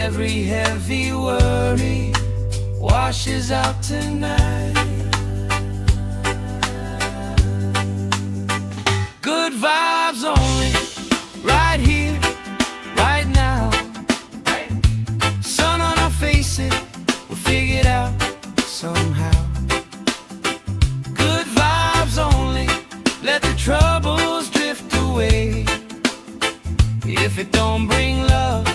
Every heavy worry washes out tonight. Good vibes only, right here, right now. Sun on our faces, we'll figure it out somehow. Good vibes only, let the troubles drift away. If it don't bring love,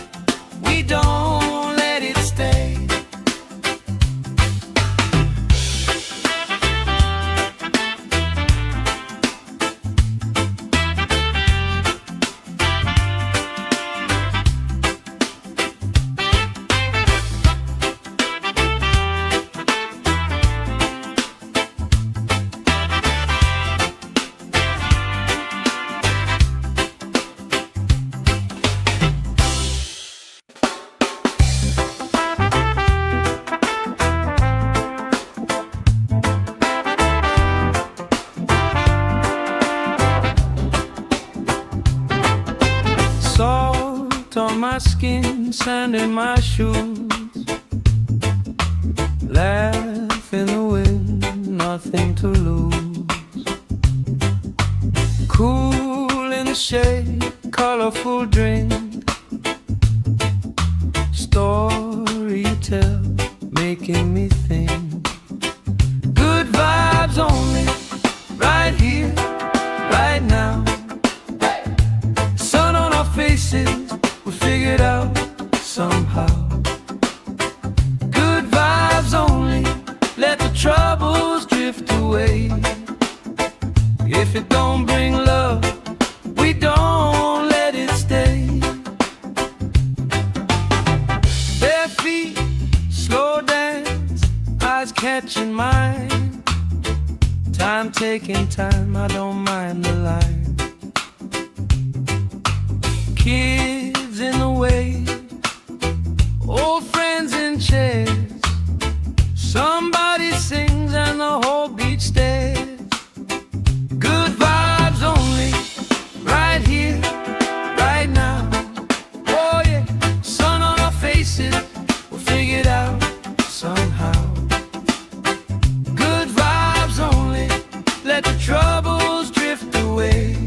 we don't let it stay. Salt on my skin, sand in my shoes. Laugh in the wind, nothing to lose. Cool in the shade, colorful drink. Story you tell, making me think. Good vibes only, right here, right now. Faces, we figured out somehow. Good vibes only, let the troubles drift away. If it don't bring love, we don't let it stay. Bare feet, slow dance, eyes catching mine. Time taking time, I don't mind the line. Kids in the way, old friends in chairs. Somebody sings and the whole beach stares. Good vibes only, right here, right now. Oh yeah, sun on our faces, we'll figure it out somehow. Good vibes only, let the troubles drift away.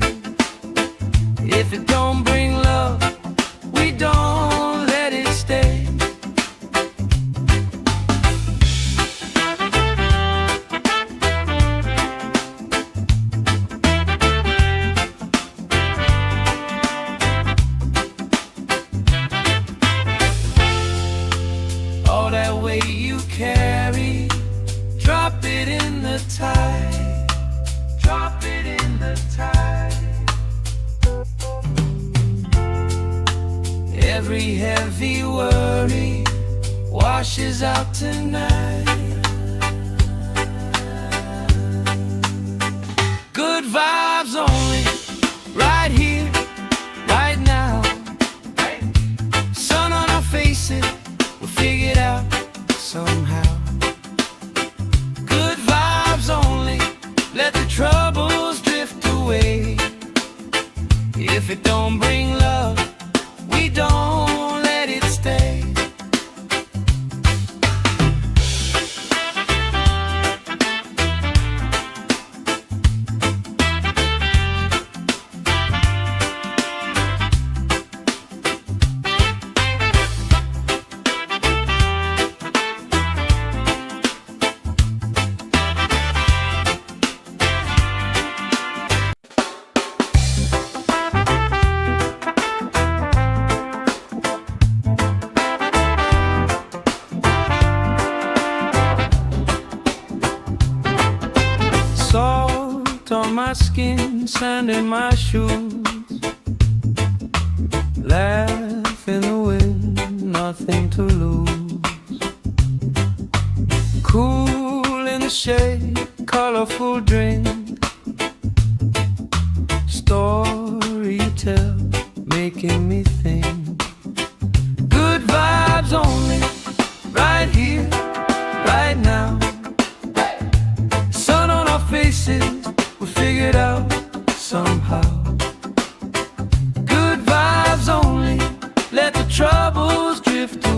If it don't bring love, we don't let it stay. All that weight you carry, drop it in the tide. Drop it in the tide. Every heavy worry washes out tonight. Good vibes only, right here, right now. Sun on our faces, we'll figure it out somehow. Good vibes only, let the troubles drift away. If it don't bring love, we don't let it stay. Salt on my skin, sand in my shoes. Laugh in the wind, nothing to lose. Cool in the shade, colorful drink. Story you tell, making me think. Good vibes only, right here, right now. Sun on our faces, we figured out somehow. Good vibes only, let the troubles drift away.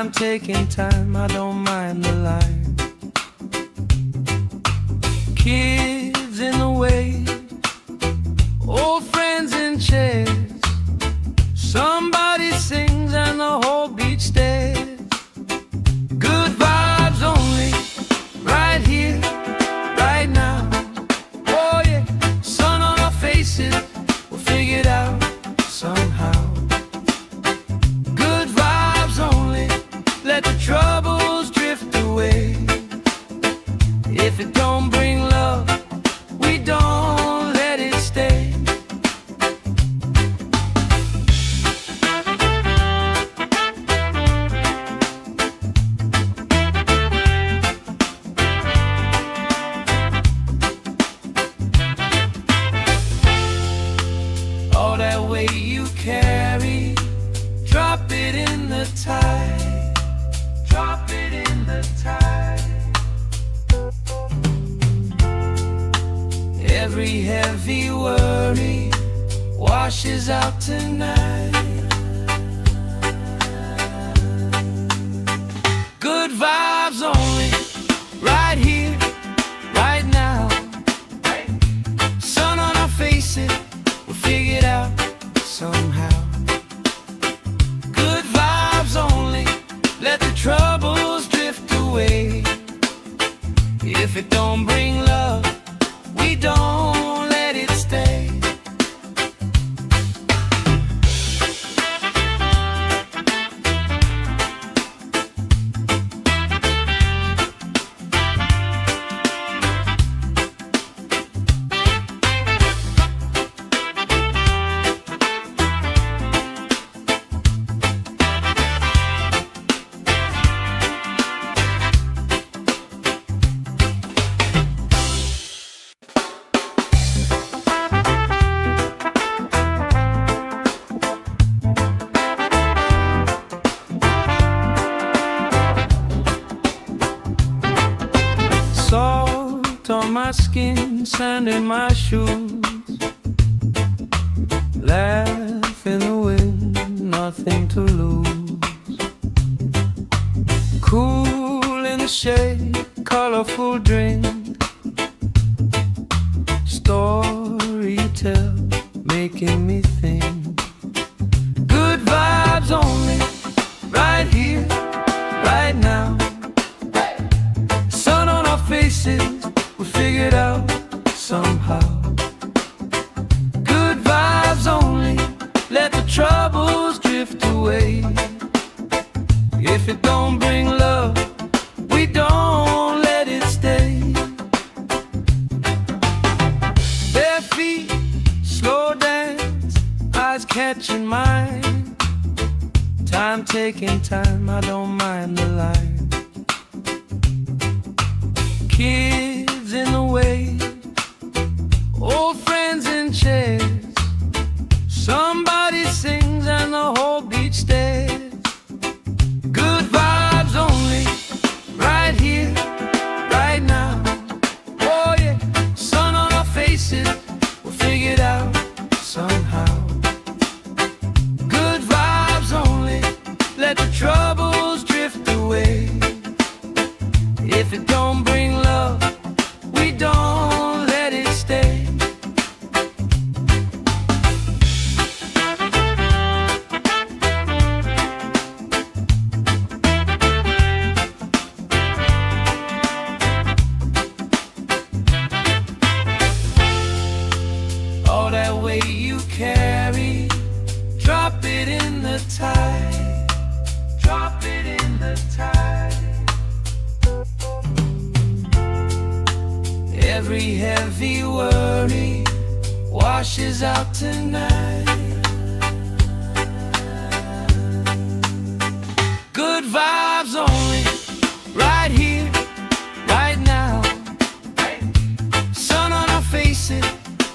Time taking time, I don't mind the line. Kids in the way, old friends in chairs. Somebody sings and the whole beach stares. Good vibes only, right here, right now. Oh yeah, sun on our faces, we'll figure it out somehow. Good vibes only, let the troubles drift away. If it don't bring love, we don't let it stay. All that weight you carry, drop it in the tide. Drop it in the tide. Every heavy worry washes out tonight. Good vibes only, right here, right now. Sun on our faces, we'll figure it out somehow. Good vibes only, let the troubles drift away. If it don't bring love, we don't let it stay. Salt on my skin, sand in my shoes. Laugh in the wind, nothing to lose. Cool in the shade, colorful drink. Story you tell, making me think. Good vibes only, right here, right now. Sun on our faces, we'll figure it out somehow. Good vibes only, let the troubles drift away. If it don't bring love, we don't let it stay. Bare feet, slow dance, eyes catching mine. Time taking time, I don't mind the line. Kids in the way, old friends in chairs. Somebody sings and the whole beach stares. Good vibes only, right here, right now. Oh yeah, sun on our faces, we'll figure it out somehow. Good vibes only, let the troubles drift away. If it don't bring love, we don't let it stay. All that weight you carry, drop it in the tide. Drop it in the tide. Every heavy worry washes out tonight. Good vibes only, right here, right now. Sun on our faces,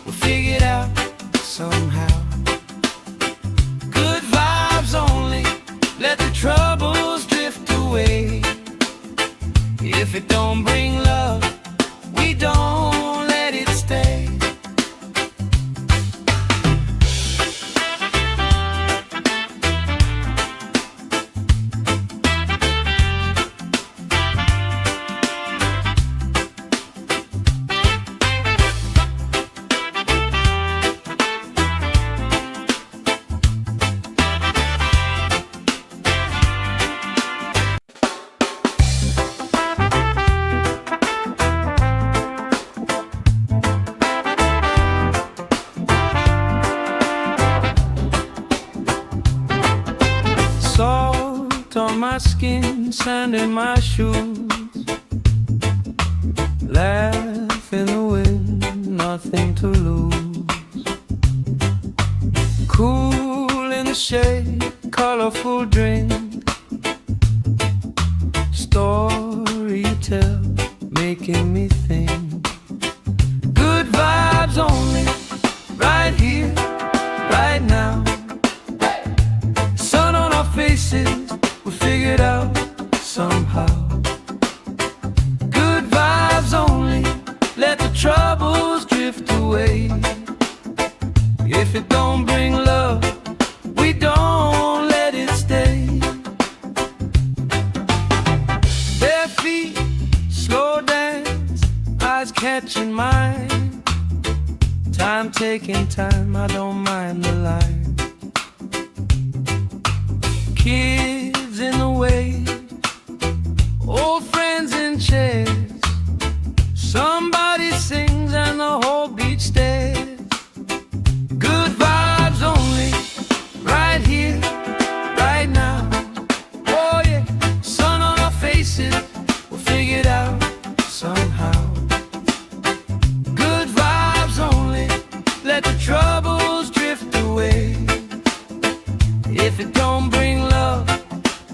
we'll figure it out somehow. Good vibes only, let the troubles drift away. If it don't bring love, we don't let it stay. on my skin, sand in my shoes. Laugh in the wind, nothing to lose. Cool in the shade, colorful drink. Story you tell, making me think. Good vibes only, right here, right now. Sun on our faces, we figured out somehow. Good vibes only, let the troubles drift away. If it don't bring love, we don't let it stay. Bare feet, slow dance, eyes catching mine. Time taking time, I don't mind the line. Kids in the way, old friends in chairs. Somebody sings and the whole beach stares. Good vibes only, right here, right now. Oh yeah, sun on our faces, we'll figure it out somehow. Good vibes only, let the troubles drift away. If it don't bring love,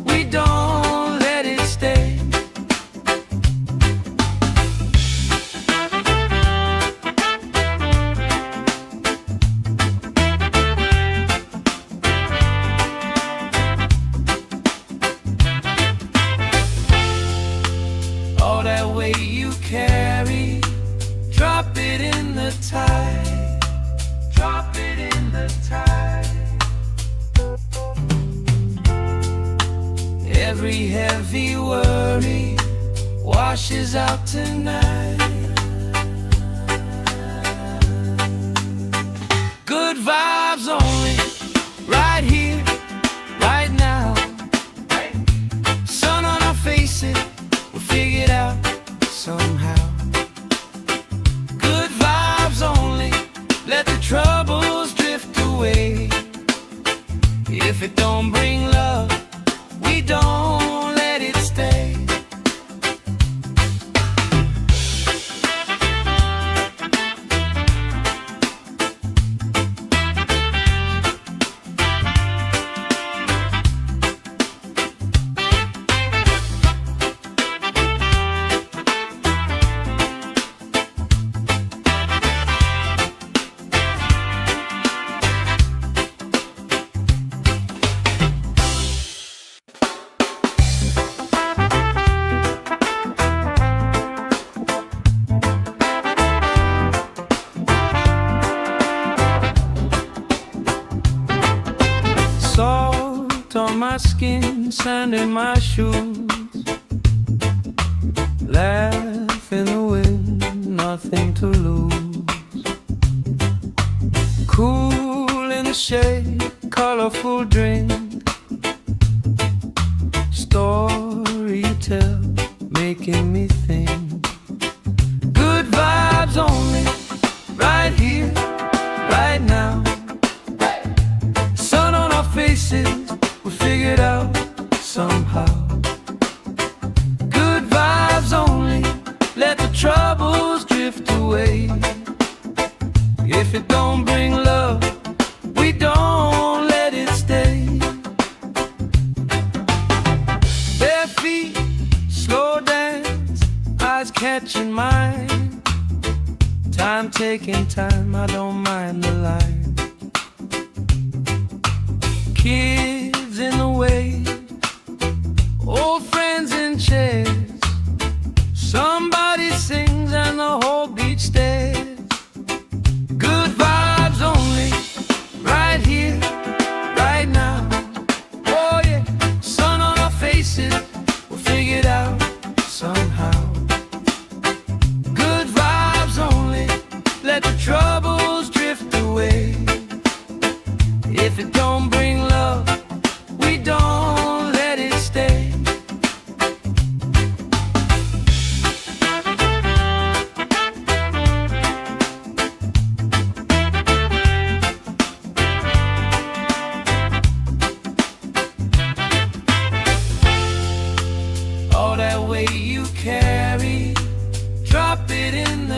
we don't let it stay. All that weight you carry, drop it in the tide. Drop it in the tide. Every heavy worry washes out tonight. Good vibes only, right here, right now. Sun on our faces, we'll figure it out somehow. Good vibes only, let the troubles drift away. If it don't bring love, we don't let it stay. Salt on my skin, sand in my shoes. Laugh in the wind, nothing to lose. Cool in the shade, colorful drink. Story you tell, making me think. Good vibes only, right here, right now. Sun on our faces, we figured out somehow. Good vibes only, let the troubles drift away. If it don't bring love, we don't let it stay. Bare feet, slow dance, eyes catching mine. Time taking time, I don't mind the line. Kids in the way, old friends in chairs. Somebody sings and the whole beach stares. Good vibes only, right here, right now. Oh yeah, sun on our faces, we'll figure it out somehow. Good vibes only, let the troubles drift away. If it don't bring love, we don't let it stay.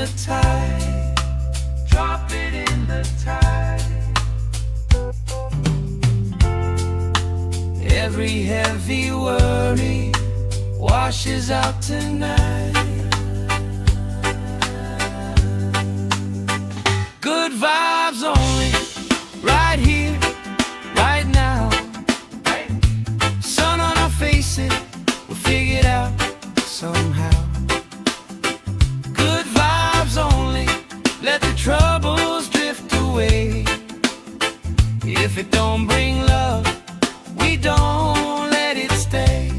the tide. Drop it in the tide. Every heavy worry washes out tonight. Good vibes only, right here, right now. Sun on our faces, we'll figure it out somehow. Good vibes only, let the troubles drift away. If it don't bring love, we don't let it stay.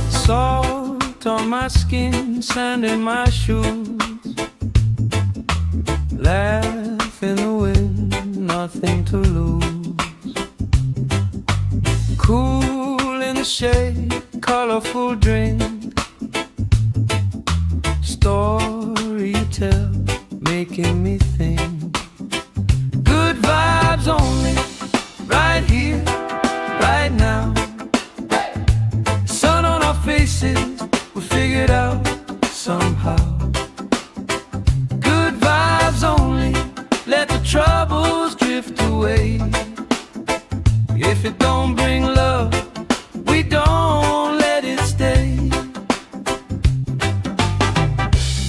Salt on my skin, sand in my shoes. Laugh in the wind, nothing to lose. Cool in the shade, colorful drink. Story you tell, making me think. Good vibes only, right here, right now. Sun on our faces, we figured out somehow. Good vibes only, let the troubles drift away. If it don't bring love, we don't let it stay.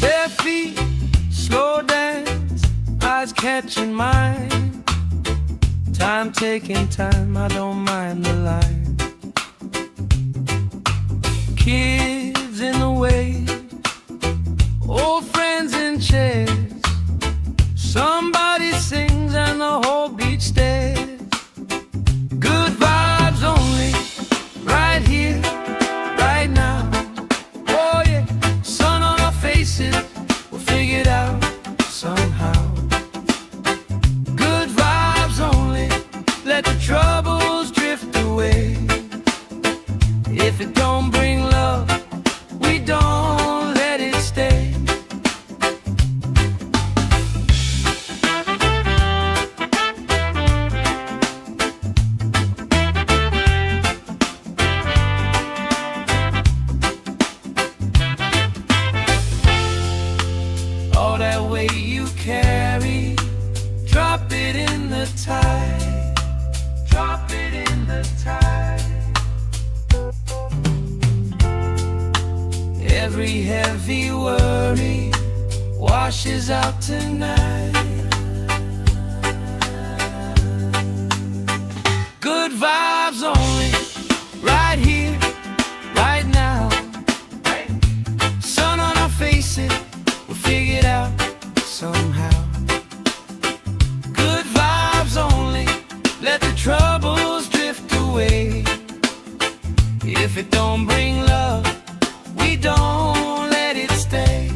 Bare feet, slow dance, eyes catching mine. Time taking time, I don't mind the line. Kids in the way, old friends in chairs. Somebody sings and the whole beach stares. Good vibes only, right here, right now. Oh yeah, sun on our faces, we'll figure it out somehow. Good vibes only, let the troubles drift away. If it don't bring love, we don't let it stay. All that weight you carry, drop it in the tide. Drop it in the tide. Every heavy worry washes out tonight. Good vibes only, right here, right now. Sun on our faces, we'll figure it out somehow. Good vibes only, let the troubles drift away. If it don't bring love, we don't let it stay.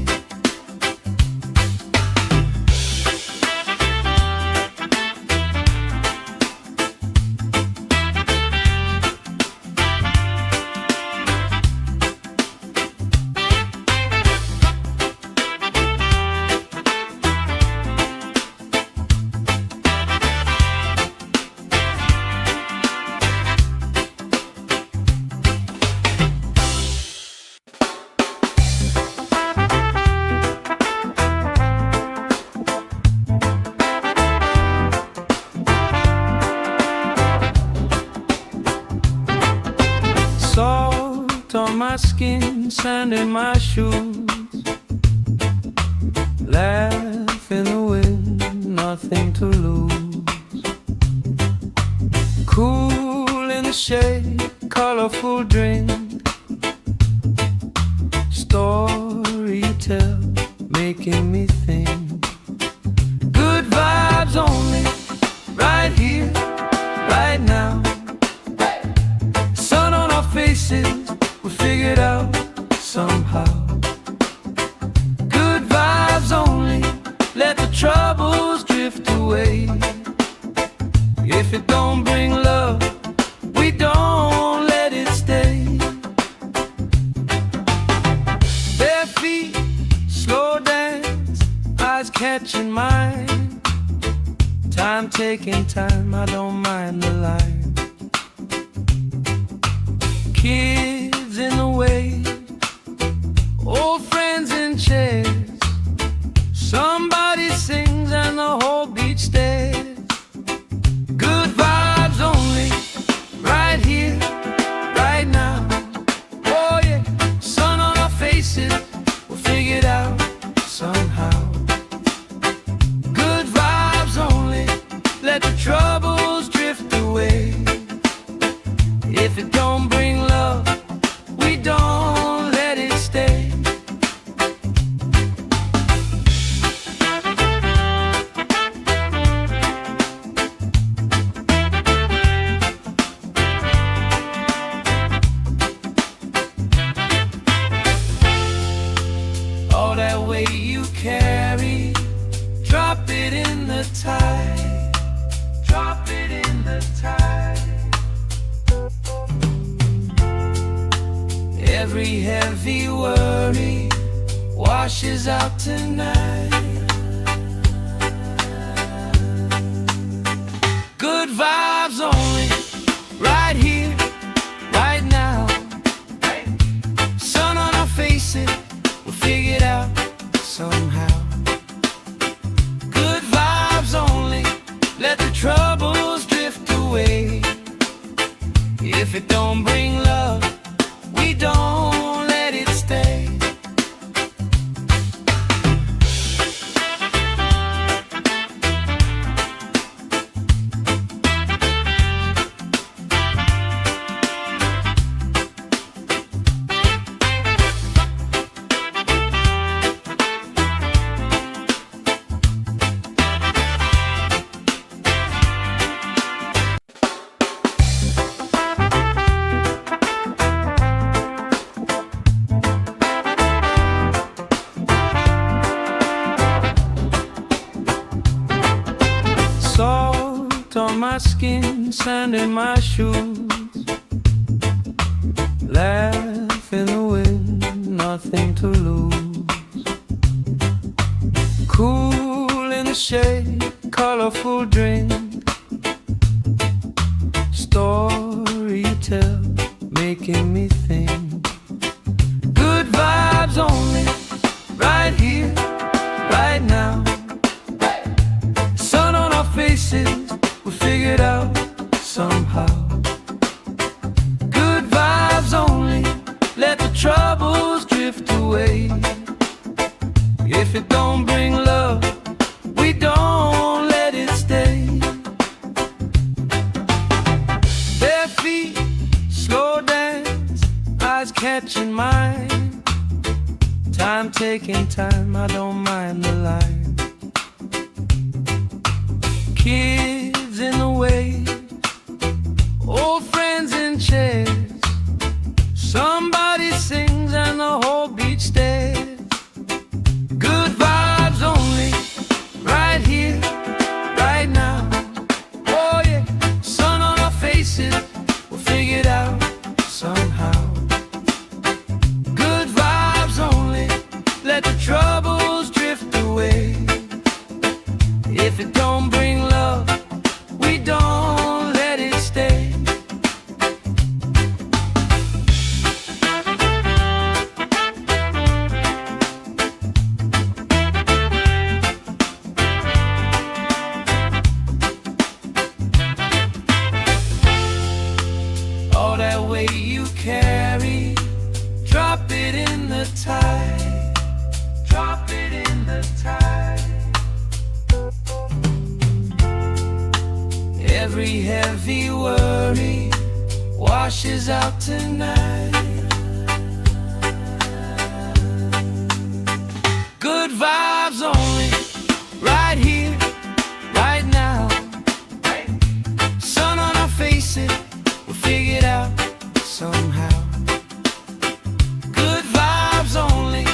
Salt on my skin, sand in my shoes. Laugh in the wind, nothing to lose. Cool in the shade, colorful drink. Story you tell, making me think. Good vibes only, right here, right now. Sun on our faces, If it don't bring love, we don't let it stay. Bare feet, slow dance, eyes catching mine. Time taking time, I don't mind the line. Kids in the way, old friends in chairs. Somebody sings and the whole beach stares. Good vibes only, right here, right now. Oh yeah, sun on our faces, we'll figure it out somehow. Good vibes only, let the troubles drift away. If it don't bring love, we don't let it stay. All that weight you carry, drop it in the tide. Drop it in the tide. Every heavy worry washes out tonight. Good vibes only, right here, right now. Sun on our faces, we'll figure it out somehow. Good vibes only, let the troubles drift away. If it don't bring love, we don't let it stay. Salt on my skin, sand in my shoes. Laugh in the wind, nothing to lose. Cool in the shade, colorful drink. Story you tell, making me think. Good vibes only, right here, right now. Sun on our faces, we'll figure it out somehow. Good vibes only, let the troubles drift away. If it don't bring love, we don't let it stay. Bare feet, slow dance, eyes catching mine. Time taking time, I don't mind the line. Kids in the way, old friends in chairs. Somebody sings and the whole beach stares. Good vibes only, right here, right now. Oh yeah, sun on our faces, we'll figure it out somehow. Good vibes only, let the troubles drift away. If it don't bring love, we don't let it stay. All that weight you carry, drop it in the tide. Drop it in the tide. Every heavy worry washes out tonight. Good vibes only, right here, right now. Sun on our faces, we'll figure it out somehow. Good vibes only,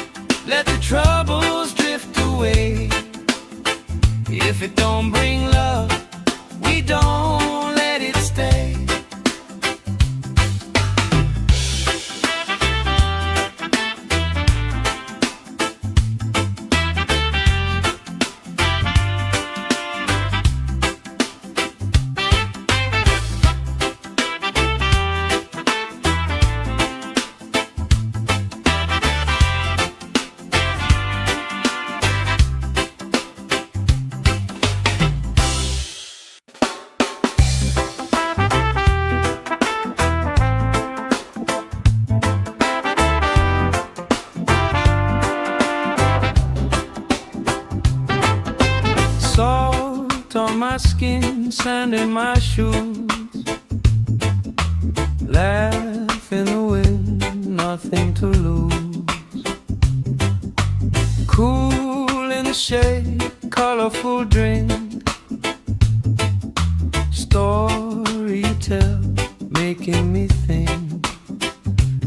let the troubles drift away. If it don't bring love, we don't sand in my shoes. Laugh in the wind, nothing to lose. Cool in the shade, colorful drink. Story you tell, making me think.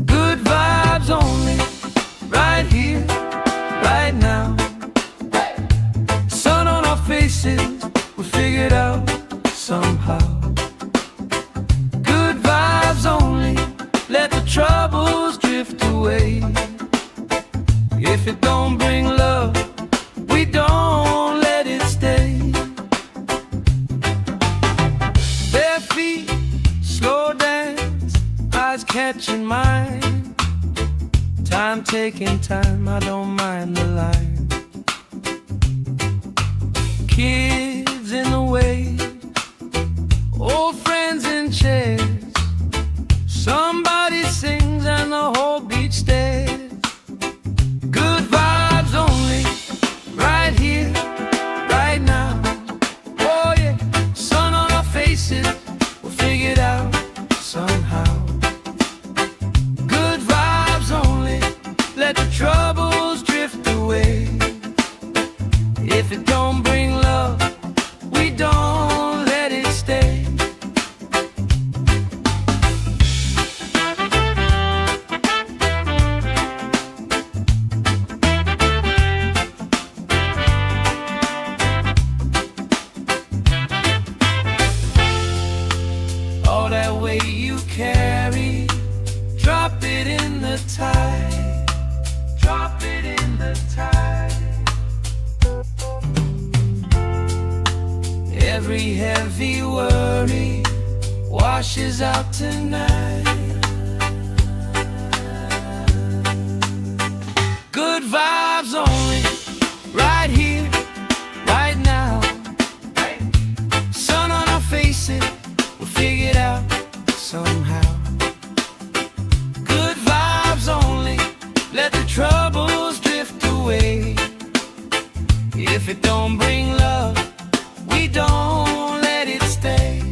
Good vibes only, right here, right now. Sun on our faces, we figured out somehow. Good vibes only, let the troubles drift away. If it don't bring love, we don't let it stay. Bare feet, slow dance, eyes catching mine. Time taking time, I don't mind the line. Kids in the wave, old friends in chairs. Somebody sings and the whole beach stares. Good vibes only, right here, right now. Oh yeah, sun on our faces, we'll figure it out somehow. Good vibes only, let the troubles drift away. If it don't bring love, we don't let it stay. All that weight you carry, drop it in the tide. Drop it in the tide. Every heavy worry washes out tonight. Good vibes only, right here, right now. Sun on our faces, we'll figure it out somehow. Good vibes only, let the troubles drift away. If it don't bring love, we don't let it stay.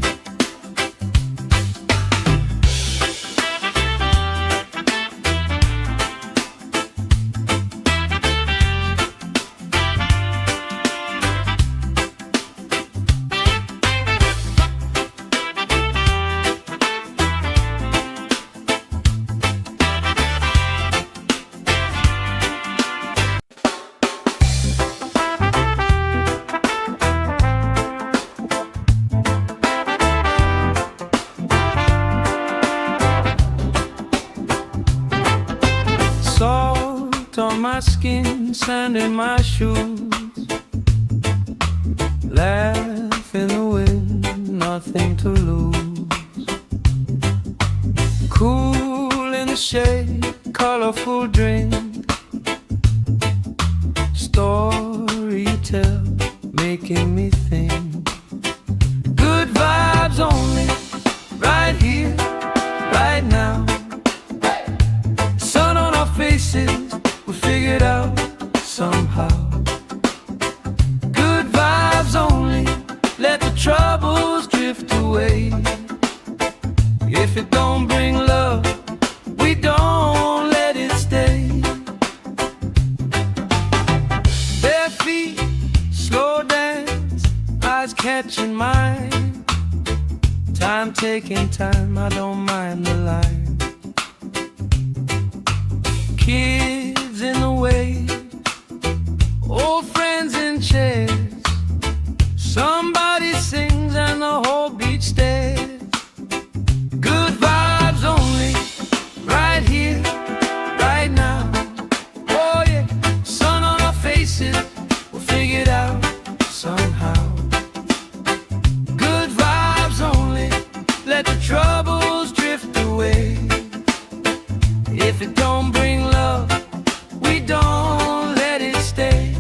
Salt on my skin, sand in my shoes. Laugh in the wind, nothing to lose. Cool in the shade, colorful drink. Story you tell, making me think. Good vibes only, right here, right now. Sun on our faces, we figured out somehow. Good vibes only, let the troubles drift away. If it don't bring love, we don't let it stay. Bare feet, slow dance, eyes catching mine. Time taking time, I don't mind the line. Kids in the wave, old friends in chairs. Somebody sings and the whole beach stares. Good vibes only, right here, right now. Oh yeah, sun on our faces, we'll figure it out somehow. Good vibes only, let the troubles drift away. If it don't bring love, we don't let it stay.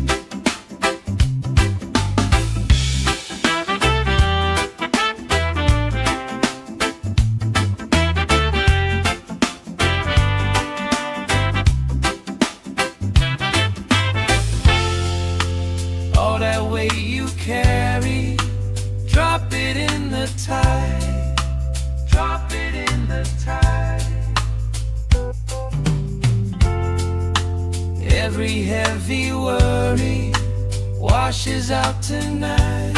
washes out tonight.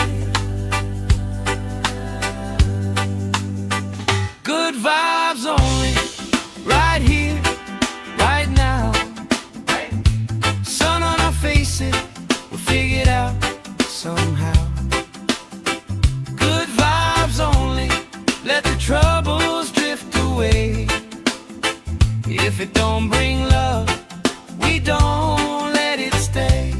Good vibes only, right here, right now. Sun on our faces, we'll figure it out somehow. Good vibes only, let the troubles drift away. If it don't bring love, we don't let it stay.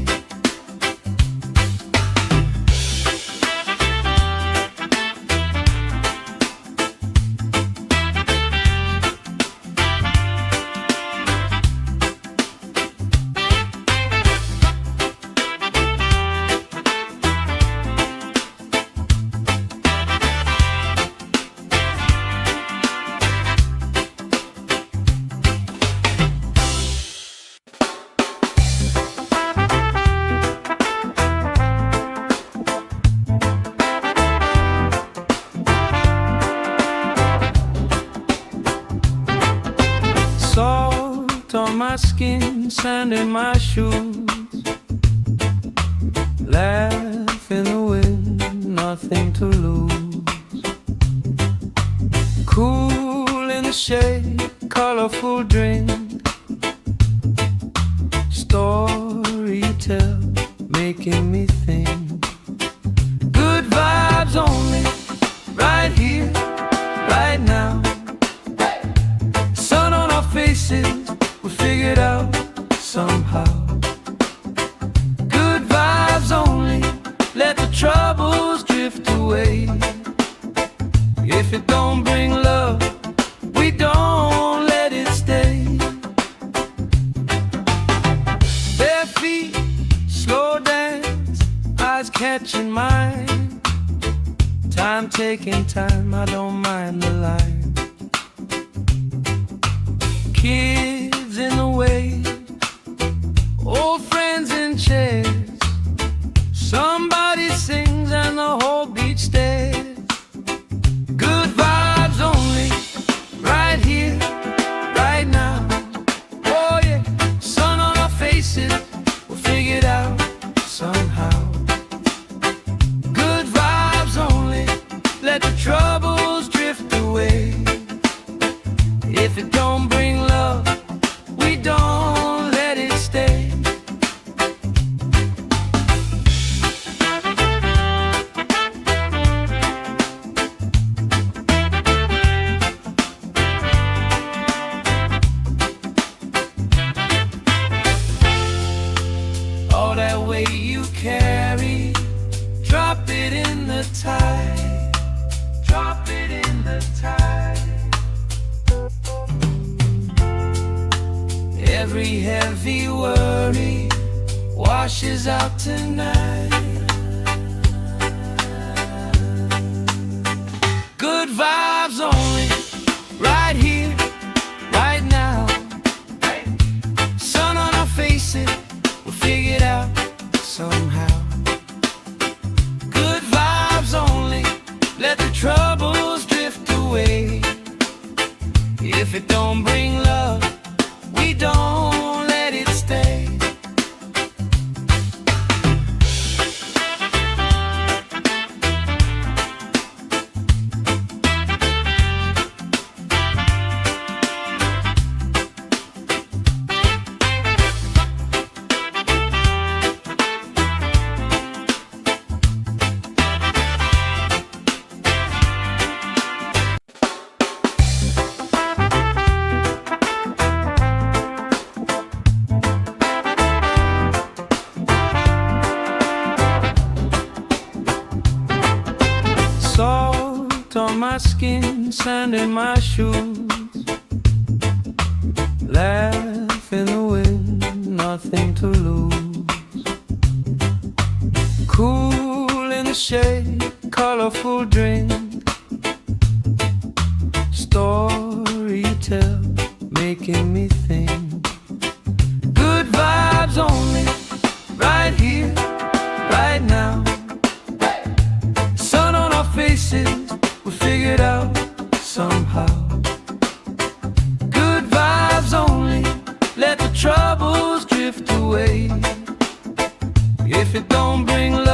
Salt on my skin, sand in my shoes. Laugh in the wind, nothing to lose. Cool in the shade, colorful drink. Story you tell, making me think. Good vibes only, right here, right now. Sun on our faces, we'll figure it out somehow. Good vibes only, let the troubles drift away. If it don't bring love, we don't let it stay. Bare feet, slow dance, eyes catching mine. Time taking time, I don't mind the line. Kids in the way, old friends in chairs. Somebody sings and the whole beach stares. Good vibes only, right here, right now. Oh yeah, sun on our faces, we'll figure it out somehow. Good vibes only, let the troubles drift away. If it don't bring love, we don't let it stay. All that weight you carry, drop it in the tide. Drop it in the tide. Every heavy worry washes out tonight. Good vibes only, right here, right now. Sun on our faces, we'll figure it out somehow. Good vibes only, let the troubles drift away. If it don't bring love, we don't let it stay. Salt on my skin, sand in my shoes. Laugh in the wind, nothing to lose. Cool in the shade, colorful drink. Story you tell, making me think. Good vibes only, right here, right now. Sun on our faces, we'll figure it out somehow. Good vibes only, let the troubles drift away. If it don't bring love,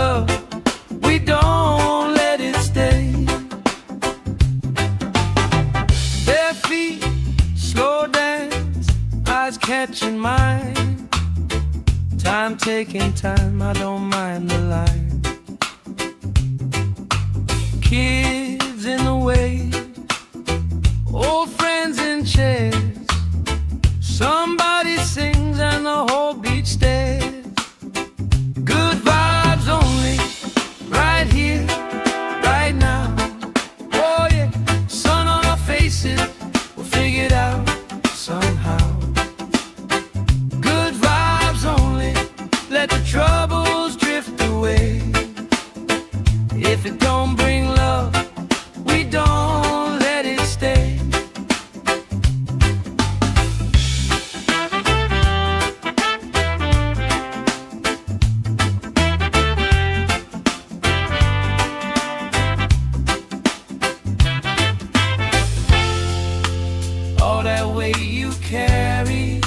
catching mine. Time taking time, I don't mind the line. Kids in the way, old friends in chairs. Somebody sings and the whole beach stares. Good vibes only, right here, right now. Oh yeah, sun on our faces, we'll figure it out somehow. Good vibes only, let the troubles drift away. If it don't bring love, we don't let it stay. All that weight you carry,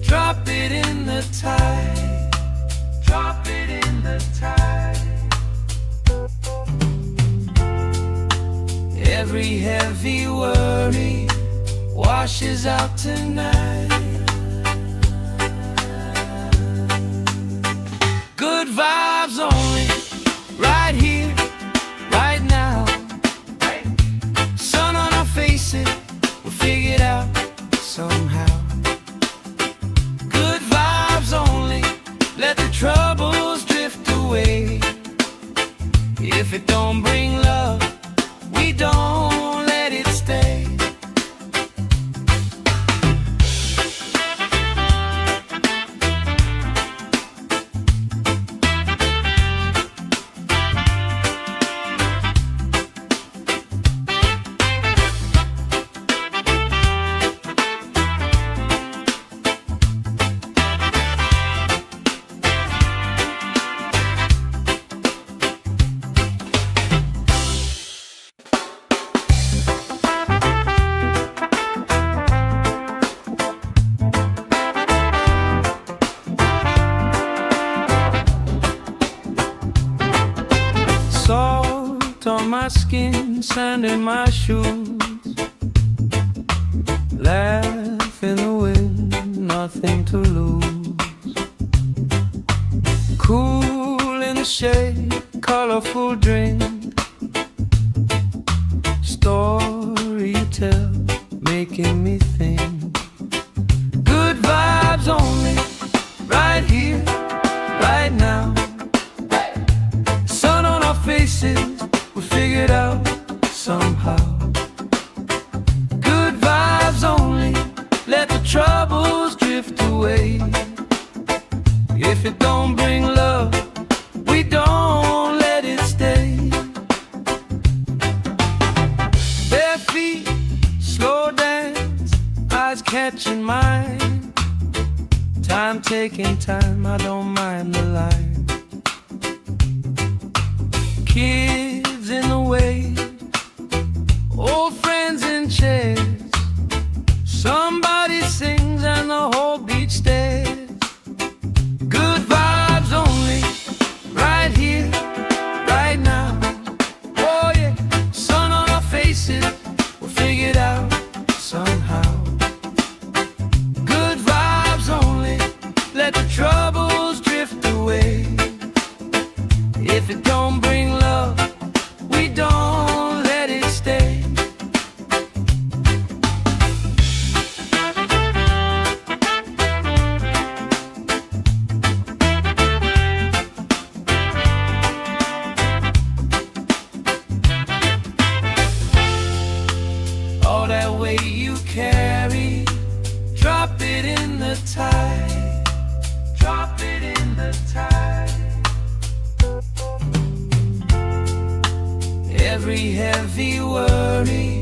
drop it in the tide. Drop it in the tide. Every heavy worry washes out tonight. Good vibes only, right here, right now. Sun on our faces, we'll figure it out somehow. Good vibes only, let the troubles drift away. If it don't bring love, we don't let it stay. Salt on my skin, sand in my shoes. Laugh in the wind, nothing to lose. Cool in the shade, colorful drink. Story you tell, making me think. Good vibes only, right here, right now. Sun on our faces, we figure it out somehow. Good vibes only, let the troubles drift away. If it don't bring love, we don't let it stay. Bare feet, slow dance, eyes catching mine. Time taking time, I don't mind the line. Kids in the way, old friends in chairs. Somebody sings and the whole beach stares. Good vibes only, right here, right now. Oh yeah, sun on our faces, we'll figure it out somehow. Good vibes only, let the troubles drift away. If it don't bring love, we don't let it stay. All that weight you carry, drop it in the tide. Drop it in the tide. Every heavy worry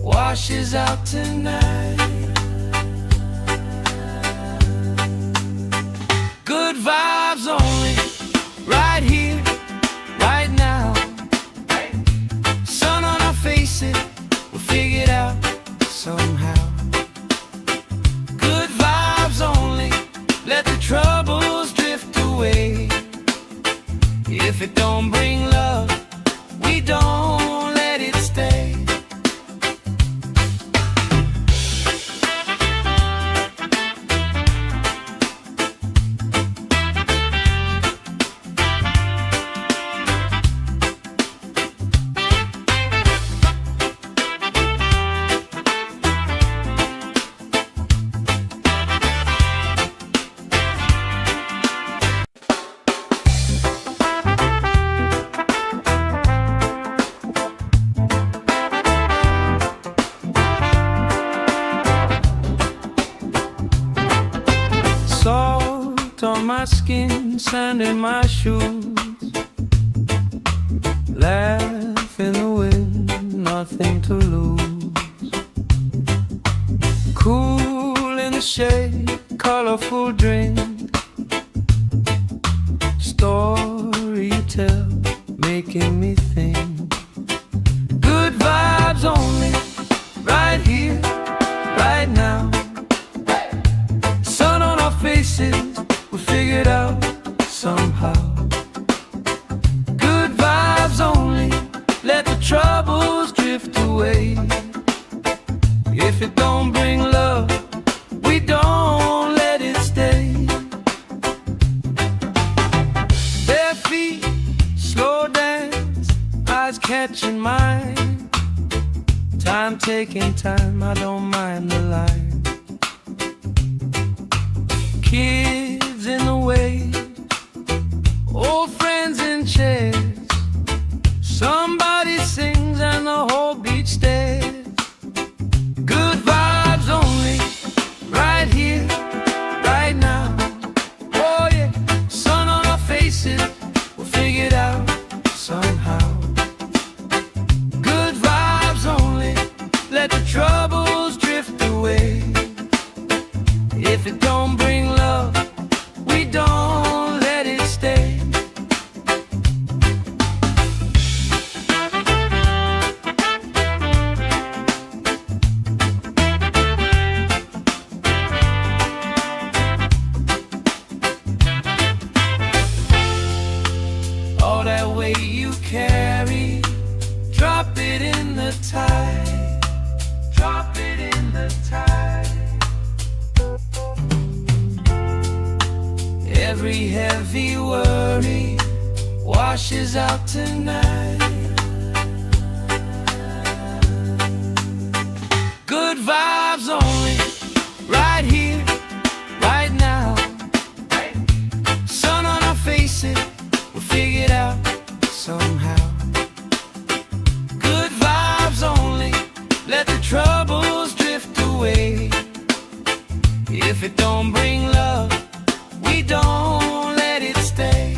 washes out tonight. Good vibes only, right here, right now. Sun on our faces, we'll figure it out somehow. Good vibes only, let the troubles drift away. If it don't bring love, we don't let it stay. sand in my shoes. Laugh in the wind, nothing to lose. Cool in the shade, colorful drink. Story you tell, making me think. Good vibes only, right here, right now. Sun on our faces, we figured out somehow. Good vibes only, let the troubles drift away. If it don't bring love, we don't let it stay. Bare feet, slow dance, eyes catching mine. Time taking time, I don't mind the line. Kids in the way, old friends in chairs. Somebody sings and the whole beach stares. Good vibes only, right here, right now. Oh yeah, sun on our faces, we'll figure it out somehow. Good vibes only, let the troubles drift away. If it don't bring love, we don't let it stay. All that weight you carry, drop it in the tide. Drop it in the tide. Every heavy worry washes out tonight. Good vibes only, right here, right now. Sun on our faces, we'll figure it out somehow. Good vibes only, let the troubles drift away. If it don't bring love, we don't let it stay.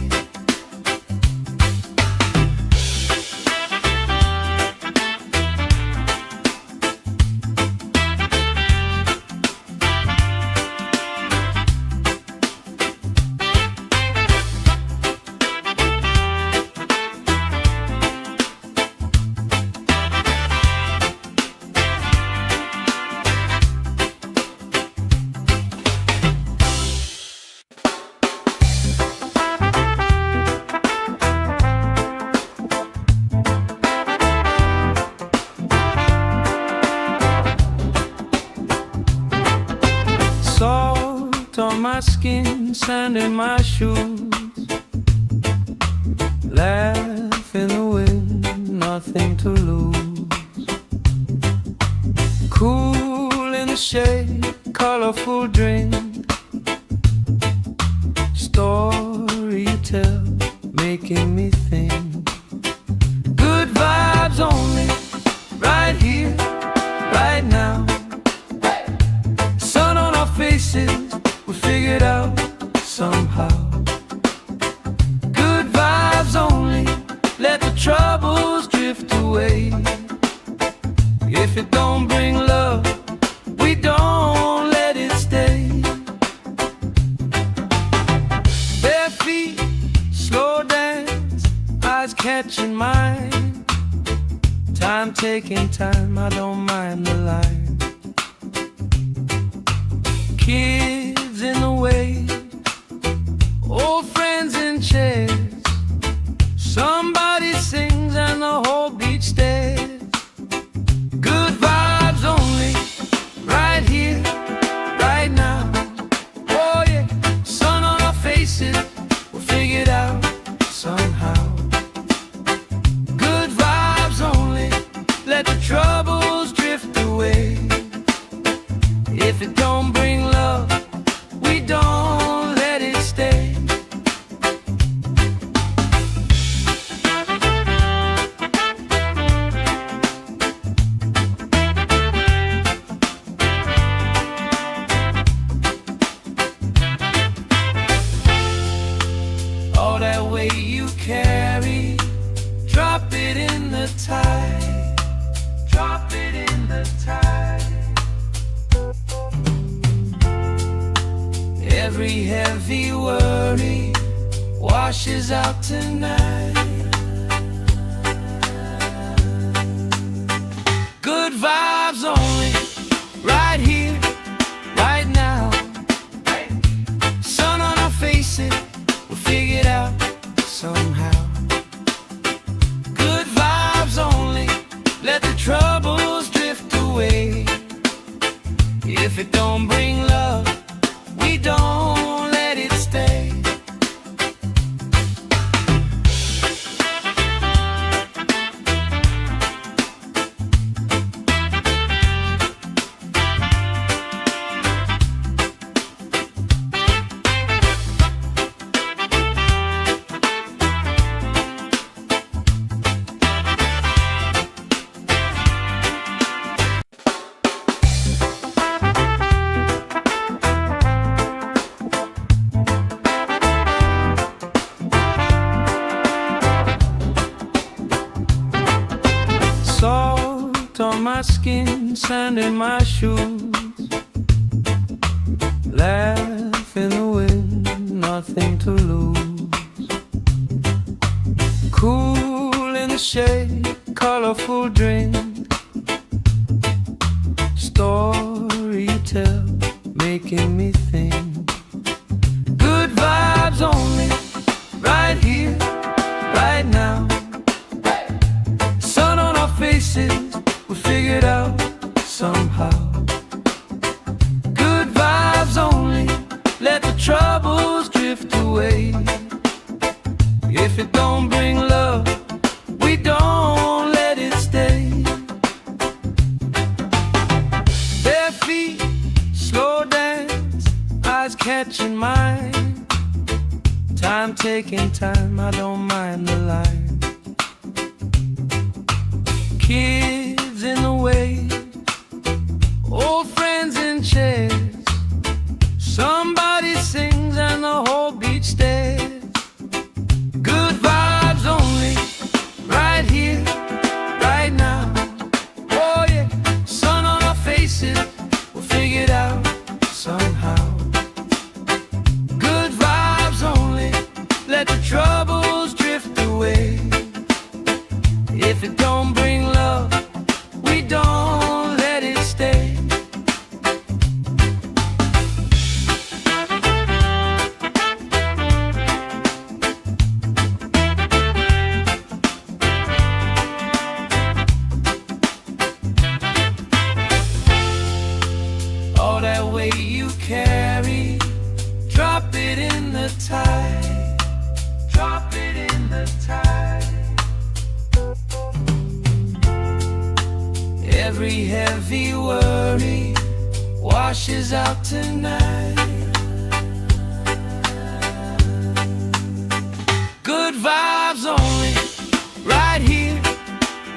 Salt on my skin, sand in my shoes. Laugh in the wind, nothing to lose. Cool in the shade, colorful drink. Story you tell, making me think. Good vibes only, right here, right now. Sun on our faces, we figured out somehow. Good vibes only, let the troubles drift away. If it don't bring love, we don't let it stay. Bare feet, slow dance, eyes catching mine. Time taking time, I don't mind the line. Kids in the way, old friends in chairs. Somebody sings and the whole beach stares. Good vibes only, right here, right now. Oh yeah, sun on our faces, we'll figure it out somehow. Good vibes only, let the troubles drift away. If it don't bring love, we don't let it stay. Every heavy worry washes out tonight. Good vibes only, right here, right now. Sun on our faces, we'll figure it out somehow. Good vibes only, let the troubles drift away. If it don't bring love, we don't let it stay. Salt on my skin, sand in my shoes. Laugh in the wind, nothing to lose. Cool in the shade, colorful drink. Story you tell, making me think. Good vibes only, right here, right now. Sun on our faces, we'll figure it out somehow. Good vibes only, let the troubles drift away. If it don't bring love, we don't let it stay. Bare feet, slow dance, eyes catching mine. Time taking time, I don't mind the line. Kids in the way, old friends in chairs. Somebody sings and the whole beach stares. Good vibes only, right here, right now. Oh yeah, sun on our faces, we'll figure it out somehow. Good vibes only, let the troubles drift away. If it don't bring love, we don't let it stay. All that weight you carry, drop it in the tide. Drop it in the tide. Every heavy worry washes out tonight. Good vibes only, right here,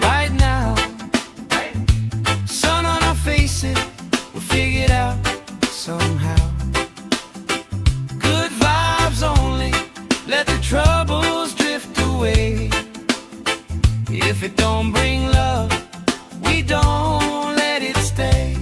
right now. Sun on our faces, we'll figure it out somehow. Good vibes only, let the troubles drift away. If it don't bring love, we don't let it stay.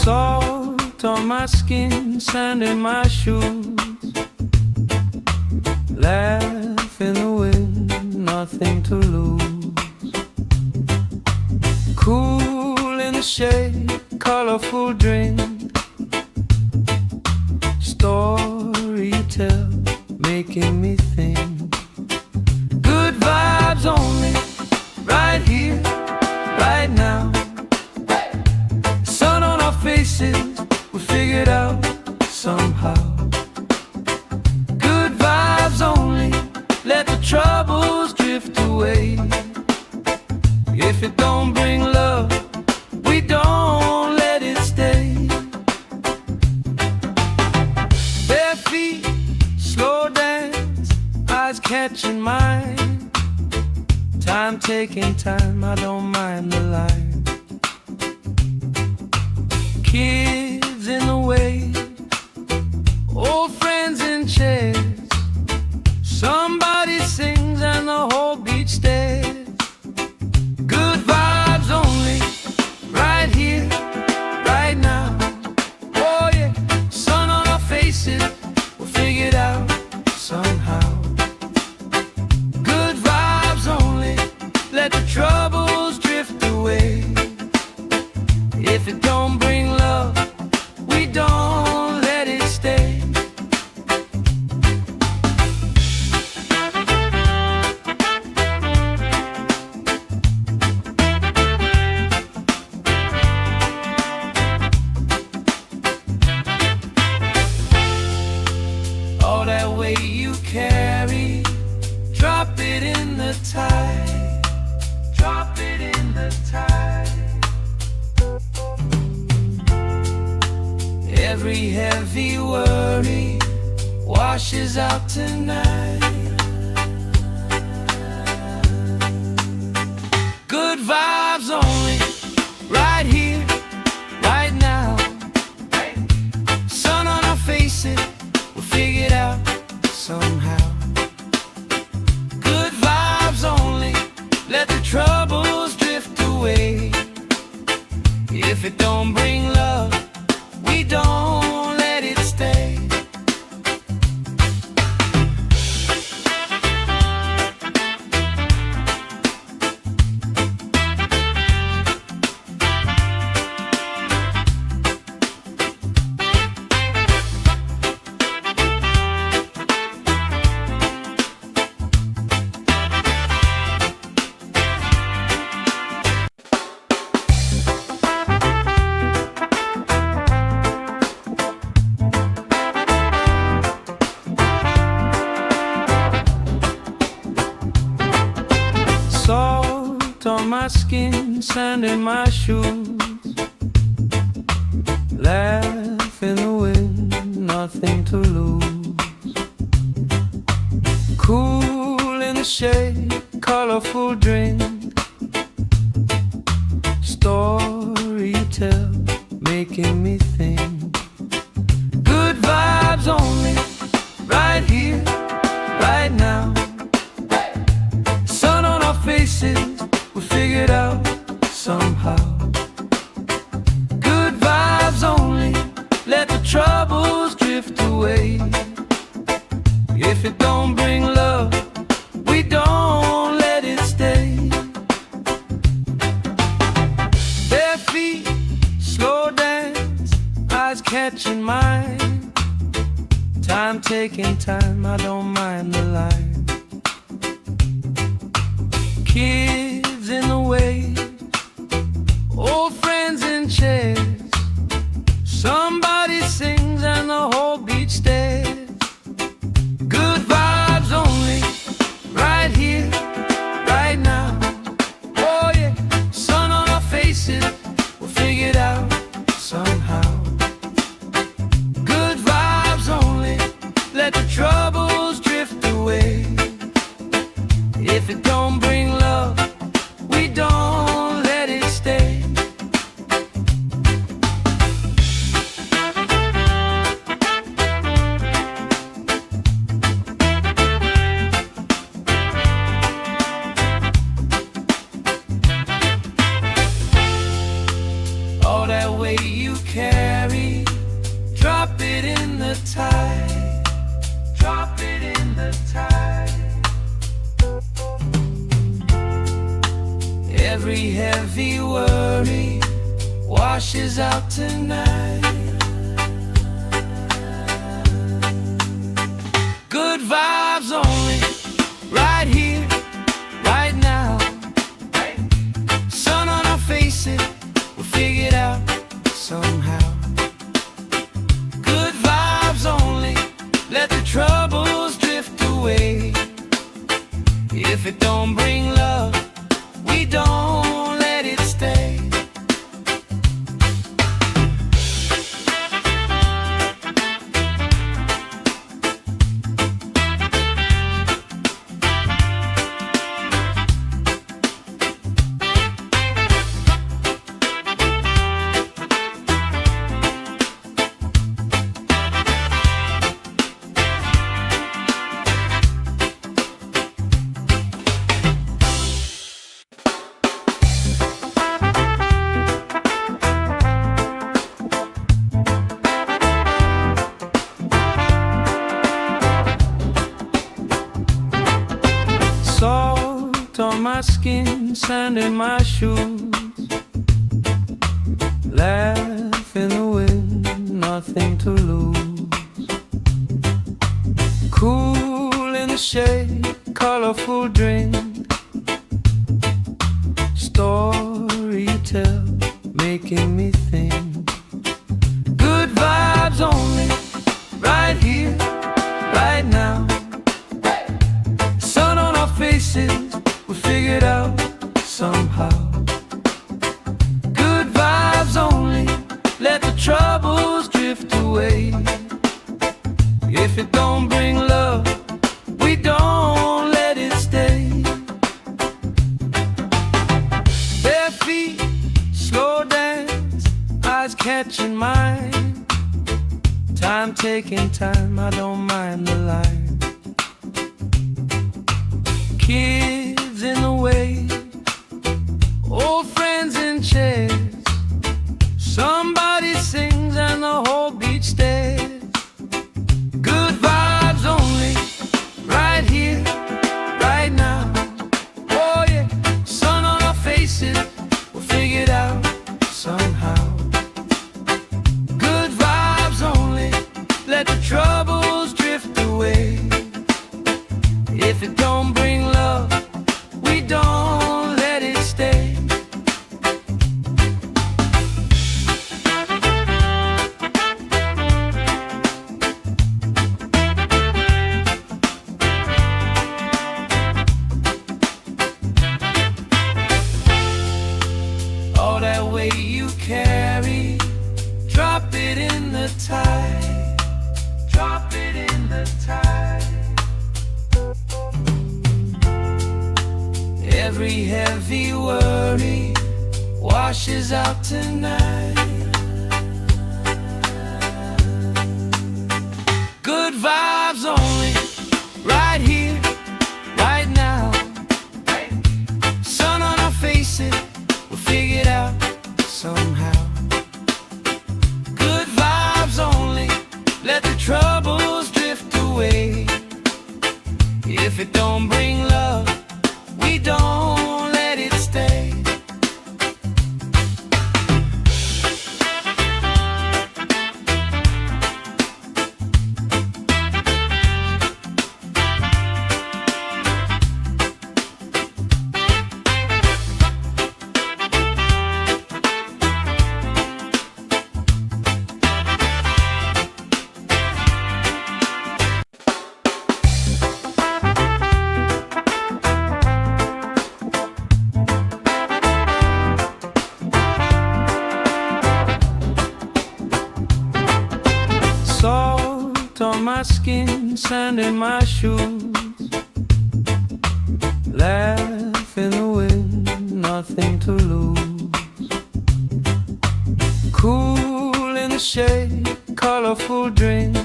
Salt on my skin, sand in my shoes. Laugh in the wind, nothing to lose. Cool in the shade, colorful drink. Story you tell, making me think. Good vibes only, right here, right now. Sun on our faces, we'll figure it out somehow. Good vibes only, let the troubles drift away. catching mine. Time taking time, I don't mind the line. Kids in the way, old friends in chairs. Somebody sings and the whole beach stares. Good vibes only, right here, right now. Oh yeah, sun on our faces, we'll figure it out somehow. Good vibes only, let the troubles drift away. If it don't bring love, we don't let it stay. All that weight you carry, drop it in the tide. Drop it in the tide. Every heavy worry washes out tonight. Good vibes only, right here, right now. Sun on our faces, we'll figure it out somehow. Good vibes only, let the troubles drift away. If it don't bring love, we don't let it stay. Salt on my skin, sand in my shoes. Laugh in the wind, nothing to lose. Cool in the shade, colorful drink. Story you tell, making me think. Good vibes only, right here, right now. Sun on our faces, we figure it out somehow. Good vibes only, let the troubles drift away. If it don't bring love, we don't let it stay. Bare feet, slow dance, eyes catching mine. Time taking time, I don't mind the line. Kids in the way, old friends in chairs. Somebody sings and the whole beach stares. Good vibes only, right here, right now. Oh yeah, sun on our faces, we'll figure it out somehow. Good vibes only, let the troubles drift away. If it don't bring love, we don't let it stay. All that weight you carry, drop it in the tide. Drop it in the tide. Every heavy worry washes out tonight. Good vibes only, right here, right now. Sun on our faces, we'll figure it out somehow. Good vibes only, let the troubles drift away. If it don't bring love, we don't let it stay. skin, sand in my shoes. Laugh in the wind, nothing to lose. Cool in the shade, colorful drink. Story you tell, making me think. Good vibes only, right here, right now. Sun on our faces, we figured out somehow. Good vibes only, let the troubles drift away. If it don't bring love, we don't let it stay. Bare feet, slow dance, eyes catching mine. Time taking time, I don't mind the line. Kids in the way, old friends in chairs. Somebody sings and the whole beach stares. Good vibes only, right here, right now. Oh yeah, sun on our faces, we'll figure it out somehow. Good vibes only, let the troubles drift away. If it don't bring love, we don't let it stay. All that weight you carry, drop it in the tide. Drop it in the tide. Every heavy worry washes out tonight. Good vibes only, right here, right now. Sun on our faces, we'll figure it out somehow. Good vibes only, let the troubles drift away. If it don't bring love, we don't let it stay. Salt on my skin, sand in my shoes. Laugh in the wind, nothing to lose. Cool in the shade, colorful drink.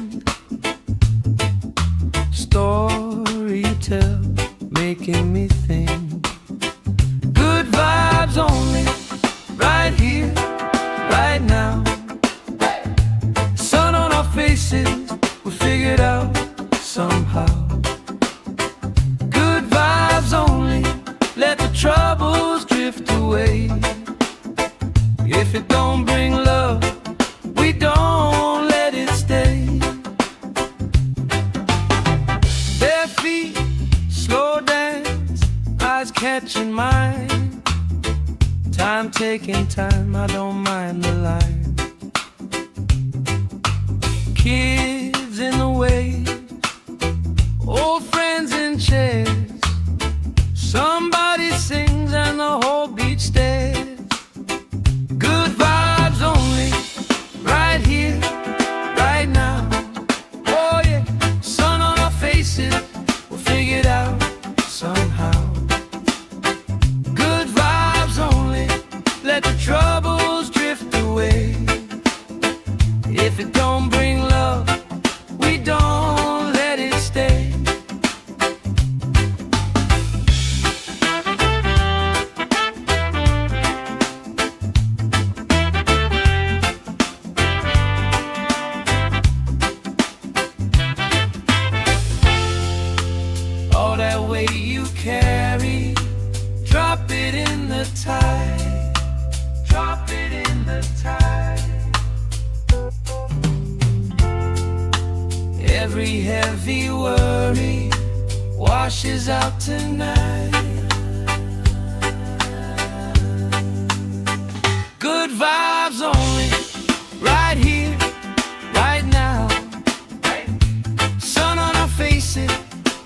Story you tell, making me think. Good vibes only, right here, right now. Sun on our faces, we figured out somehow. Good vibes only, let the troubles drift away. If it don't bring love, we don't let it stay. Bare feet, slow dance, eyes catching mine. Time taking time, I don't mind the line. Kids in the way, old friends in chairs. Somebody sings and the whole beach stares. Good vibes only, right here, right now. Oh yeah, sun on our faces, we'll figure it out somehow. Good vibes only, let the troubles drift away. If it don't bring love, Every heavy worry washes out tonight. Good vibes only, right here, right now. Sun on our faces,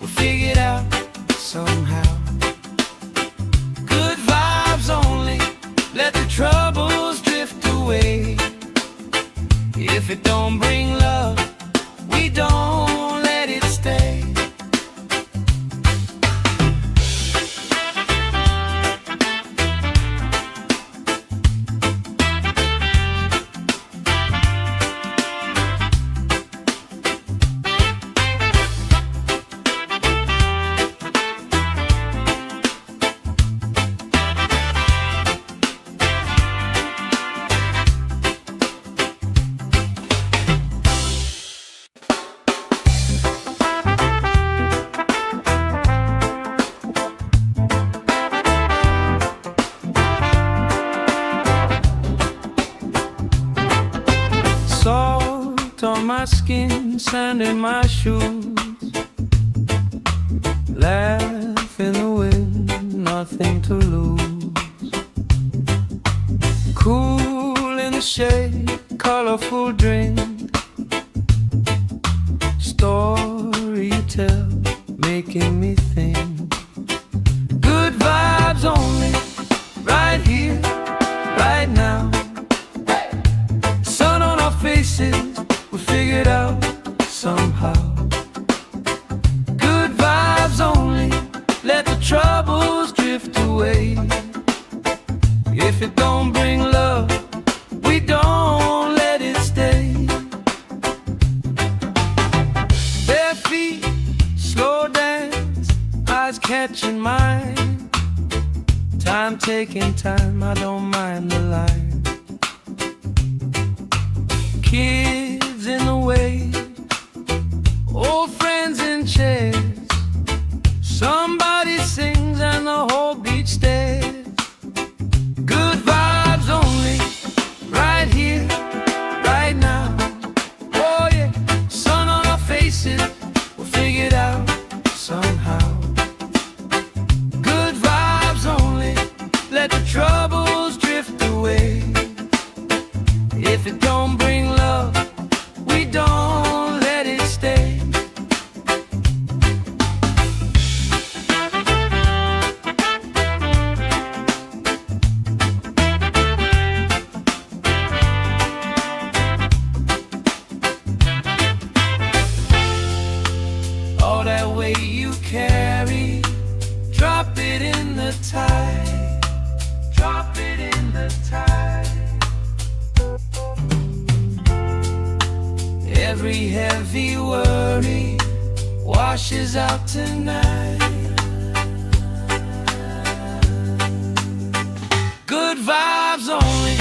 we'll figure it out somehow. Good vibes only, let the troubles drift away. If it don't bring love, we don't let it stay. Salt on my skin, sand in my shoes. Laugh in the wind, nothing to lose. Cool in the shade, colorful drink. Story you tell, making me think. Good vibes only, right here, right now. Faces, we figured out somehow. Good vibes only, let the troubles drift away. If it don't bring love, we don't let it stay. Bare feet, slow dance, eyes catching mine. Time taking time, I don't mind the line. Kids in the way, old friends in chairs. Somebody sings and the whole beach stares. Good vibes only, right here, right now. Oh yeah, sun on our faces, we'll figure it out somehow. Good vibes only, let the troubles drift away. If it don't bring love, we don't let it stay. All that weight you carry, drop it in the tide. Drop it in the tide. Every heavy worry washes out tonight. Good vibes only,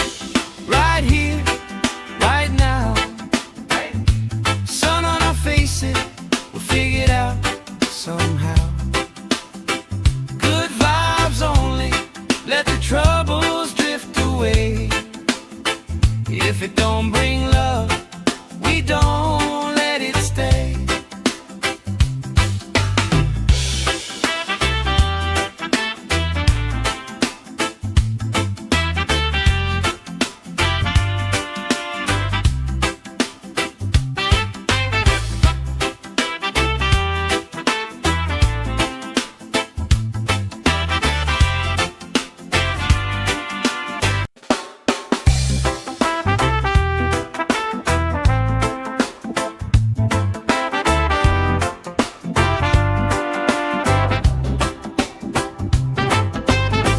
right here, right now. Sun on our faces, we'll figure it out somehow. Good vibes only, let the troubles drift away. If it don't bring love, we don't let it stay.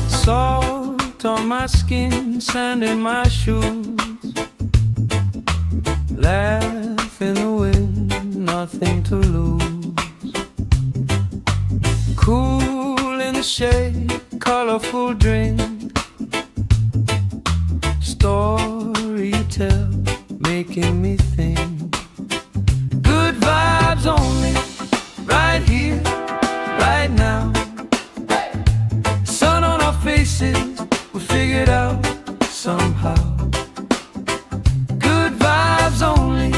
Salt on my skin, sand in my shoes. Laugh in the wind, nothing to lose. Cool in the shade, colorful drink. Story you tell, making me think. Good vibes only, right here, right now. Sun on our faces, we figured out somehow. Good vibes only,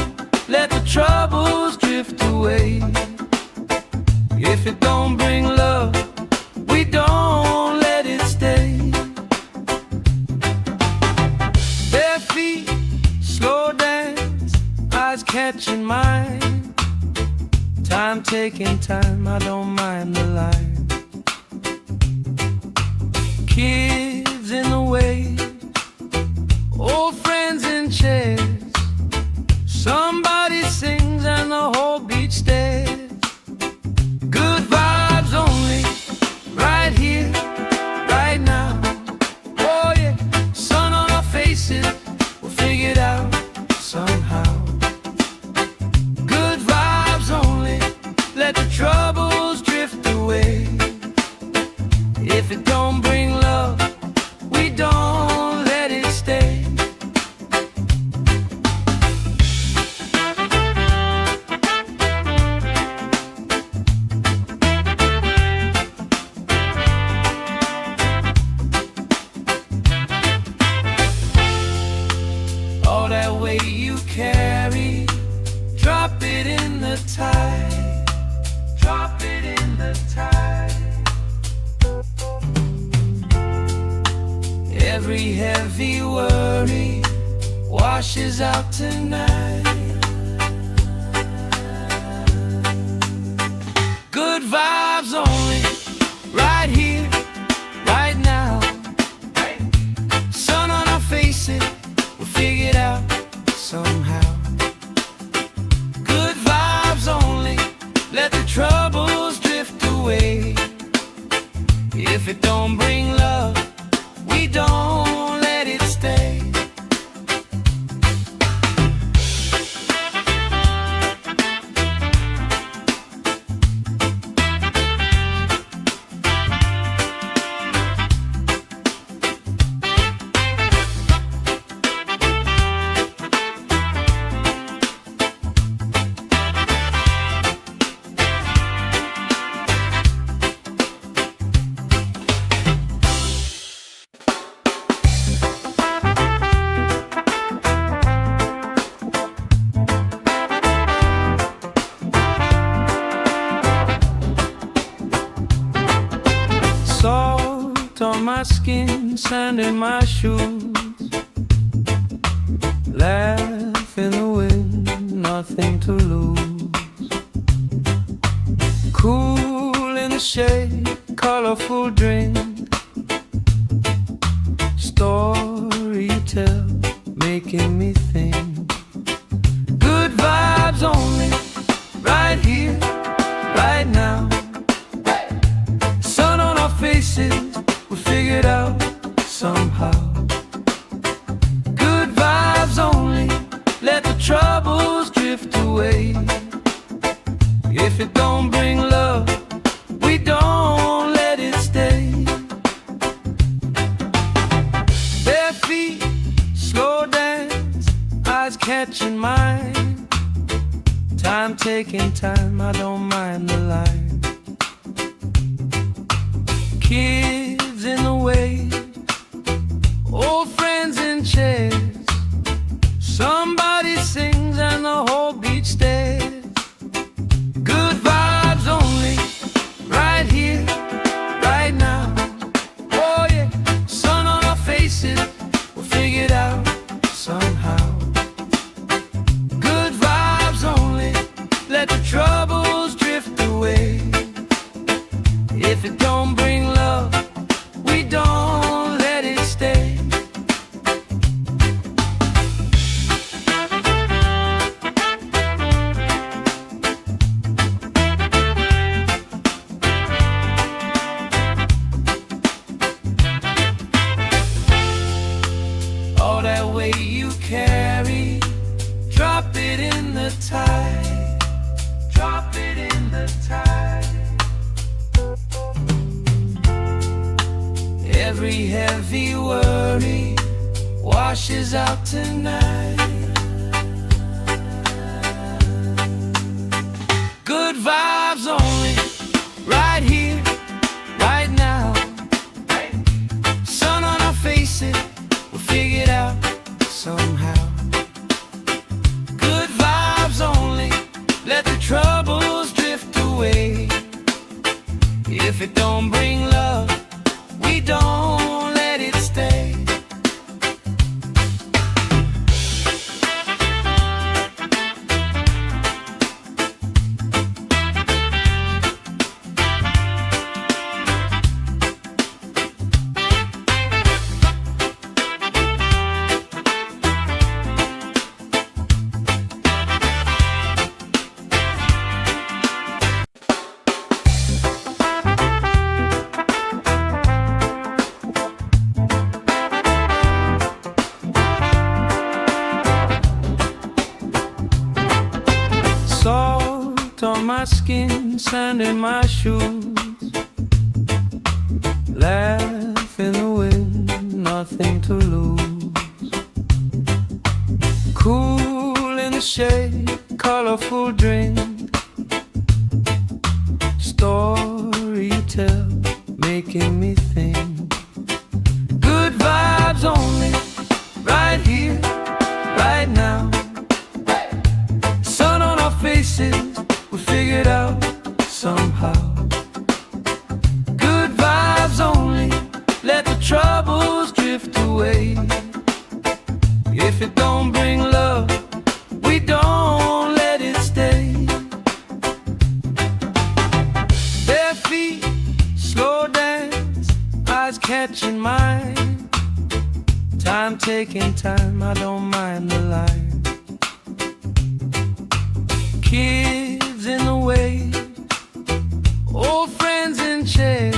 let the troubles drift away. away. If it don't bring love, we don't let it stay. Bare feet, slow dance, eyes catching mine. Time taking time, I don't mind the line. Kids in the way, old friends in chairs. Somebody sings and the whole beach stares. Good vibes only, right here, right now. Oh yeah, sun on our faces, we'll figure it out somehow. Good vibes only, let the troubles drift away. If it don't bring love, we don't let it stay. All that weight you carry, drop it in the tide. Drop it in the tide. Every heavy worry washes out tonight. Good vibes only, right here, right now. Sun on our faces, we'll figure it out somehow. Good vibes only, let the troubles drift away. If it don't bring love, we don't let it stay. Salt on my skin, sand in my shoes. Laugh in the wind, nothing to lose. Cool in the shade, colorful drink. Story you tell, making me think. Good vibes only, right here, right now. Sun on our faces, we'll figure it out somehow. Good vibes only, let the troubles drift away. If it don't bring love, we don't let it stay. Bare feet, slow dance, eyes catching mine. Time taking time, I don't mind the line. Kids in the way, old friends in chairs. Somebody sings and the whole beach stares. Good vibes only, right here, right now. Oh yeah, sun on our faces, we'll figure it out somehow. Good vibes only, let the troubles drift away. If it don't bring love, we don't let it stay. All that weight you carry, drop it in the tide. Drop it in the tide. Every heavy worry washes out tonight. Good vibes only, right here, right now. Sun on our faces, we'll figure it out somehow. Good vibes only, let the trouble If it don't bring love, we don't let it stay. Salt on my skin, sand in my shoes. Laugh in the wind, nothing to lose. Cool in the shade, colorful drink. Story you tell, making me think. Good vibes only, right here, right now. Sun on our faces, we figured out somehow. Good vibes only, let the troubles drift away. If it don't bring love, we don't let it stay. Bare feet, slow dance, eyes catching mine. Time taking time, I don't mind the line. Kids in the way, old friends in chairs.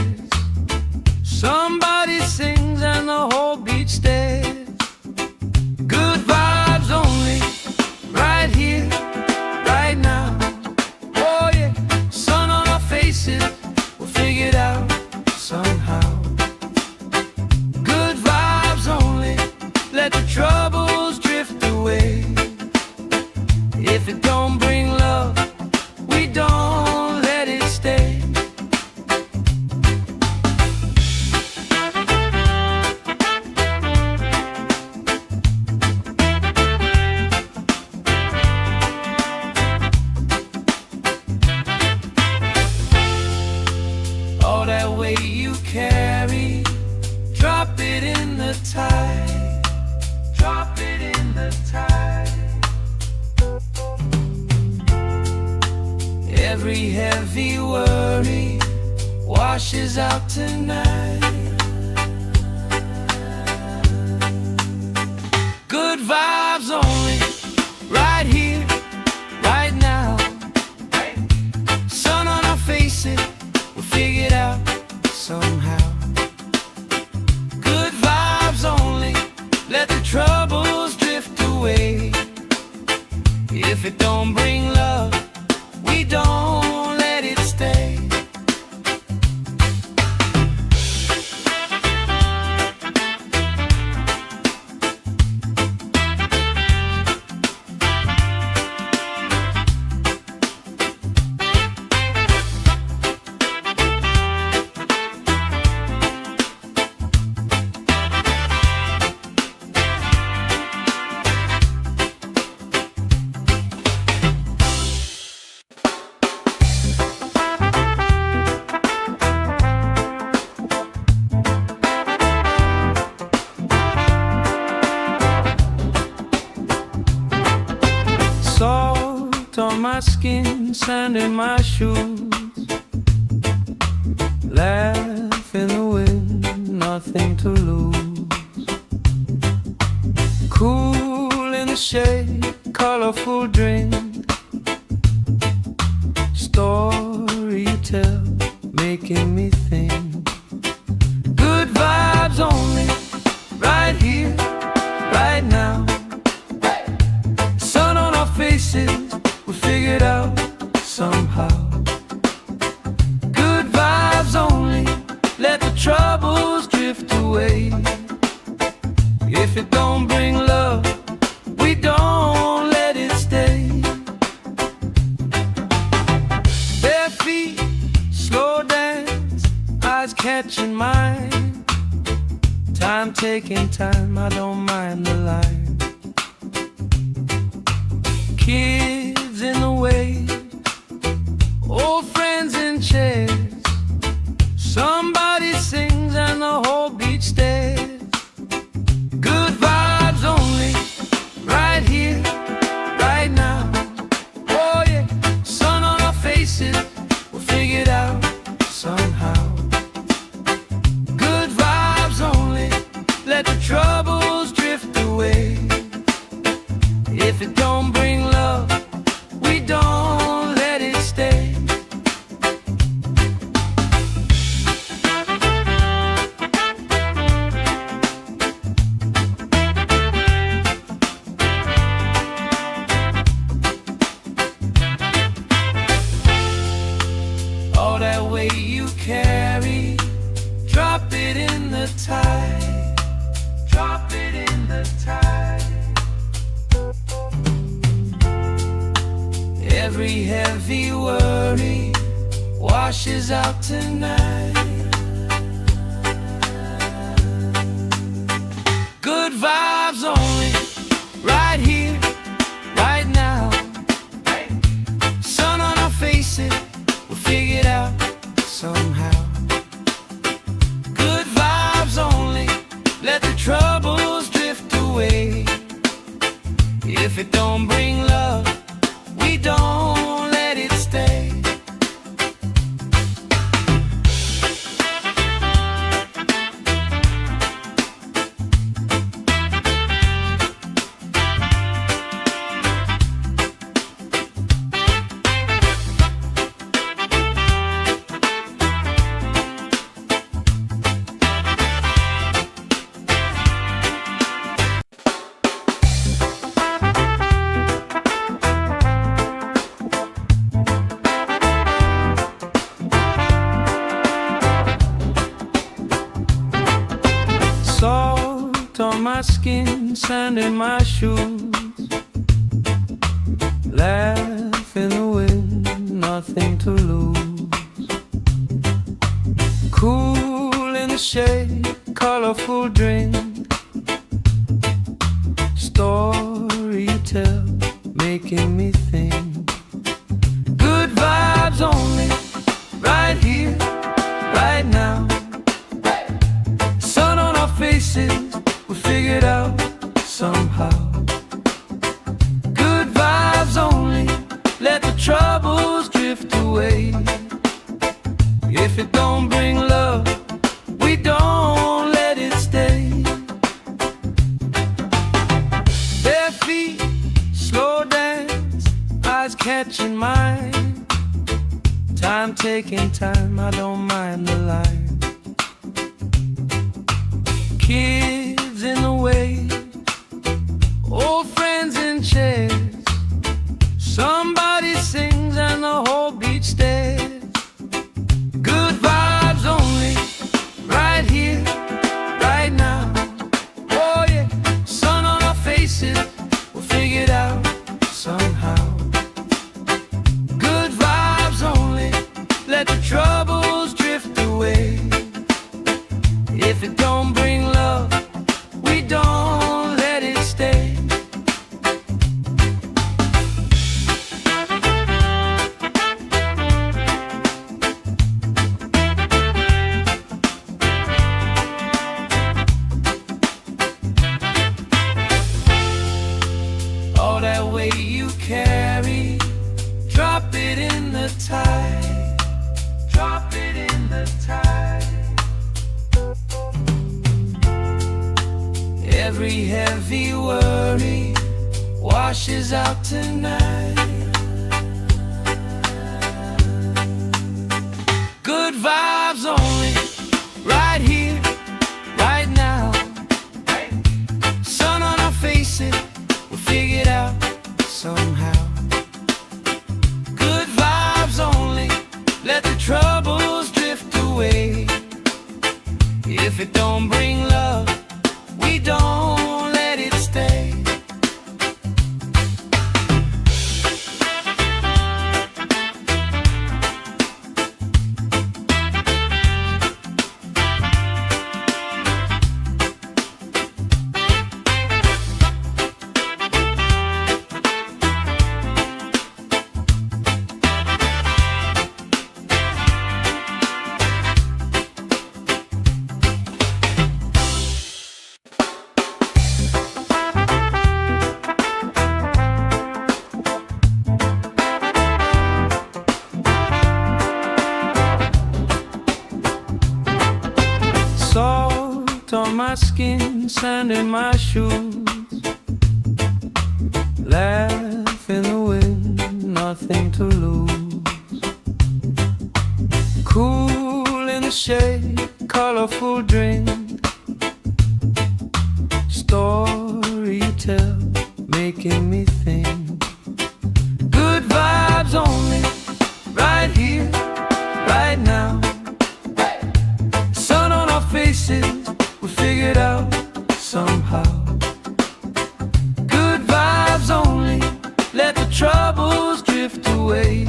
Somebody sings and the whole beach stares. Good vibes only, right here, right now. Oh yeah, sun on our faces, we'll figure it out somehow. Good vibes only, let the troubles drift away. If it don't bring love, we don't let it stay. All that weight you carry, drop it in the tide. Drop it in the tide. Every heavy worry washes out tonight. Good vibes only, right here, right now. Sun on our faces, we'll figure it out somehow. Good vibes only, let the troubles drift away. If it don't bring love, we don't let it stay. Salt on my skin, sand in my shoes. Laugh in the wind, nothing to lose. Cool in the shade, colorful drink. Story you tell, making me think. Good vibes only, right here, right now. Sun on our faces, we figured out somehow. Good vibes only, let the troubles drift away. If it don't bring love, we don't let it stay. Bare feet, slow dance, eyes catching mine. Time taking time, I don't mind the line. Kids in the way, old friends in chairs. heavy worry washes out tonight. Good vibes only, right here, right now. Sun on our faces, we'll figure it out somehow. Good vibes only, let the troubles drift away. If it don't bring love, we don't let it stay. Salt on my skin, sand in my shoes. Laugh in the wind, nothing to lose. Cool in the shade, colorful drink. Story you tell, making me think. Good vibes only, right here, right now. Faces, we figured out somehow. Good vibes only, let the troubles drift away. If it don't bring love, we don't let it stay. Bare feet, slow dance, eyes catching mine. Time taking time, I don't mind the line. Kids in the way, old friends in chairs. Somebody sings and the whole beach stares. Good vibes only, right here, right now. Oh yeah, sun on our faces, we'll figure it out somehow. Good vibes only, let the troubles drift away. If it don't bring love, we don't let it stay. All that weight you carry, drop it in the tide. Drop it in the tide. Every heavy worry washes out tonight. Good vibes only, right here, right now. Sun on our faces, we'll figure it out somehow. Good vibes only, let the troubles drift away. If it don't bring love, we don't let it stay. Salt on my skin, sand in my shoes. Laugh in the wind, nothing to lose. Cool in the shade, colorful drink. Story you tell, making me think. Good vibes only, right here, right now. Sun on our faces, we figured out somehow. Good vibes only, let the troubles drift away.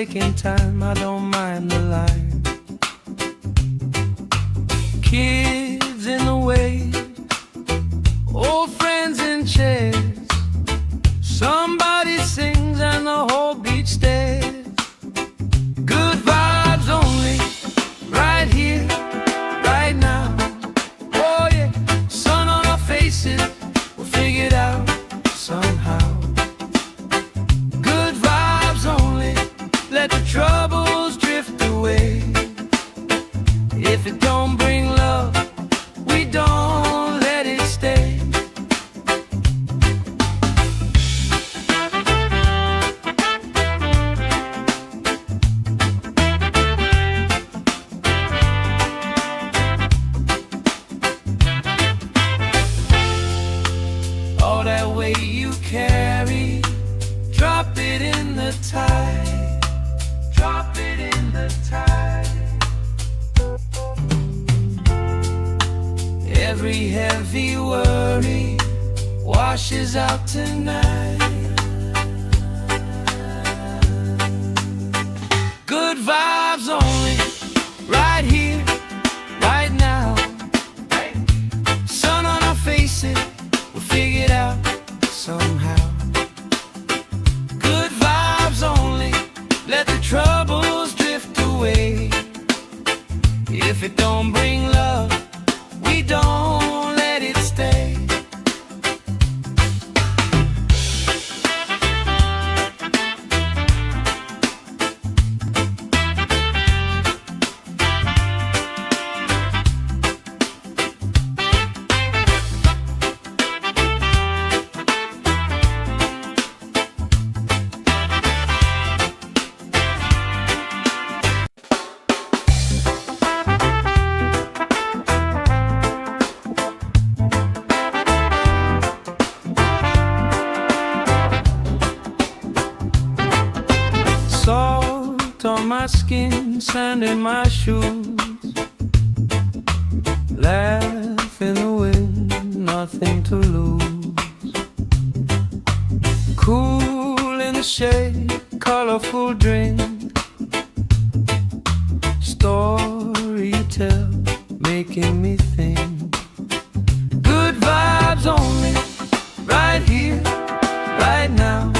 taking time, I don't mind the line. Kids in the way, old friends in chairs. Somebody sings and the whole beach stares. Good vibes only, right here, right now. Oh yeah, sun on our faces, we'll figure it out somehow. Good vibes only, let the troubles drift away. If it don't bring love, we don't let it stay. All that weight you carry, drop it in the tide. Drop it in the tide. Every heavy worry washes out tonight. Good vibes only, right here, right now. Sun on our faces, we'll figure it out somehow. Good vibes only, let the troubles drift away. If it don't bring love, we don't let it stay. Salt on my skin, sand in my shoes. Laugh in the wind, nothing to lose. Cool in the shade, colorful drink. Story you tell, making me think. Good vibes only, right here, right now.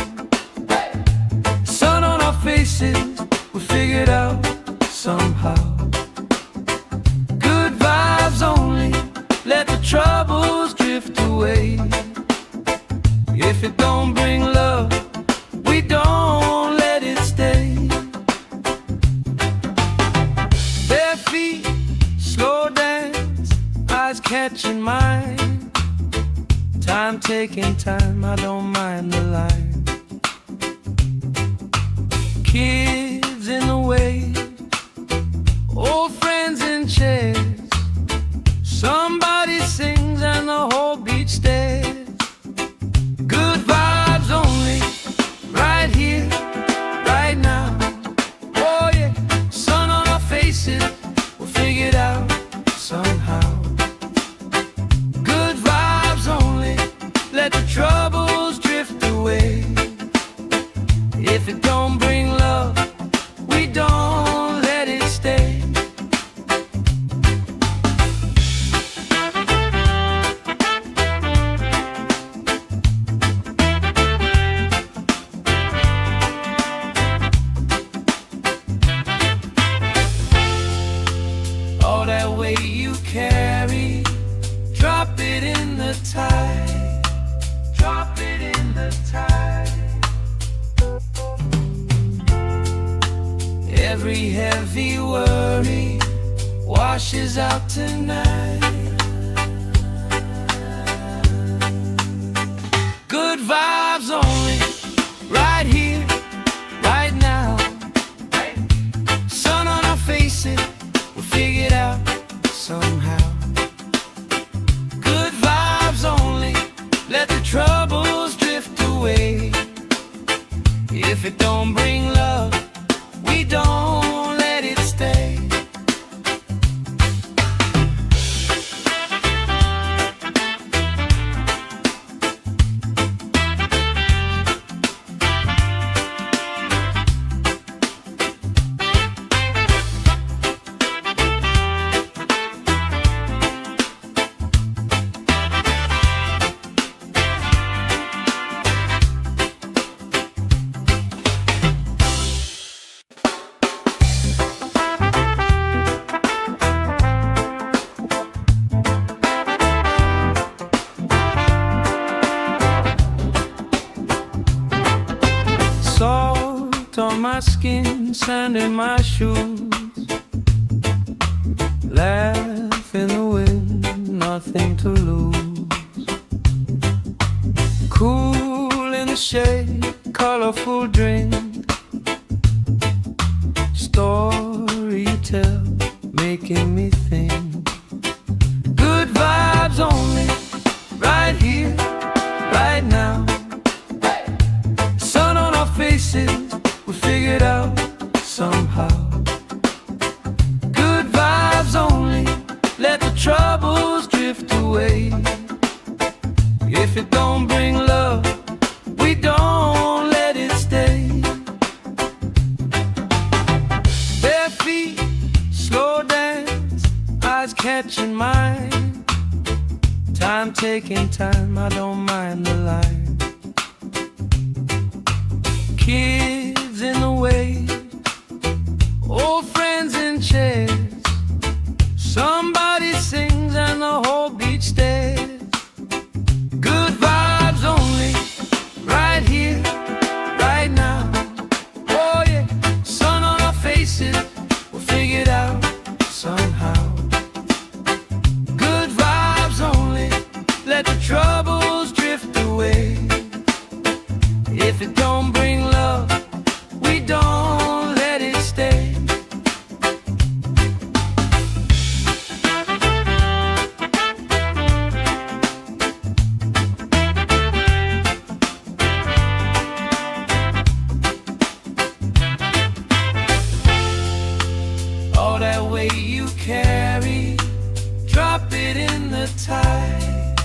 Sun on our faces, we'll figure it out somehow. Good vibes only, let the troubles drift away. If it don't bring love, we don't let it stay. Bare feet, slow dance, eyes catching mine. Time taking time, I don't mind the line. Kids in the way, old friends in chairs. Somebody sings and the whole beach stares. Good vibes only, right here, right now. Oh yeah, sun on our faces, we'll figure it out somehow. Good vibes only, let the troubles drift away. If it don't bring love, we don't let it stay. All that weight you carry, drop it in the tide. Drop it in the tide. Every heavy worry washes out tonight. Good vibes only, right here, right now. Sun on our faces, we'll figure it out somehow. Good vibes only, let the troubles drift away. If it don't bring love, we don't let it stay. skin, sand in my shoes. Laugh in the wind, nothing to lose. Cool in the shade, colorful drink. Story you tell, making me think. Good vibes only, right here, right now. Sun on our faces, we figured out somehow. Good vibes only, let the troubles drift away. If it don't bring love, we don't let it stay. Bare feet, slow dance, eyes catching mine. Time taking time, I don't mind the line. Kids in the wave, old friends in chairs. Somebody sings and the whole beach stares. Good vibes only, right here, right now. Oh yeah, sun on our faces, we'll figure it out somehow. Good vibes only, let the troubles drift away. If it don't bring love, we don't let it stay. All that weight you carry, drop it in the tide.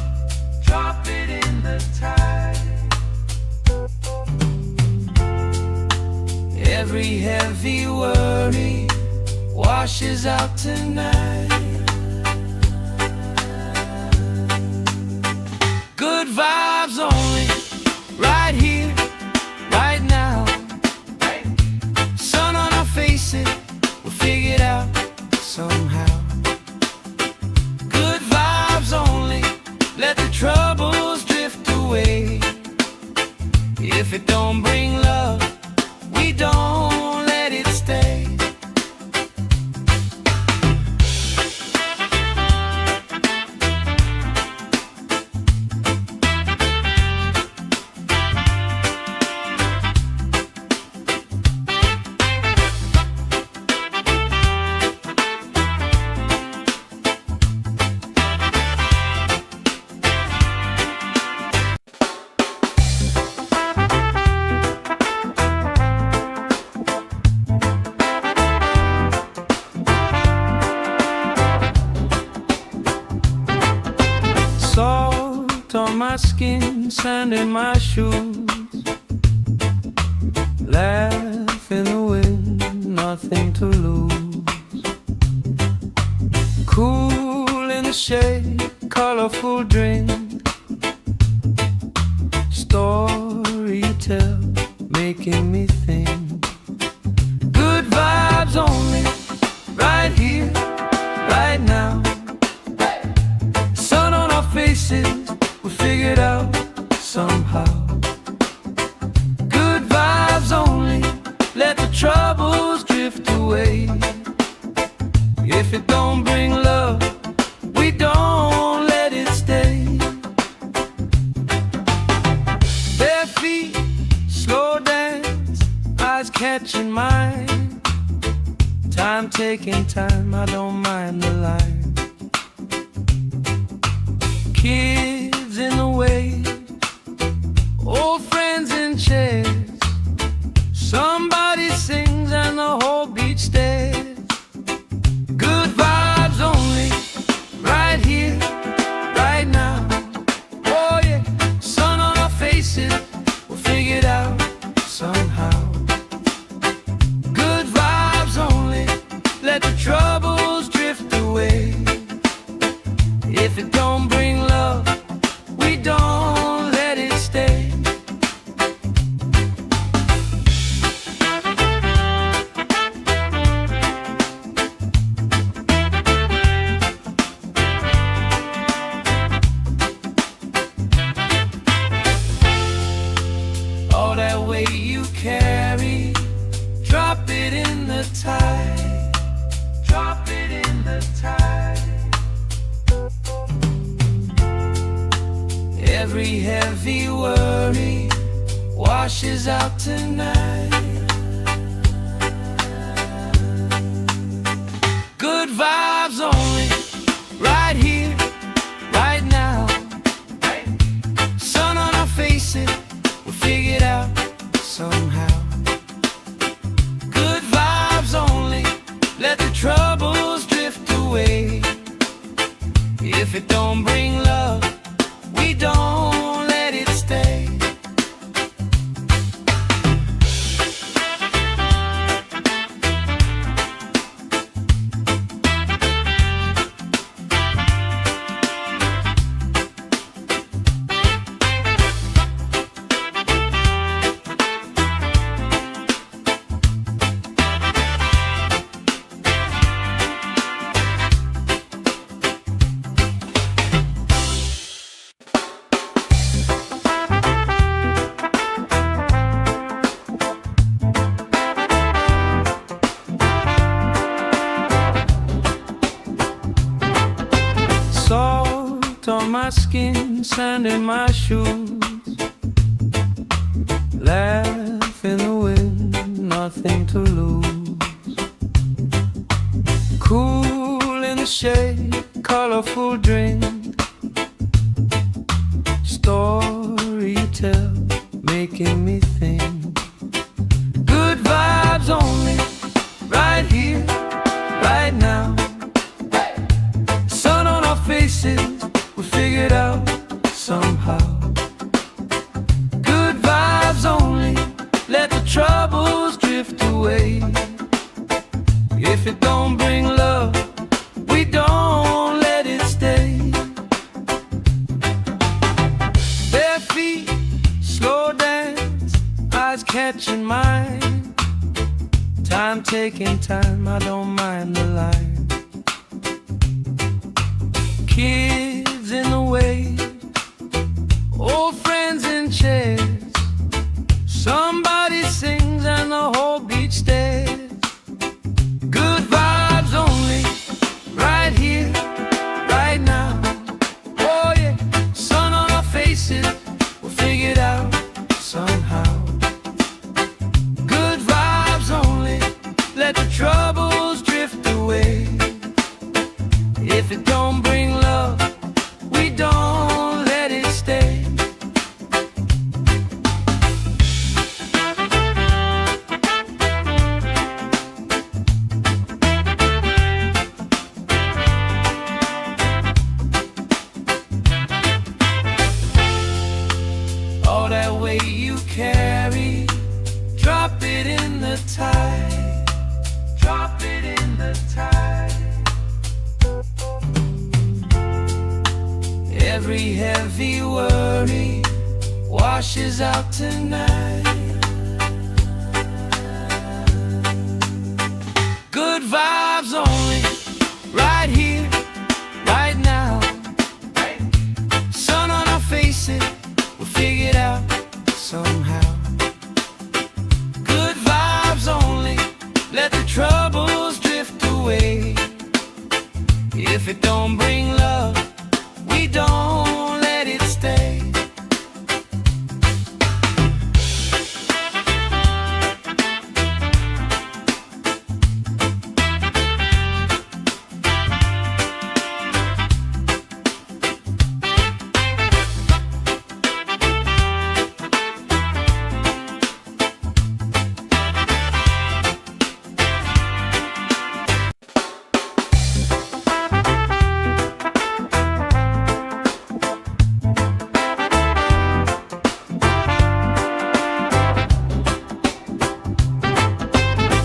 Drop it in the tide. Every heavy worry washes out tonight. Good vibes only, right here, right now. Sun on our faces, we'll figure it out somehow. Good vibes only, let the troubles drift away. If it don't bring love, we don't let it stay. Salt on my skin, sand in my shoes. Laugh in the wind, nothing to lose. Cool in the shade, colorful drink. Story you tell, making me think. Good vibes only, right here, right now. Sun on our faces, we figured out somehow. Good vibes only, let the troubles drift away. If it don't bring love, we don't let it stay. Bare feet, slow dance, eyes catching mine. Time taking time, I don't mind the line. Kids in the wave, old friends in chairs. Somebody sings and the whole beach stares. Good vibes only, right here, right now. Oh yeah, sun on our faces, we'll figure it out somehow. Good vibes only, let the troubles drift away. If it don't bring love, we don't let it stay. All that weight you carry, drop it in the tide. Drop it in the tide. Every heavy worry washes out tonight. Good vibes only, right here, right now. Sun on our faces, we'll figure it out somehow. Good vibes only, let the troubles drift away. If it don't bring love, we don't let it stay. Salt on my skin, sand in my shoes. Laugh in the wind, nothing to lose. Cool in the shade, colorful drink. Story you tell, making me think. Good vibes only, right here, right now. Faces, we figure it out somehow. Good vibes only, let the troubles drift away. If it don't bring love, we don't let it stay. Bare feet, slow dance, eyes catching mine. Time taking time, I don't mind the line. Kids in the way, old friends in chairs. Somebody sings and the whole beach stares. Good vibes only, right here, right now. Oh yeah, sun on our faces, we'll figure it out somehow. Good vibes only, let the troubles drift away. If it don't bring love, we don't let it stay. All that weight you carry, drop it in the tide. Drop it in the tide. Every heavy worry washes out tonight. Good vibes only, right here, right now. Sun on our faces, we'll figure it out somehow. Good vibes only, let the troubles drift away. If it don't bring love, we don't let it stay.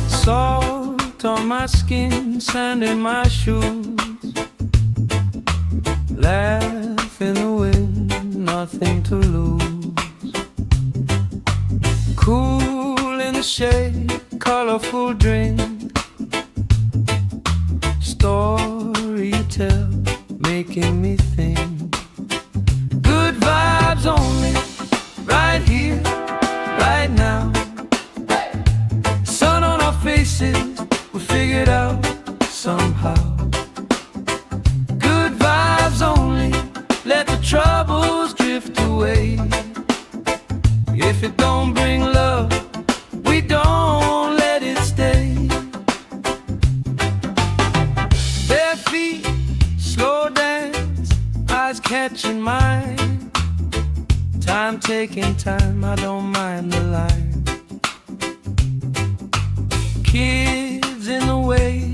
Salt on my skin, sand in my shoes. Laugh in the wind, nothing to lose. Cool in the shade, colorful drink. Story you tell, making me think. Good vibes only, right here, right now. Sun on our faces, catching mine. Time taking time, I don't mind the line. Kids in the way,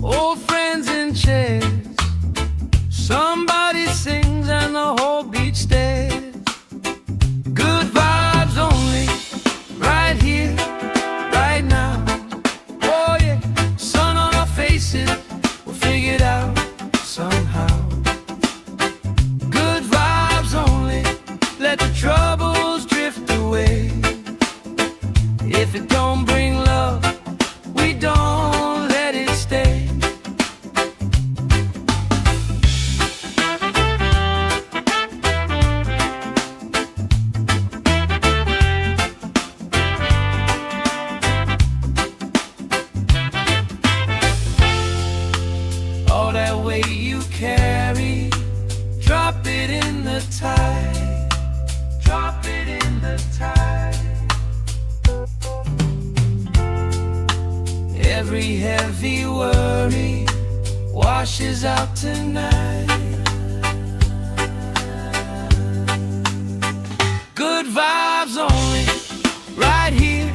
old friends in chairs. Somebody sings and the whole beach stares. Good vibes only, right here, right now. Oh yeah, sun on our faces, we'll figure it out somehow. Good vibes only, let the troubles drift away. If it don't bring love, we don't let it stay. All that weight you carry, drop it in the tide. Drop it in the tide. Every heavy worry washes out tonight. Good vibes only, right here,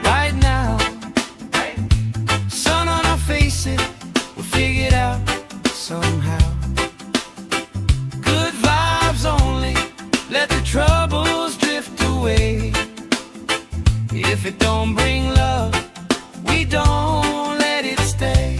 right now. Sun on our faces, we'll figure it out somehow. Good vibes only, let the troubles drift away. If it don't bring love, we don't let it stay.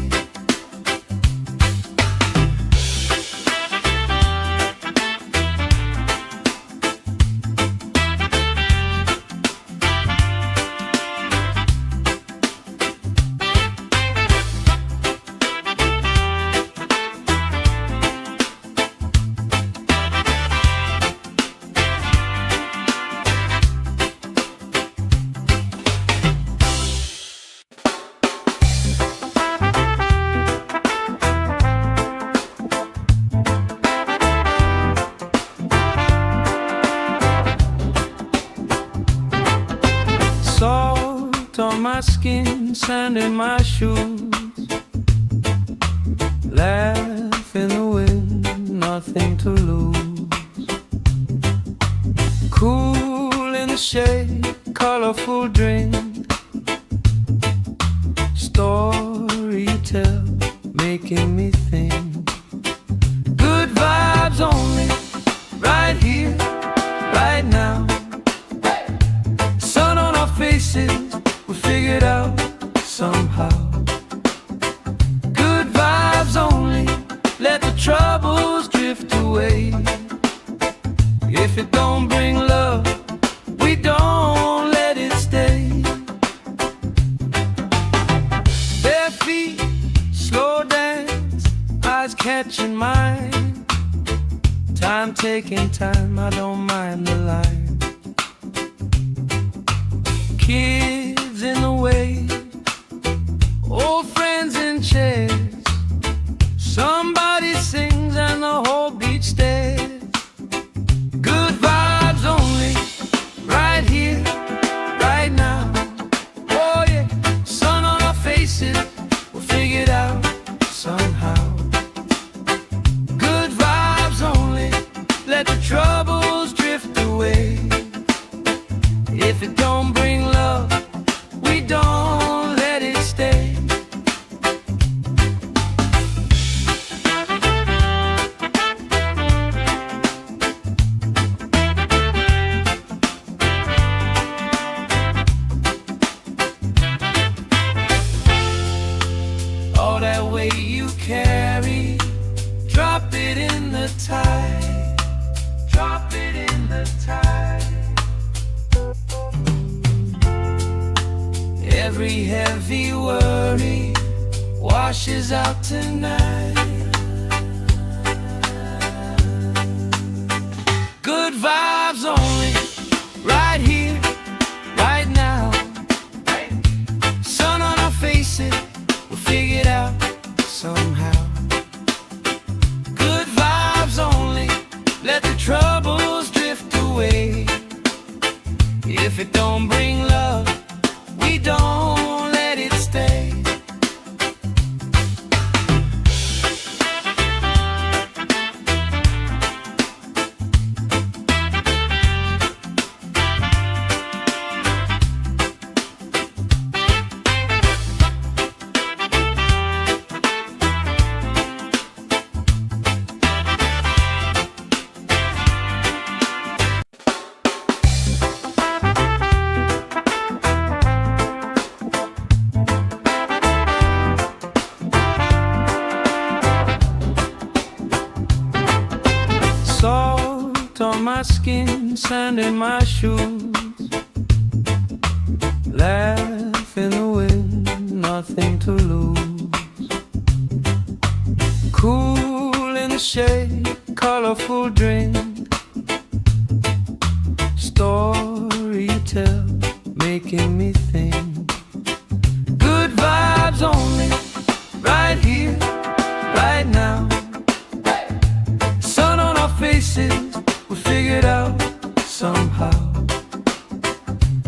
Salt on my skin, sand in my shoes. Laugh in the wind, nothing to lose. Cool in the shade, colorful drink. Story you tell, making me think. Good vibes only, right here, right now. Sun on our faces, we figured out somehow. Good vibes only, let the troubles drift away. If it don't bring love, we don't let it stay. Bare feet, slow dance, eyes catching mine. Time taking time, I don't mind the line. Kids in the way, old friends in chairs. Somebody sings and the whole beach stares. Good vibes only, right here, right now. Oh yeah, sun on our faces, we'll figure it out somehow. Good vibes only, let the troubles drift away. If it don't bring love, we don't let it stay. All that weight you carry, drop it in the tide. Drop it in the tide. Every heavy worry washes out tonight. Good vibes only, right here, right now. Sun on our faces, we'll figure it out somehow. Good vibes only, let the troubles drift away. If it don't bring love, we don't let it stay. skin, sand in my shoes. Laugh in the wind, nothing to lose. Cool in the shade, colorful drink. Story you tell, making me think. Good vibes only, right here, right now. Sun on our faces, we figured out somehow.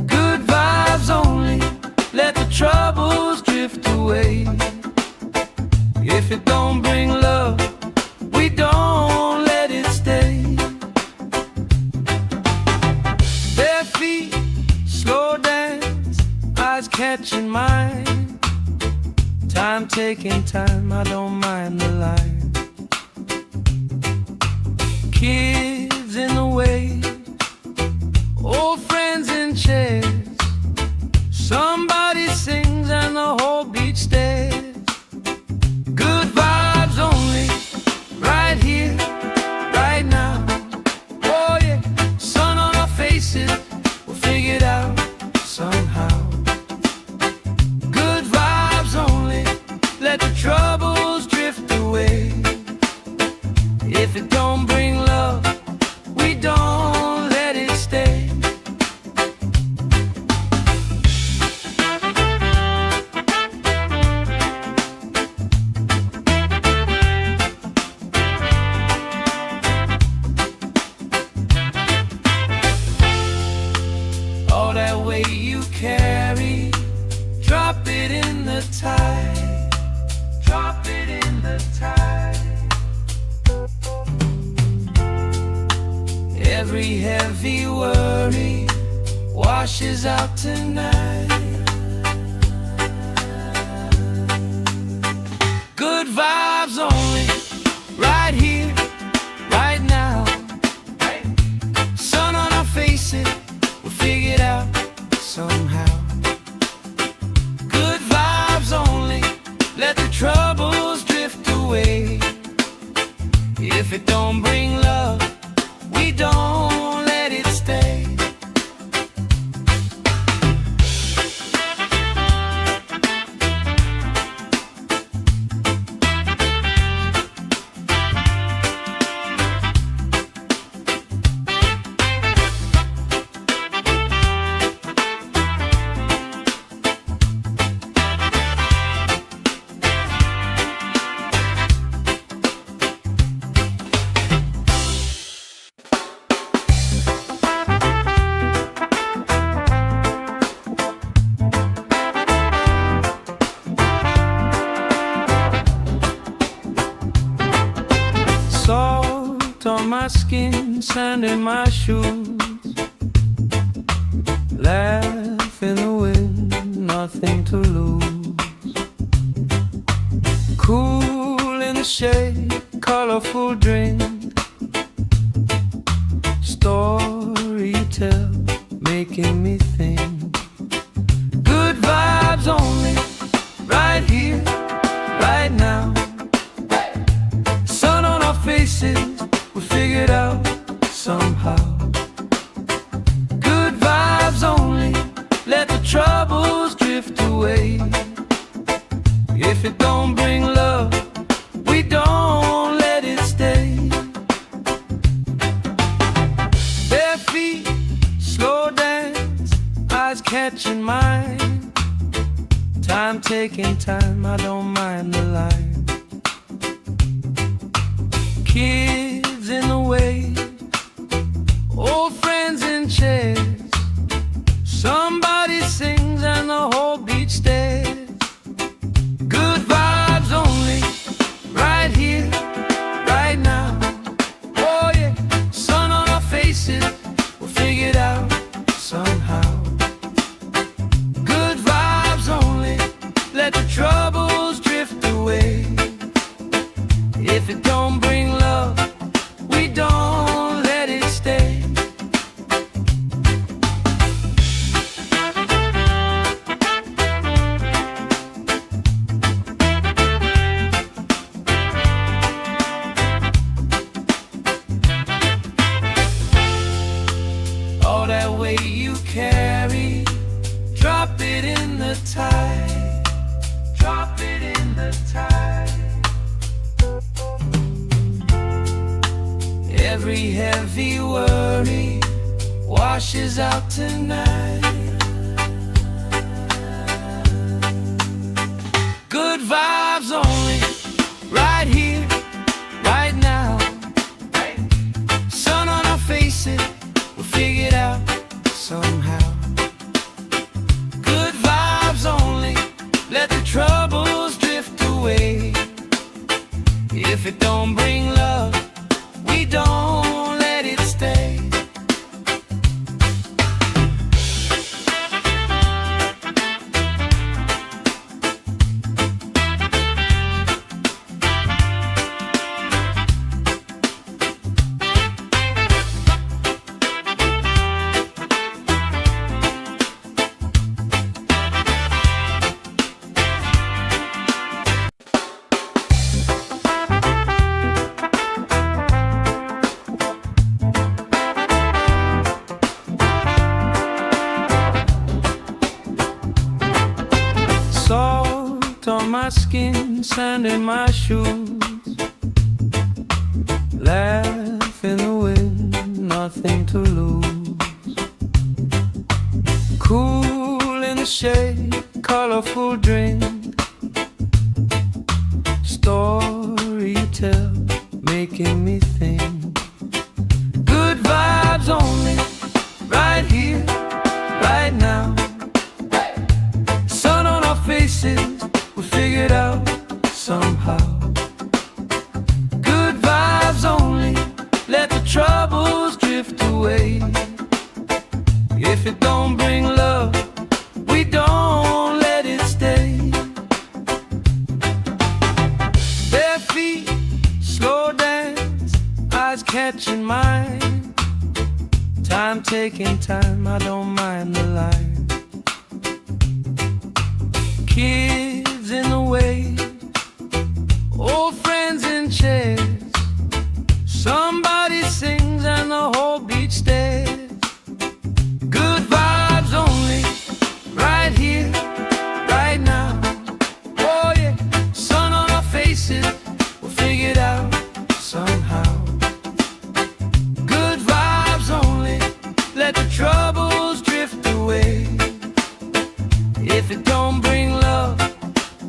Good vibes only, let the troubles drift away. If it don't bring love, we don't let it stay. Bare feet, slow dance, eyes catching mine. Time taking time, I don't mind the line. Kids in the way, old friends in chairs. Somebody sings and the whole beach stares. Good vibes only, right here, right now. Oh yeah, sun on our faces, we'll figure it out somehow. Good vibes only, let the troubles drift away. If it don't bring love, we don't let it stay. All that weight you carry, drop it in the tide. Drop it in the tide. Every heavy worry washes out tonight. Good vibes only, right here, right now. Sun on our faces, we'll figure it out somehow. Good vibes only, let the troubles drift away. If it don't bring love, we don't let it stay. Salt on my skin, sand in my shoes. Laugh in the wind, nothing to lose. Cool in the shade, colorful drink. Story you tell, making me think. Good vibes only, right here, right now. Sun on our faces, we figured out somehow. Good vibes only, let the troubles drift away. If it don't bring love, we don't let it stay. Bare feet, slow dance, eyes catching mine. Time taking time, I don't mind the line. Kids in the way, old friends in chairs. Somebody sings and the whole beach stares. Good vibes only, right here, right now. Oh yeah, sun on our faces, we'll figure it out somehow. Good vibes only, let the troubles drift away. If it don't bring love, we don't let it stay. Every heavy worry washes out tonight. Good vibes only, right here, right now. Sun on our faces, we'll figure it out somehow. Good vibes only, let the troubles drift away. If it don't bring love, we don't let it stay. Salt on my skin, sand in my shoes. Laugh in the wind, nothing to lose. Cool in the shade, colorful drink. Story you tell, making me think. Good vibes only, right here, right now. Sun on our faces, we'll figure it out somehow. Good vibes only, let the troubles drift away. If it don't bring love, we don't let it stay. Bare feet, slow dance, eyes catching mine. Time taking time, I don't mind the line. Kids in the way, old friends in chairs. Somebody sings and the whole beach stares. Good vibes only, right here, right now. Oh yeah, sun on our faces, we'll figure it out somehow. Good vibes only, let the troubles drift away. If it don't bring love,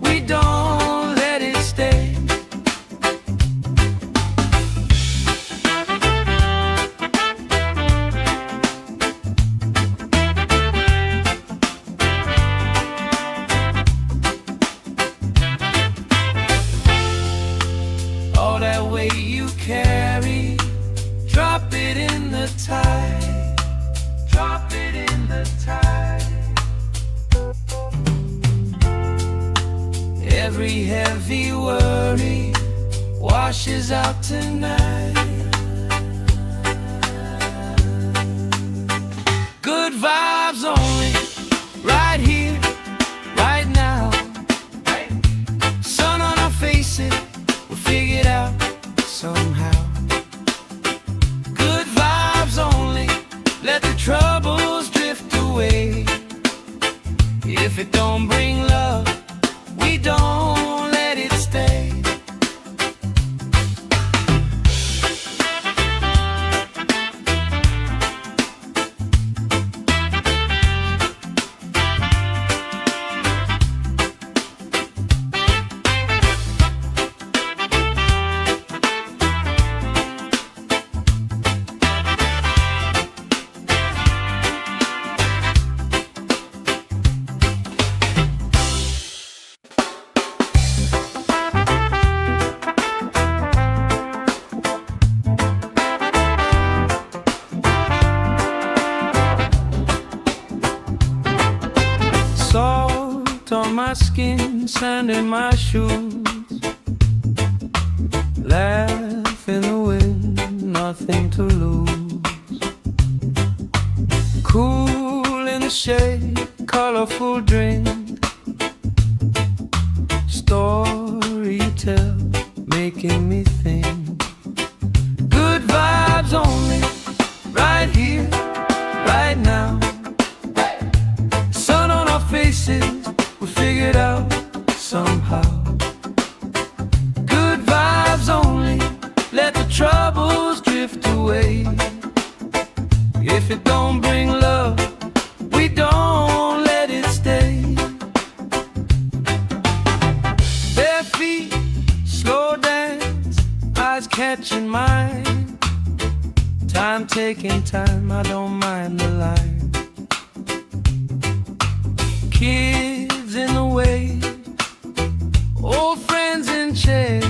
we don't let it stay. All that weight you carry, drop it in the tide. Drop it in the tide. Every heavy worry washes out tonight. Good vibes only, right here, right now. Sun on our faces, we'll figure it out somehow. Good vibes only, let the troubles drift away. If it don't bring love, we don't let it stay. Salt on my skin, sand in my shoes. Laugh in the wind, nothing to lose. Cool in the shade, colorful drink. Story you tell, making me think. Good vibes only, right here, right now. Sun on our faces, we'll figure it out somehow. Good vibes only, let the troubles drift away. catching mine. Time taking time, I don't mind the line. Kids in the wave, old friends in chairs.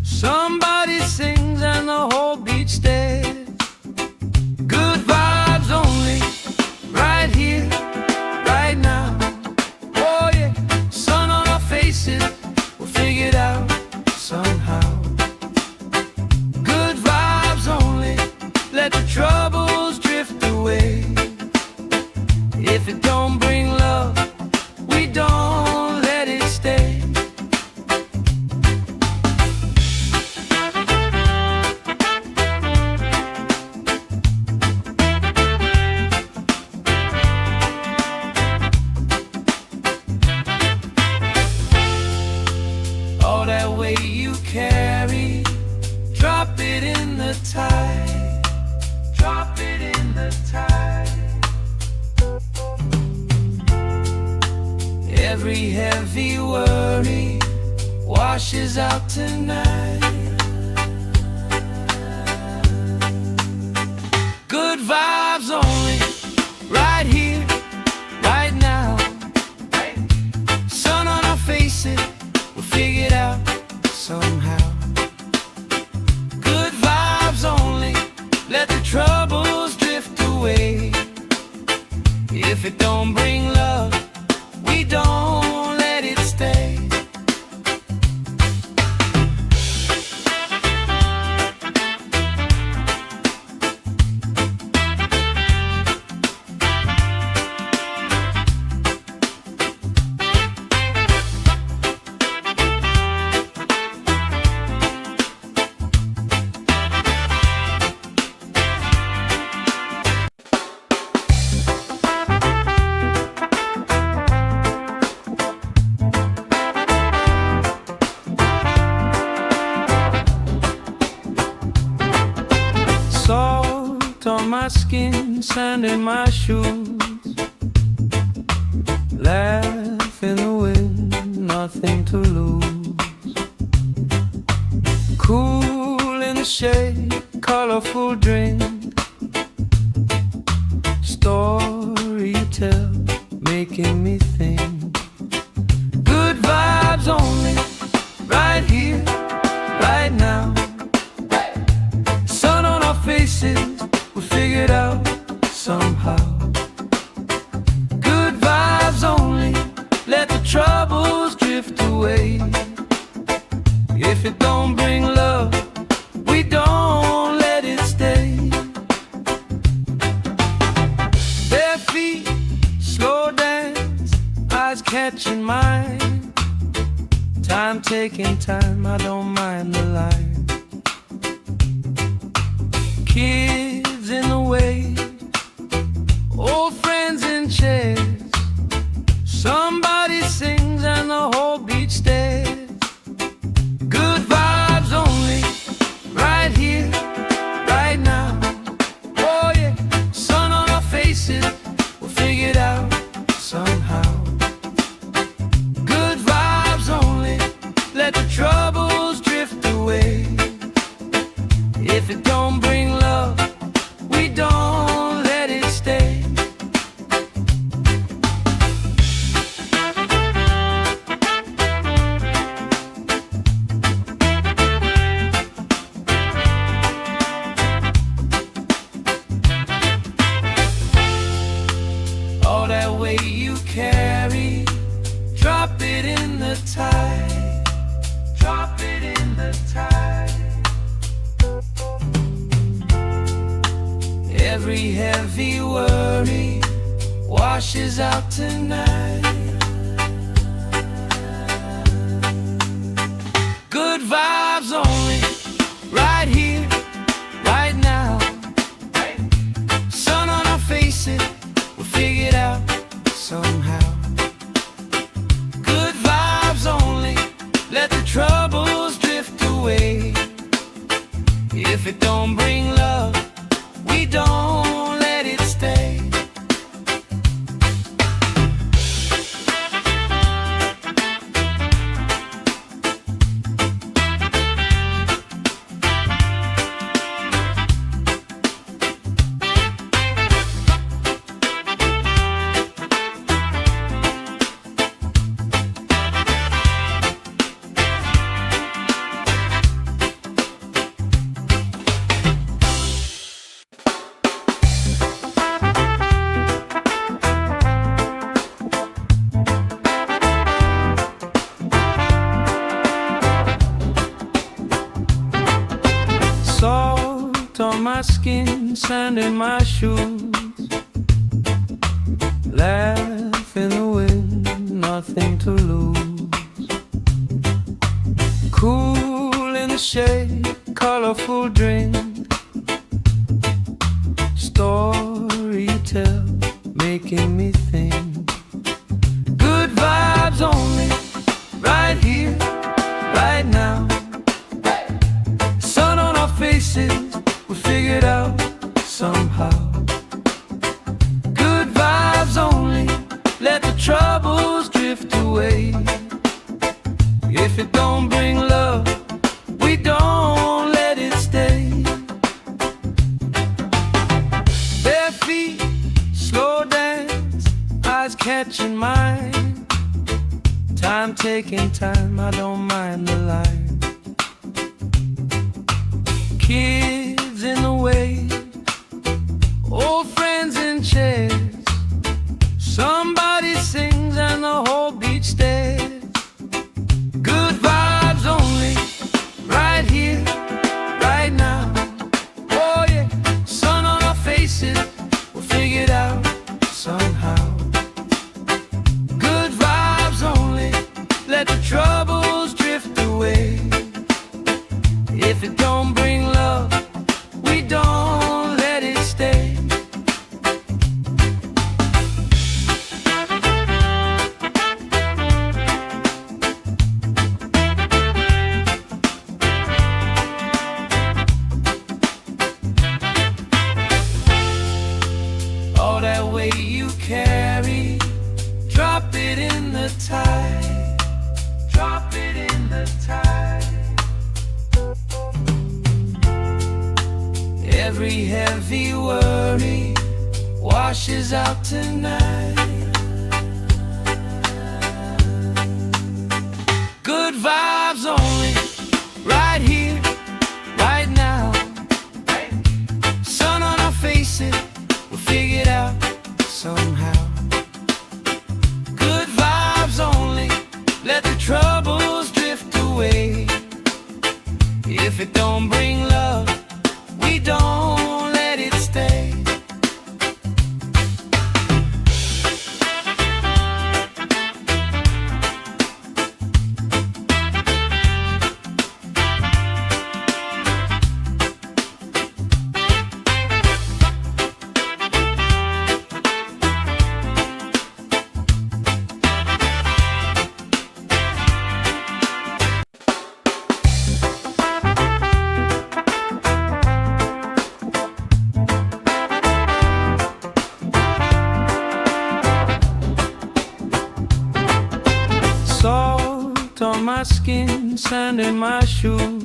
Somebody sings and the whole beach stares. Good vibes only, right here, right now. Oh yeah, sun on our faces, we'll figure it out somehow. Good vibes only, let the troubles drift away. If it don't bring love, we don't let it stay. All that weight you carry, drop it in the tide. Drop it in the tide. Every heavy worry washes out tonight. Good vibes only, right here, right now. Sun on our faces, we'll figure it out somehow. Good vibes only, let the troubles drift away. If it don't bring love, we don't let it stay. Salt on my skin, sand in my shoes. Laugh in the wind, nothing to lose. Cool in the shade, colorful drink. Story you tell, making me think. Good vibes only, right here, right now. Sun on our faces, we'll figure it out somehow. Good vibes only, let the troubles drift away. If it don't bring love, we don't let it stay. Bare feet, slow dance, eyes catching mine. Time taking time, I don't mind the line. Kids in the wave, old friends in chairs. Somebody sings and the whole beach stares. Good vibes only, right here, right now. Oh yeah, sun on our faces, we'll figure it out somehow. Good vibes only, let the troubles drift away. If it don't bring love, we don't let it stay. All that weight you carry, drop it in the tide. Drop it in the tide. Every heavy worry washes out tonight. Good vibes only, right here, right now. Sun on our faces, we'll figure it out somehow. Good vibes only, let the troubles drift away. If it don't bring love, we don't let it stay. my skin, sand in my shoes. Laugh in the wind, nothing to lose. Cool in the shade, colorful drink. Story you tell, making me think. Good vibes only, right here, right now. Sun on our faces, we figured out somehow. Good vibes only, let the troubles drift away. If it don't bring love, we don't let it stay. Bare feet, slow dance, eyes catching mine. Time taking time, I don't mind the line. Kids in the way, old friends in chairs. Somebody sings and the whole beach stares. Good vibes only, right here, right now. Oh yeah, sun on our faces, we'll figure it out somehow. Good vibes only, let the troubles drift away. If it don't bring love, we don't let it stay. All that weight you carry, drop it in the tide. Drop it in the tide. Every heavy worry washes out tonight. Good vibes only, right here, right now. Sun on our faces, we'll figure it out somehow. Good vibes only, let the troubles drift away. If it don't bring love, we don't let it stay. Salt on my skin, sand in my shoes.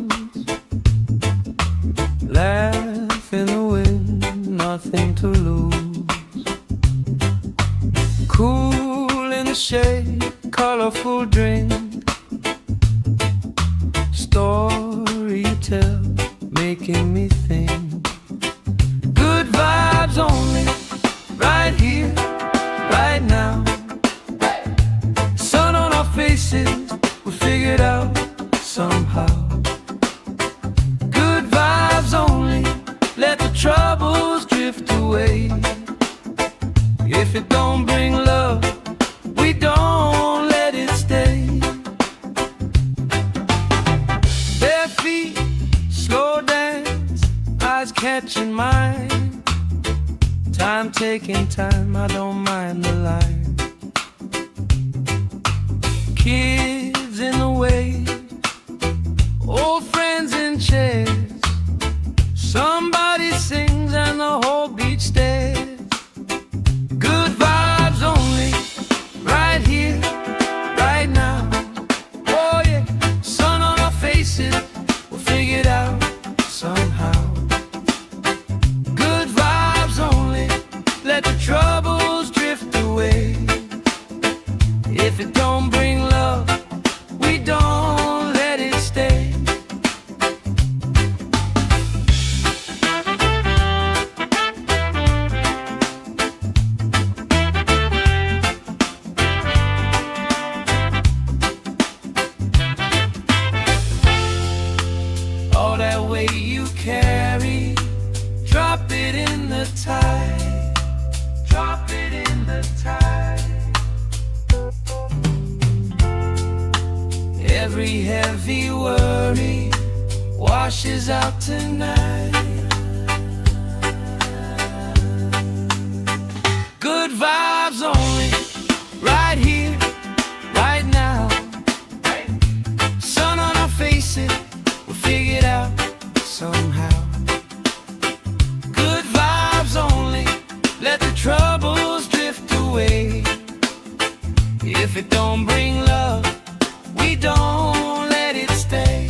Laugh in the wind, nothing to lose. Cool in the shade, colorful drink. Story you tell, making me think. Good vibes only, right here, right now. Sun on our faces, we figured out somehow. Good vibes only, let the troubles drift away. If it don't bring love, we don't let it stay. Bare feet, slow dance, eyes catching mine. Time taking time, I don't mind the line. Kids in the way, old friends in chairs. Somebody sings and the whole beach stares. Good vibes only, right here, right now. Oh yeah, sun on our faces, we'll figure it out somehow. Good vibes only, let the troubles drift away. Every heavy worry washes out tonight. Good vibes only, right here, right now. Sun on our faces, we'll figure it out somehow. Good vibes only, let the troubles drift away. If it don't bring love, we don't let it stay.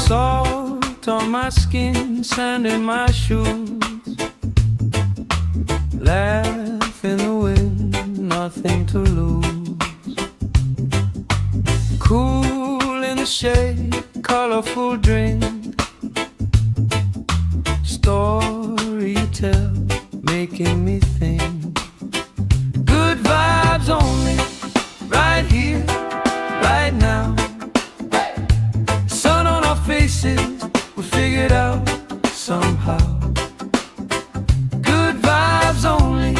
Salt on my skin, sand in my shoes. Laugh in the wind, nothing to lose. Cool in the shade, colorful drink. Story you tell, making me think. Good vibes only, right here, right now. Faces, we figured out somehow. Good vibes only,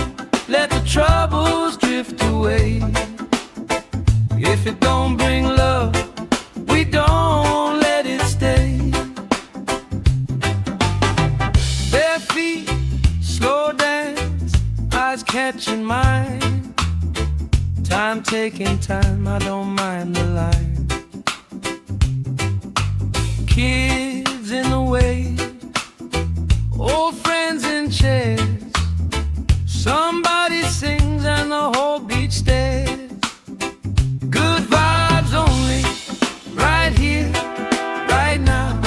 let the troubles drift away. If it don't bring love, we don't let it stay. Bare feet, slow dance, eyes catching mine. Time taking time, I don't mind the line. Kids in the wave, old friends in chairs. Somebody sings and the whole beach stares. Good vibes only, right here, right now.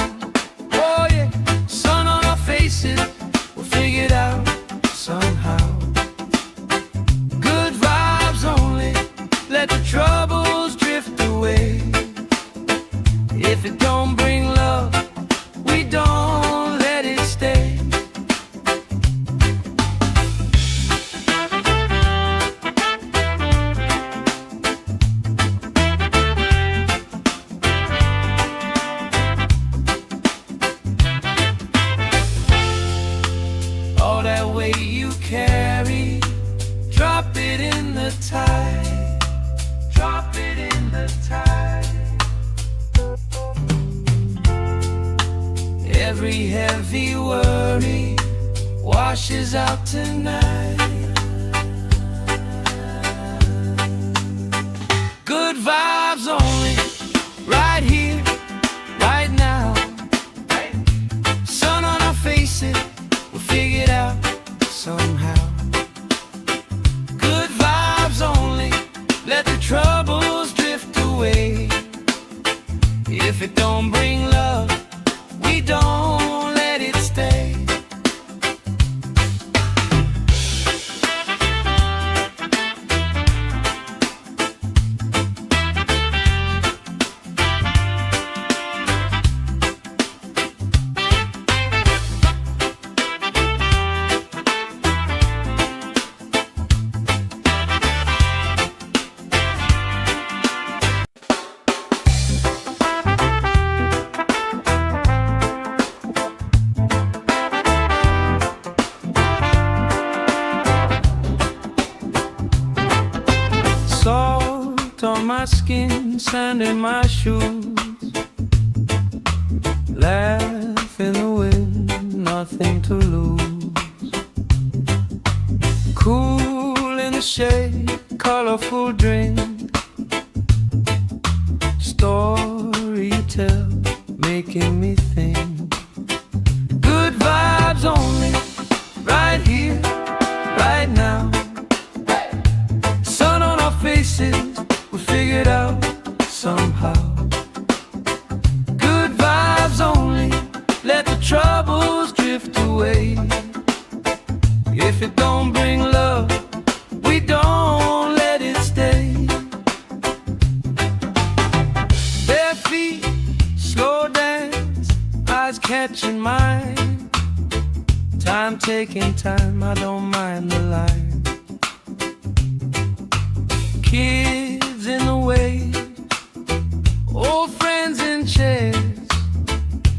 Oh yeah, sun on our faces, we'll figure it out somehow. Good vibes only, let the troubles drift away. If it don't bring love, we don't let it stay. All that weight you carry, drop it in the tide. Drop it in the tide. Every heavy worry washes out tonight. Good vibes only, right here, right now. Sun on our faces, we'll figure it out somehow. Good vibes only, let the troubles drift away. If it don't bring love, we don't let it stay. Salt on my skin, sand in my shoes. Laugh in the wind, nothing to lose. Cool in the shade, colorful drink. Story you tell, making me think. Good vibes only, right here, right now. Sun on our faces, we figured out somehow. Good vibes only, let the troubles drift drift away. If it don't bring love, we don't let it stay. Bare feet, slow dance, eyes catching mine. Time taking time, I don't mind the line. Kids in the way, old friends in chairs.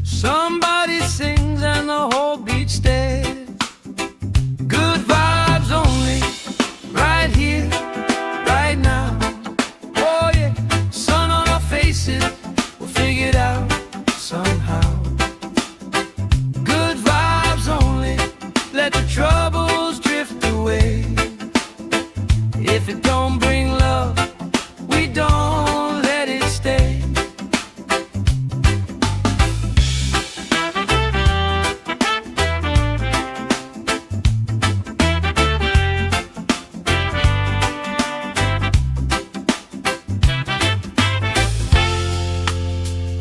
Somebody sings and the whole beach stares. Good vibes only, right here, right now. Oh yeah, sun on our faces, we'll figure it out somehow. Good vibes only, let the troubles drift away. If it don't bring love, we don't let it stay.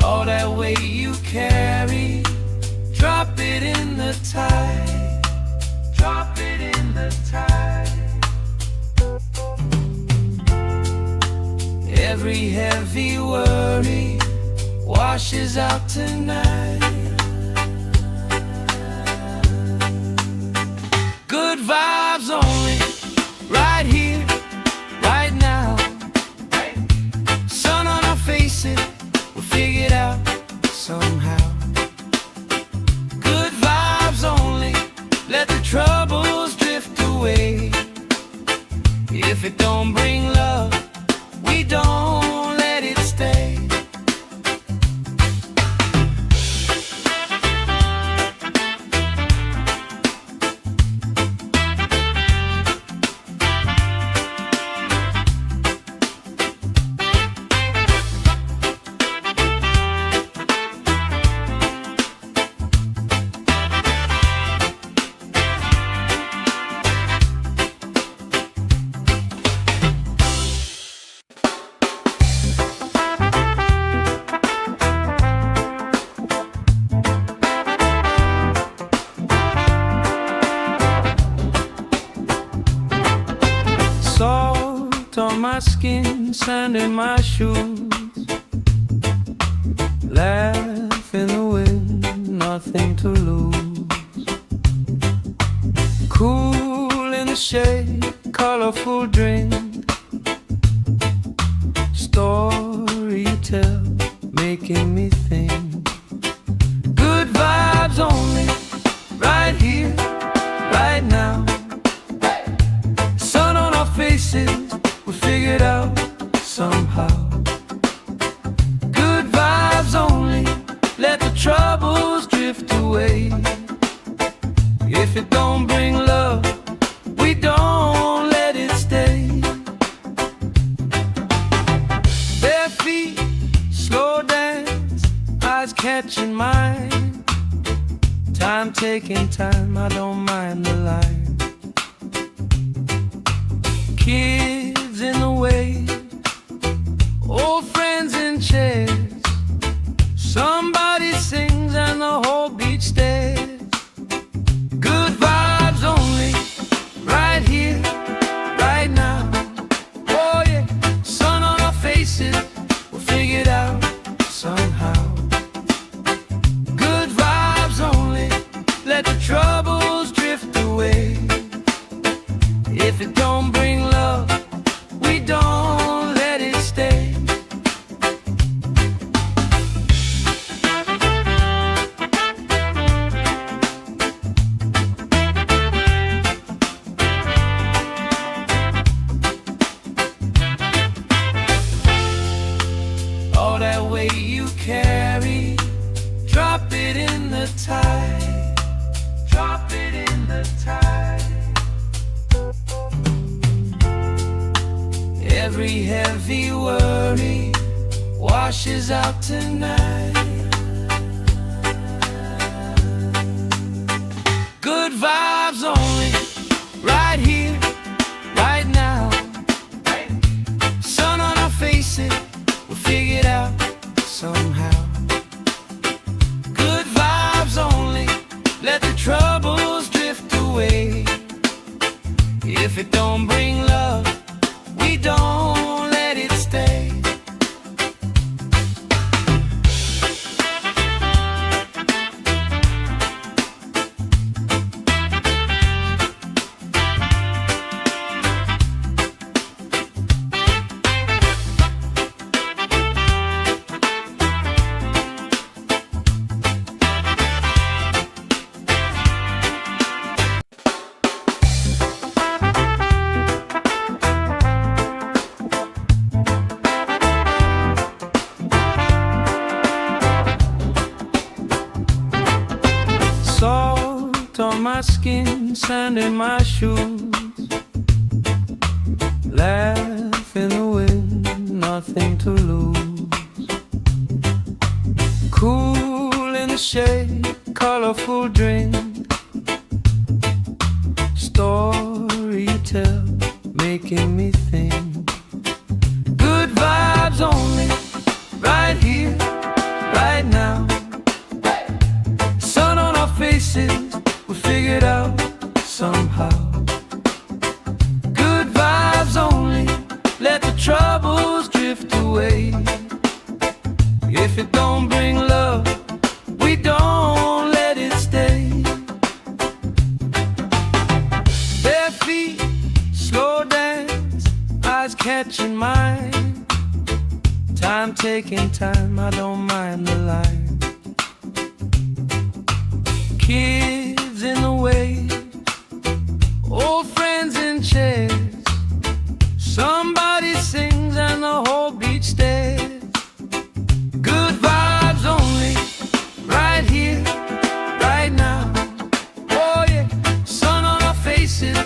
All that weight you carry, drop it in the tide. Drop it in the tide. Every heavy worry washes out tonight. Good vibes only, right here, right now. Sun on our faces, we'll figure it out somehow. Good vibes only, let the troubles drift away. If it don't bring love, we don't let it stay. Salt on my skin, sand in my shoes. Laugh in the wind, nothing to lose. Cool in the shade, colorful drink. Story you tell, making me think. Good vibes only, right here, right now. Faces, we'll figure it out somehow. Good vibes only, let the troubles drift away. If it don't bring love, we don't let it stay. Bare feet, slow dance, eyes catching mine. Time taking time, I don't mind the line. Kids in the way, old friends in chairs. Somebody sings and the whole beach stares. Good vibes only, right here, right now. Oh yeah, sun on our faces, we'll figure it out somehow. Good vibes only, let the troubles drift away. If it don't bring love, we don't let it stay. All that weight you carry, drop it in the tide. Drop it in the tide. Every heavy worry washes out tonight. Good vibes only, right here, right now. Sun on our faces, we'll figure it out somehow. Good vibes only, let the Salt on my skin, sand in my shoes. Laugh in the wind, nothing to lose. Cool in the shade, colorful drink. Story you tell, making me think. Good vibes only, right here, right now. Sun on our faces, we figured out somehow. Good vibes only, let the troubles drift away. If it don't bring love, we don't let it stay. Bare feet, slow dance, eyes catching mine. Time taking time, I don't mind the line. Kids in the waves, old friends in chairs. Somebody sings and the whole beach stares. Good vibes only, right here, right now. Oh yeah, sun on our faces,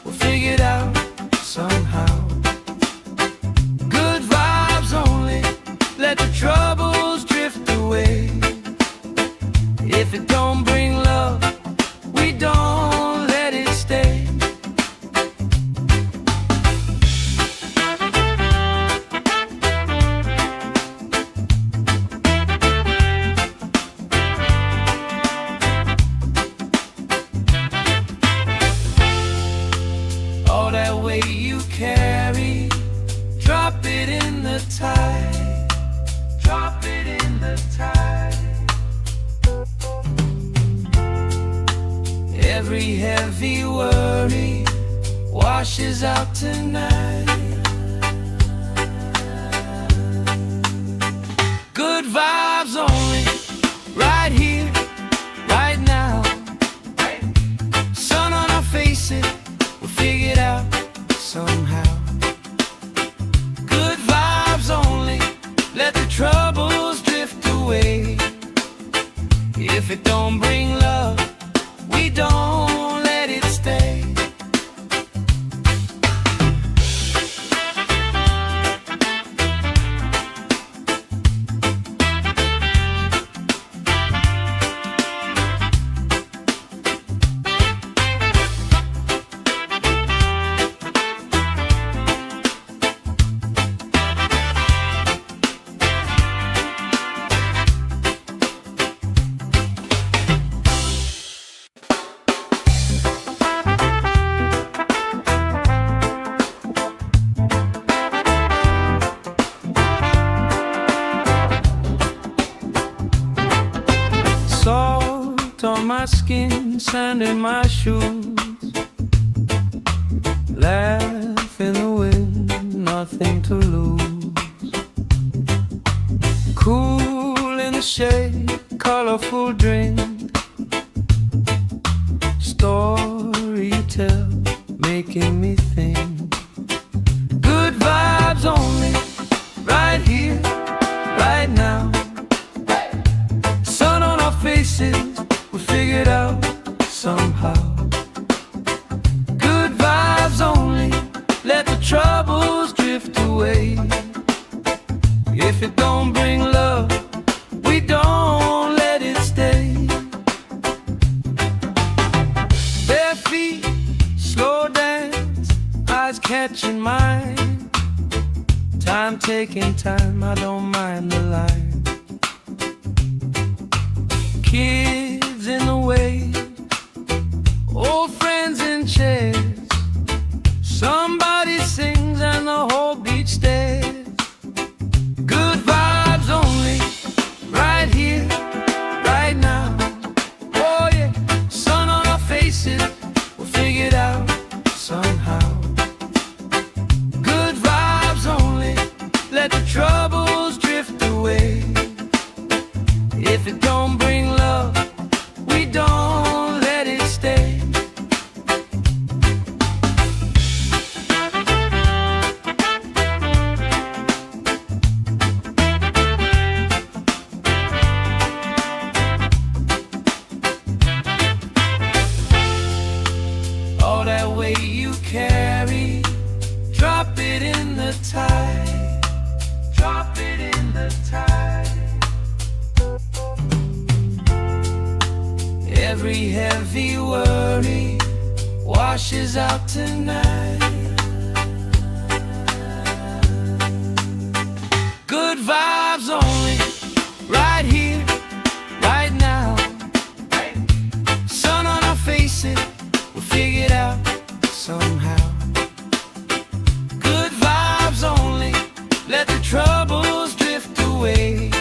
we'll figure it out somehow. Good vibes only, let the troubles drift away. If it don't bring love, we don't let it stay. All that weight you carry, drop it in the tide. Drop it in the tide. Every heavy worry washes out tonight. Good vibes only, right here, right now. Sun on our faces, we'll figure it out somehow. Good vibes only, let the troubles drift away. If it don't bring love, we don't let it stay. Salt on my skin, sand in my shoes. Laugh in the wind, nothing to lose. Cool in the shade, colorful drink. Story you tell, making me think. Good vibes only, right here, right now. Sun on our faces, we figured out somehow. Good vibes only, let the troubles drift away. If it don't bring love, we don't let it stay. Bare feet, slow dance, eyes catching mine. Time taking time, I don't mind the line. Kids in the waves, old friends in chairs. Somebody sings and the whole beach stares. Good vibes only, right here, right now. Oh yeah, sun on our faces, we'll figure it out somehow. Good vibes only, let the troubles drift away. If it don't bring love, Every heavy worry washes out tonight. Good vibes only, right here, right now. Sun on our faces, we'll figure it out somehow. Good vibes only, let the troubles drift away.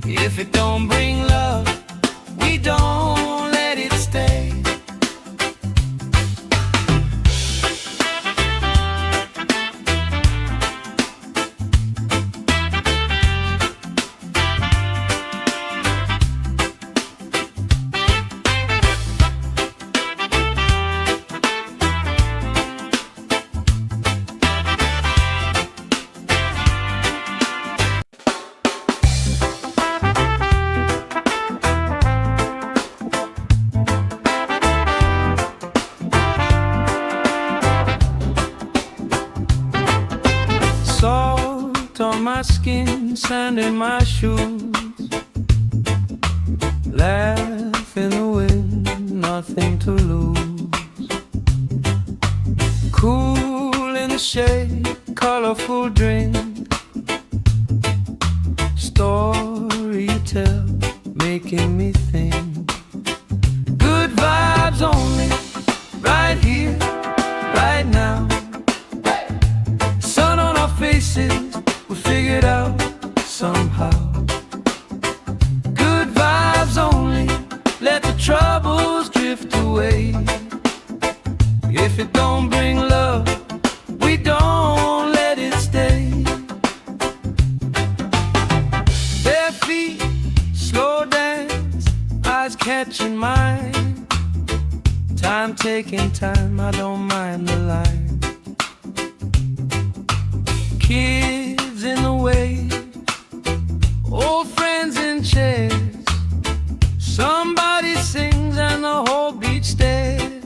If it don't bring love, we don't let it stay. Salt on my skin, sand in my shoes. Laugh in the wind, nothing to lose. Cool in the shade, colorful drink. Story you tell, making me think. Good vibes only, right here, right now. Sun on our faces, we figure it out somehow. Good vibes only, let the troubles drift away. If it don't bring love, we don't let it stay. Bare feet, slow dance, eyes catching mine. Time taking time, I don't mind the line. Kids in the wave, old friends in chairs. Somebody sings and the whole beach stares.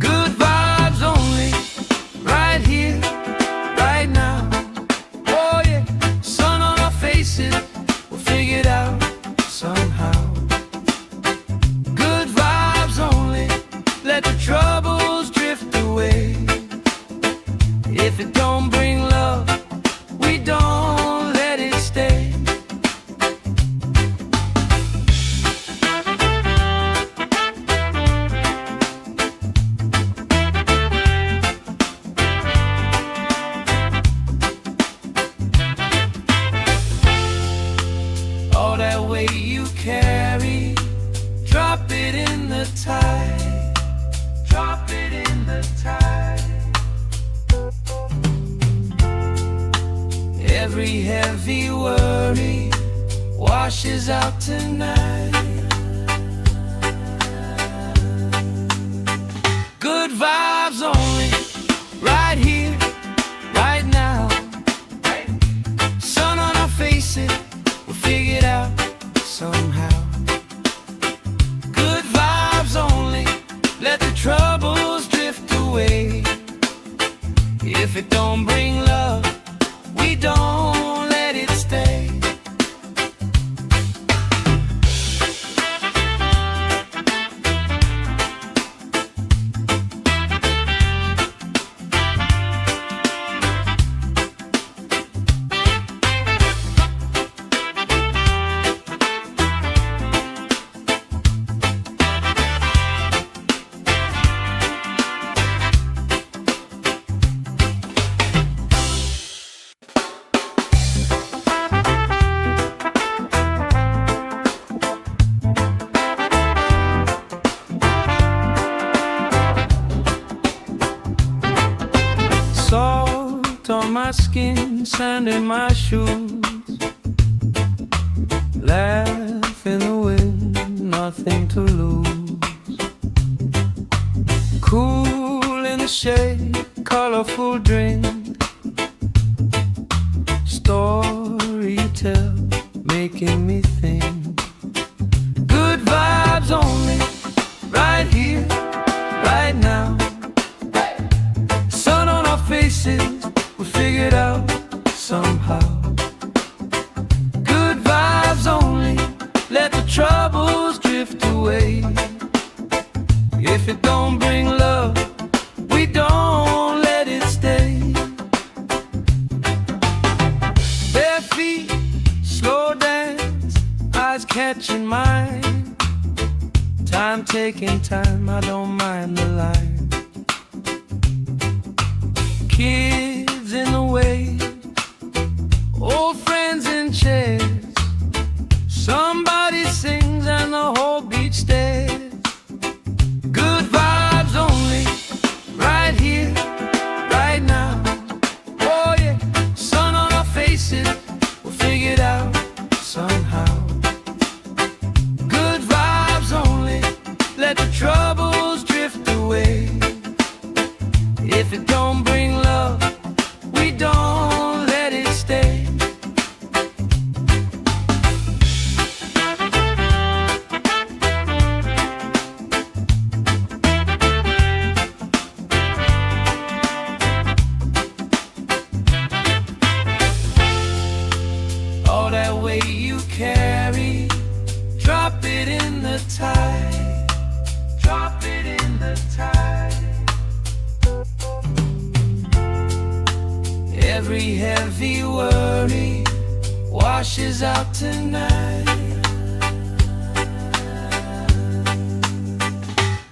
Good vibes only, right here, right now. Oh yeah, sun on our faces, we'll figure it out somehow. Good vibes only, let the troubles drift away. If it don't bring love, we don't let it stay. All that weight you carry, drop it in the tide. Drop it in the tide. Every heavy worry washes out tonight. Good vibes only, right here, right now. Sun on our faces, we'll figure it out somehow. Good vibes only, let the troubles drift away. If it don't bring love, we don't let it stay. Salt on my skin, sand in my shoes. Laugh in the wind, nothing to lose. Cool in the shade, colorful drink. Story you tell, making me think. Good vibes only, right here, right now. Sun on our faces, we figure it out somehow. Good vibes only, let the troubles drift away. Time taking time, I don't mind the line. Kids in the way, old friends in chairs. Somebody sings and the whole beach stares. Good vibes only, right here, right now. Oh yeah, sun on our faces, we'll figure it out somehow. Good vibes only, let the troubles drift away. If it don't bring love, we don't let it stay. All that weight you carry, drop it in the tide. Drop it in the tide. Every heavy worry washes out tonight.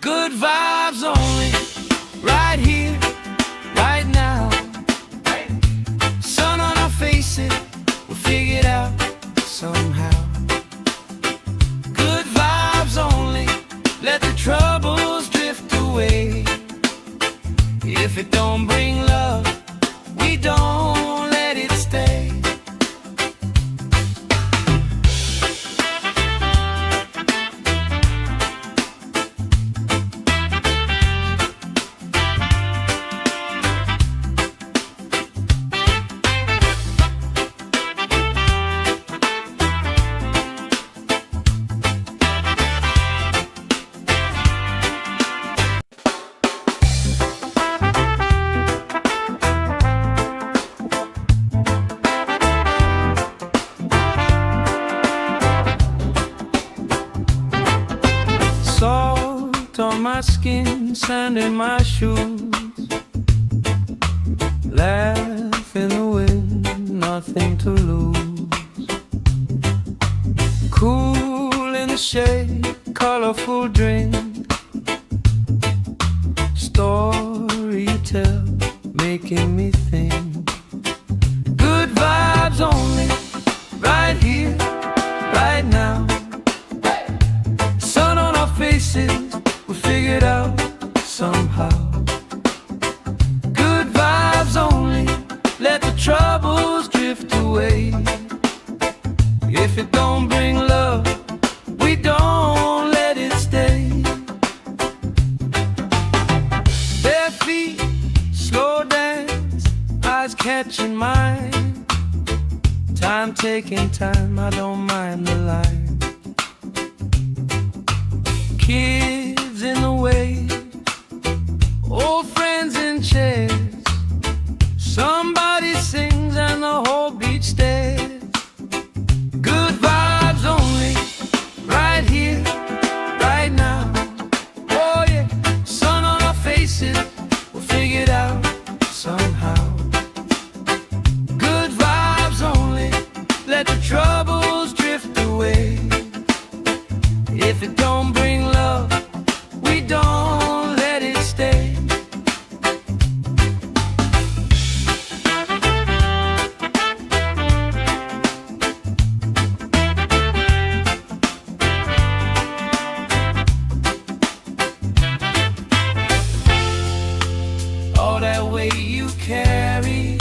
Good vibes only, right here, right now. Sun on our faces, we'll figure it out somehow. Good vibes only, let the troubles drift away. If it don't bring love, we don't let it stay. Salt on my skin, sand in my shoes. Laugh in the wind, nothing to lose. Cool in the shade, colorful drink. Story you tell, making me think. Good vibes only, right here, right now. Sun on our faces, we'll figure it out somehow. Good vibes only, let the troubles drift away. If it don't bring love, we don't let it stay. Bare feet, slow dance, eyes catching mine. Time taking time, I don't mind the line. Kids in the way, old friends in chairs. Somebody sings and the whole beach stares. Good vibes only, right here, right now. Oh yeah, sun on our faces, we'll figure it out somehow. Good vibes only, let the troubles drift away. If it don't bring love, we don't let it stay. All that weight you carry,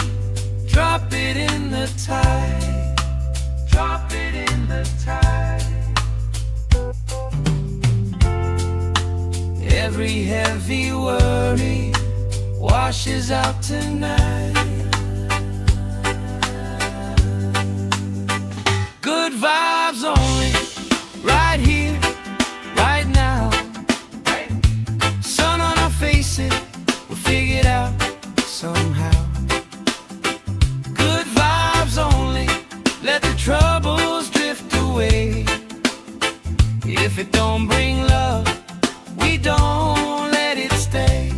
drop it in the tide. Drop it in the tide. Every heavy worry washes out tonight. Good vibes only, right here, right now. Sun on our faces, we'll figure it out somehow. Good vibes only, let the troubles drift away. If it don't bring love, we don't let it stay.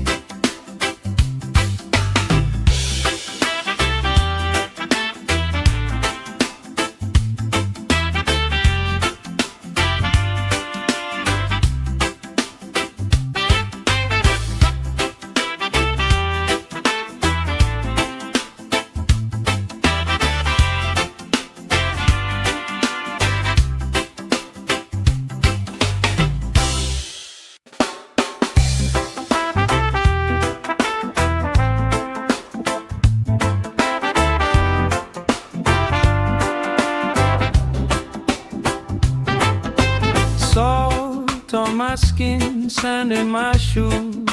Salt on my skin, sand in my shoes.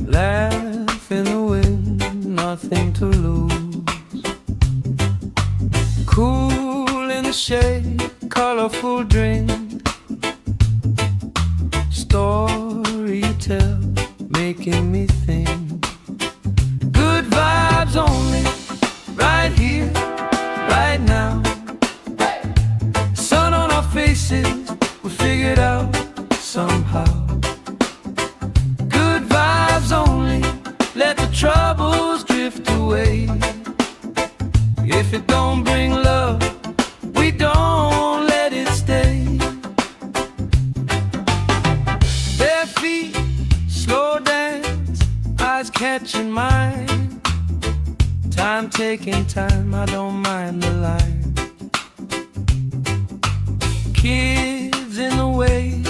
Laugh in the wind, nothing to lose. Cool in the shade, colorful drink. Story you tell, making me think. Good vibes only, right here, right now. Sun on our faces, we figured out somehow. Good vibes only, let the troubles drift away. If it don't bring love, we don't let it stay. Bare feet, slow dance, eyes catching mine. Time taking time, I don't mind the line. Kids in the wave,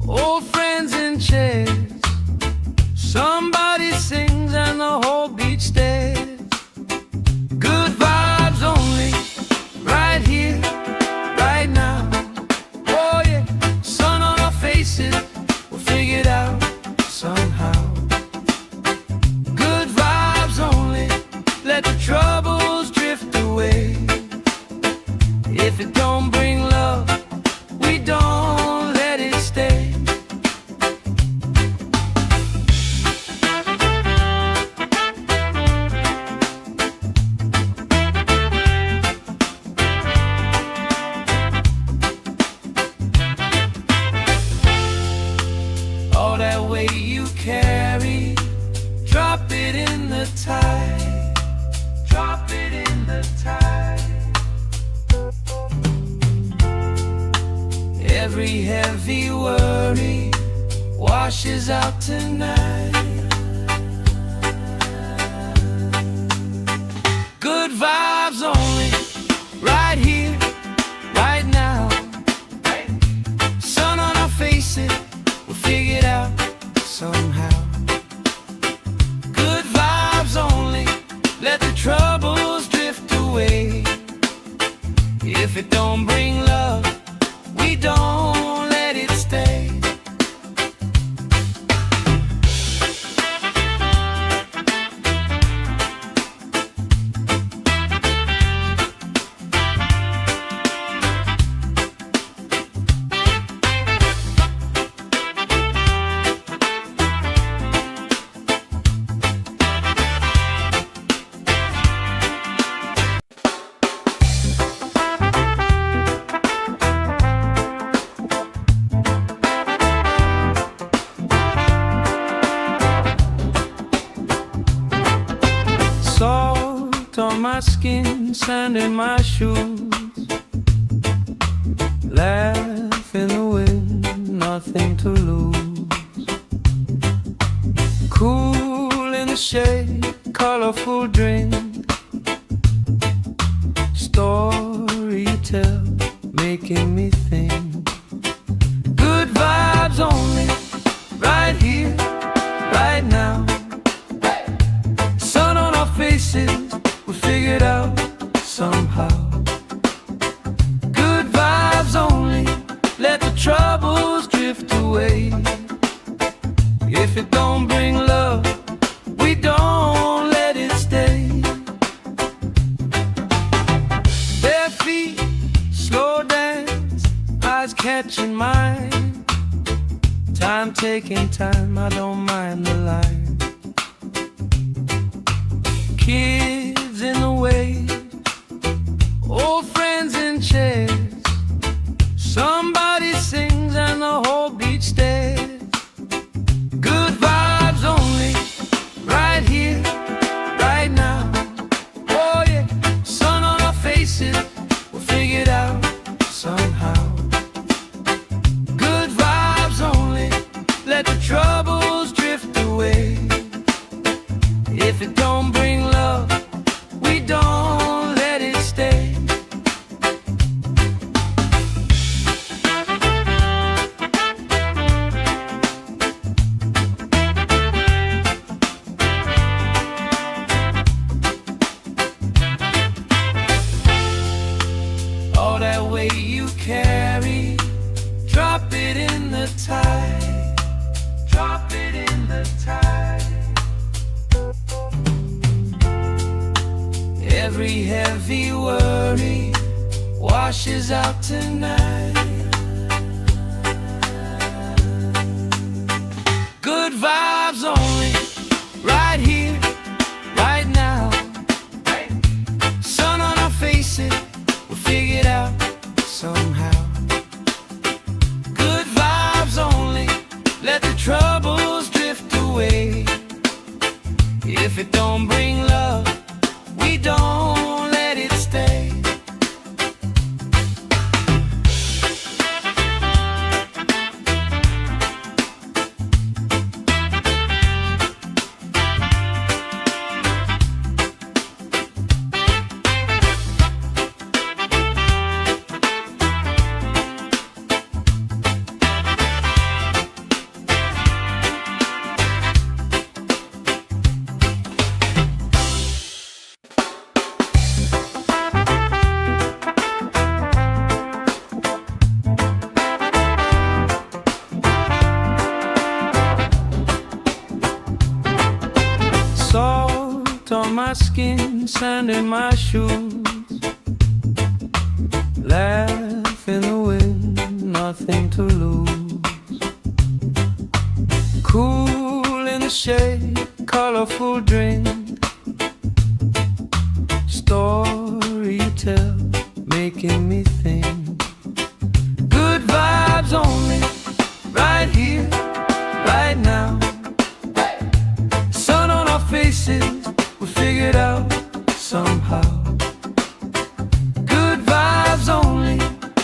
old friends in chairs. Somebody sings and the whole beach stares. Good vibes only, right here, right now. Oh yeah, sun on our faces, we'll figure it out somehow. Good vibes only, let the troubles drift away. If it don't bring love, we don't let it stay. All that weight you carry, drop it in the tide. Drop it in the tide. Every heavy worry washes out tonight. Good vibes only, right here, right now. Sun on our faces, we'll figure it out somehow. Good vibes only, let the troubles drift away. If it don't bring love, we don't let it stay. Salt on my skin, sand in my shoes. Laugh in the wind, nothing to lose. Cool in the shade, colorful drink. Story you tell, making me think. Good vibes only, right here, right now. Sun on our faces, we figured out somehow. Good vibes only, let the troubles drift away. If it don't bring love, we don't let it stay. Bare feet, slow dance, eyes catching mine. Time taking time, I don't mind the line. Kids in the wave, old friends in chairs. Somebody sings and the whole beach stares. Good vibes only, right here, right now. Oh yeah, sun on our faces, we'll figure it out somehow. Good vibes only, let the troubles drift away. If it don't bring love, we don't let it stay. washes out tonight. Good vibes only, right here, right now. Sun on our faces, we'll figure it out somehow. Good vibes only, let the troubles drift away. If it don't bring love, we don't let it stay. Salt on my skin, sand in my shoes. Laugh in the wind, nothing to lose. Cool in the shade, colorful drink. Story you tell, making me think. Good vibes only, right here, right now. Faces, we'll figure it out somehow. Good vibes only,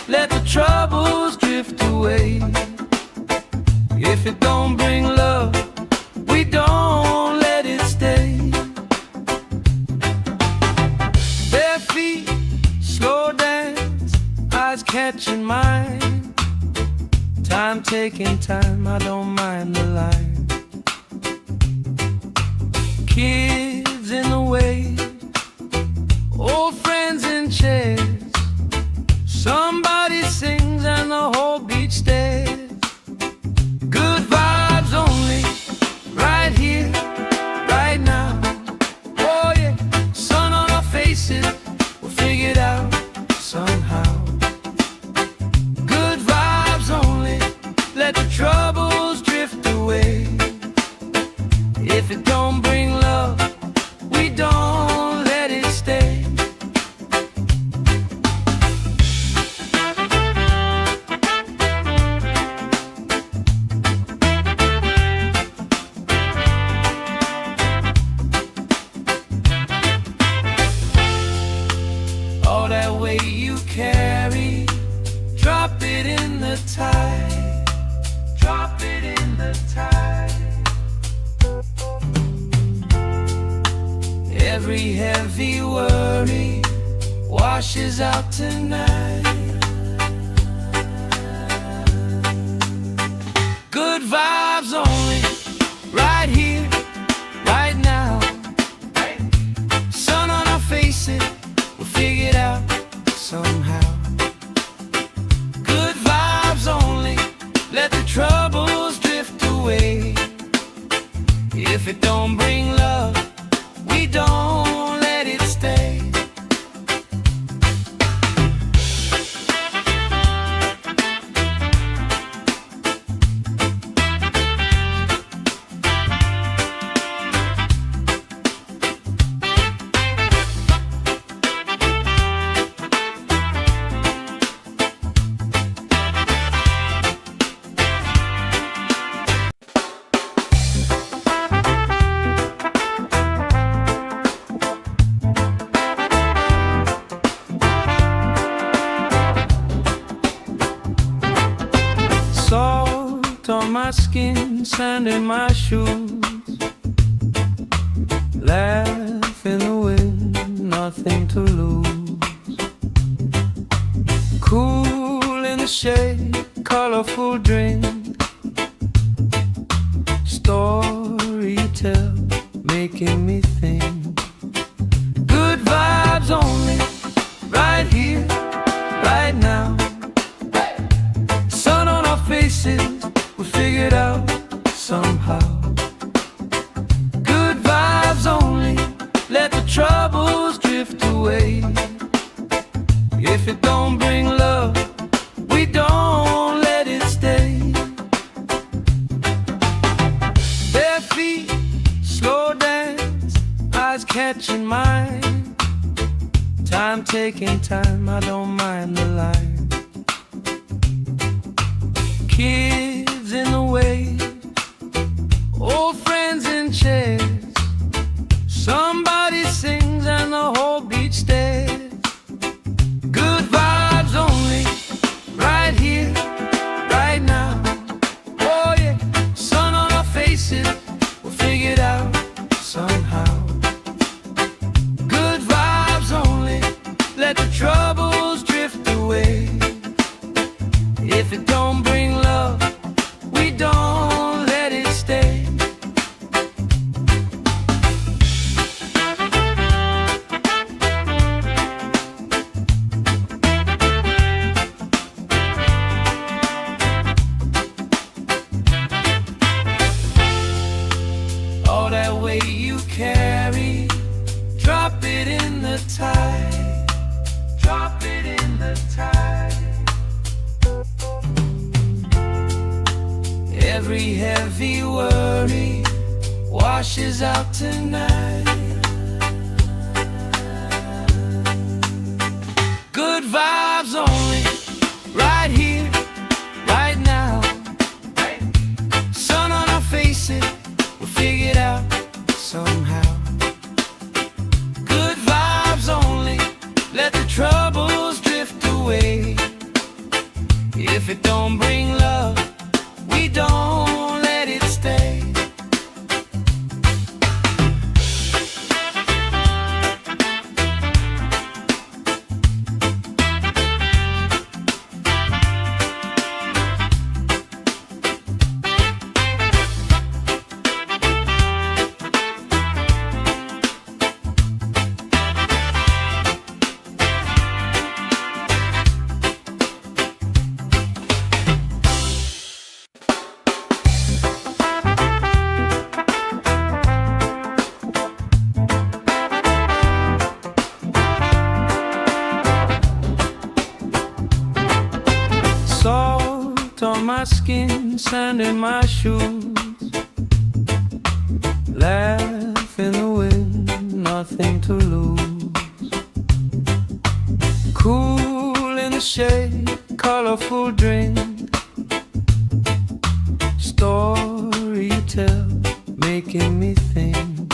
let the troubles drift away. If it don't bring love, we don't let it stay. Bare feet, slow dance, eyes catching mine. Time taking time, I don't mind the line. Kids in the way, old friends in chairs. Somebody sings and the whole beach stares. Good vibes only, right here, right now. Oh yeah, sun on our faces, we'll figure it out somehow. Good vibes only, let the troubles drift away. If it don't bring love, we don't let it stay. All that weight you carry, drop it in the tide. Drop it in the tide. Every heavy worry washes out tonight. Good vibes only, right here, right now. Sun on our faces, we'll figure it out somehow. Good vibes only, let the troubles drift away. If it don't bring love, we don't let it stay. Salt on my skin, sand in my shoes. Laugh in the wind, nothing to lose. Cool in the shade, colorful drink. Story you tell, making me think. Good vibes only, right here, right now. Sun on our faces, we'll figure it out somehow. Good vibes only, let the troubles drift away. If it don't bring taking time, I don't mind the line. Kids in the way, old friends in chairs. Somebody sings and the whole beach stares. Good vibes only, right here, right now. Oh yeah, sun on our faces, we'll figure it out somehow. Good vibes only, let the troubles drift away. If it don't bring love, we don't let it stay. All that weight you carry, drop it in the tide. Drop it in the tide. Every heavy worry washes out tonight. Good vibes only, right here, right now. Sun on our faces, we'll figure it out somehow. Good vibes only, let the troubles drift away. If it don't bring love, we don't let it stay. Salt on my skin, sand in my shoes. Laugh in the wind, nothing to lose. Cool in the shade, colorful drink. Story you tell, making me think.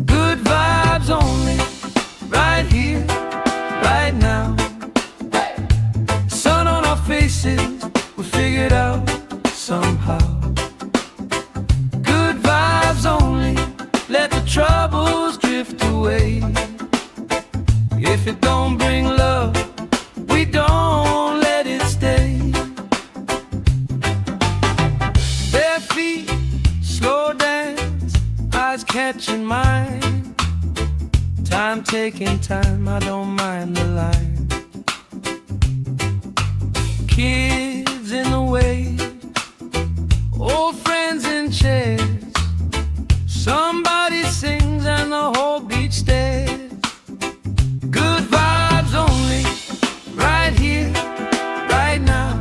Good vibes only, right here, right now. Sun on our faces, we'll figure it out somehow. Good vibes only, let the troubles drift away. If it don't bring love, we don't let it stay. Bare feet, slow dance, eyes catching mine. Time taking time, I don't mind the line. Kids in the way, old friends in chairs. Somebody sings and the whole beach stares. Good vibes only, right here, right now.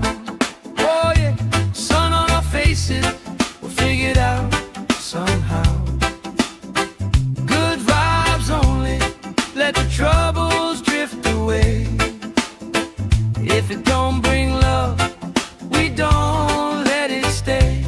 Oh yeah, sun on our faces, we'll figure it out somehow. Good vibes only, let the troubles drift away. If it don't bring love, we don't let it stay.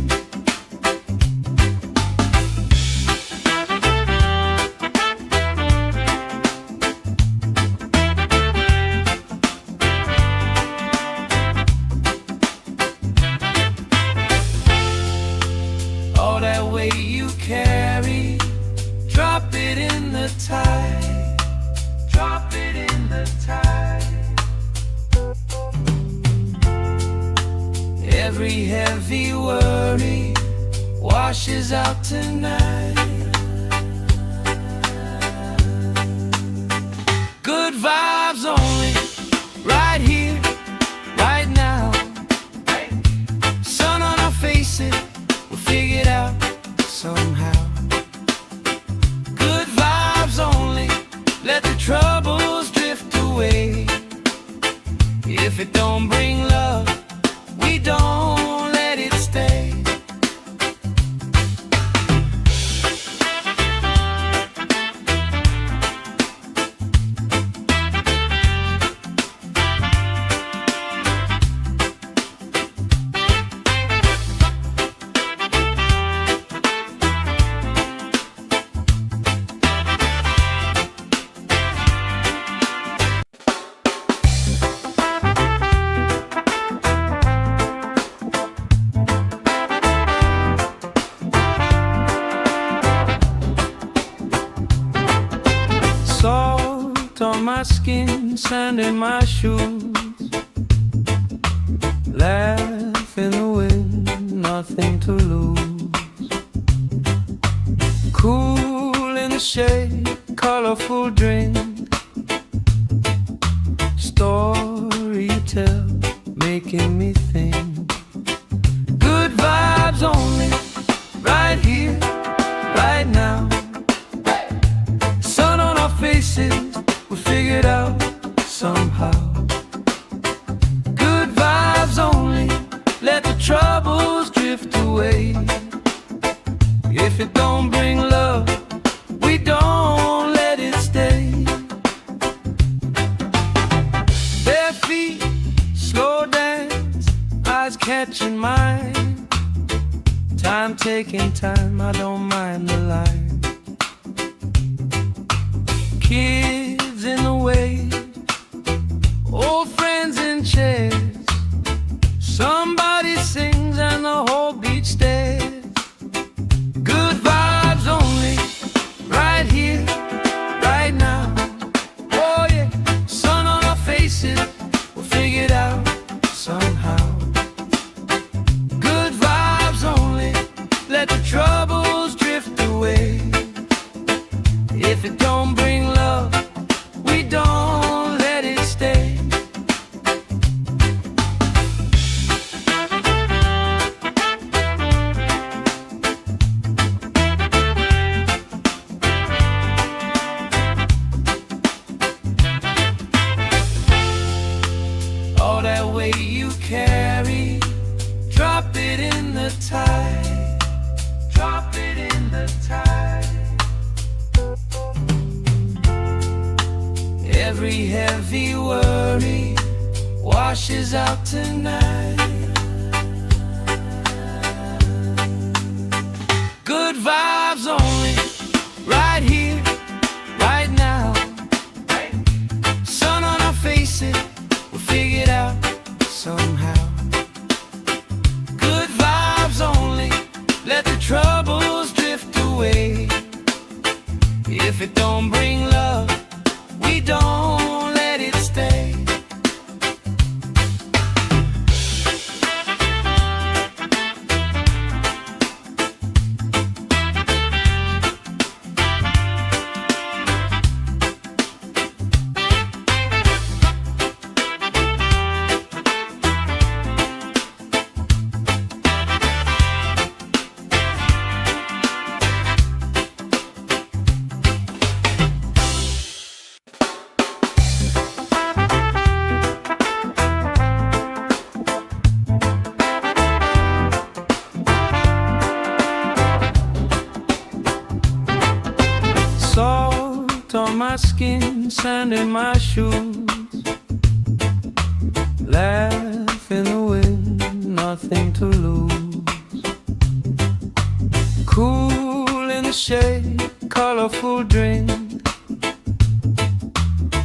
All that weight you carry, drop it in the tide. Drop it in the tide. Every heavy worry washes out tonight. Good vibes only, right here, right now. Sun on our faces, we'll figure it out somehow. Good vibes only, let the troubles drift away. If it don't bring love, we don't let it stay. my skin, sand in my shoes. Laugh in the wind, nothing to lose. Cool in the shade, colorful drink. Story you tell, making me think. Good vibes only, right here, right now. Sun on our faces, we figured out somehow. Good vibes only, let the troubles drift away. If it don't bring love, we don't let it stay. Bare feet, slow dance, eyes catching mine. Time taking time, I don't mind the line. Kids in the way, old friends in chairs. Somebody sings and the whole beach stares. Good vibes only, right here, right now. Oh yeah, sun on our faces, we'll figure it out somehow. Good vibes only, let the troubles drift away. If it don't bring love, we don't let it stay. All that weight you carry, drop it in the tide. Drop it in the tide. Every heavy worry washes out tonight. Good vibes only, right here, right now. Sun on our faces, we'll figure it out somehow. Good vibes only, let the troubles drift away. If it don't bring love, we don't let it stay. Salt on my skin, sand in my shoes. Laugh in the wind, nothing to lose. Cool in the shade, colorful drink.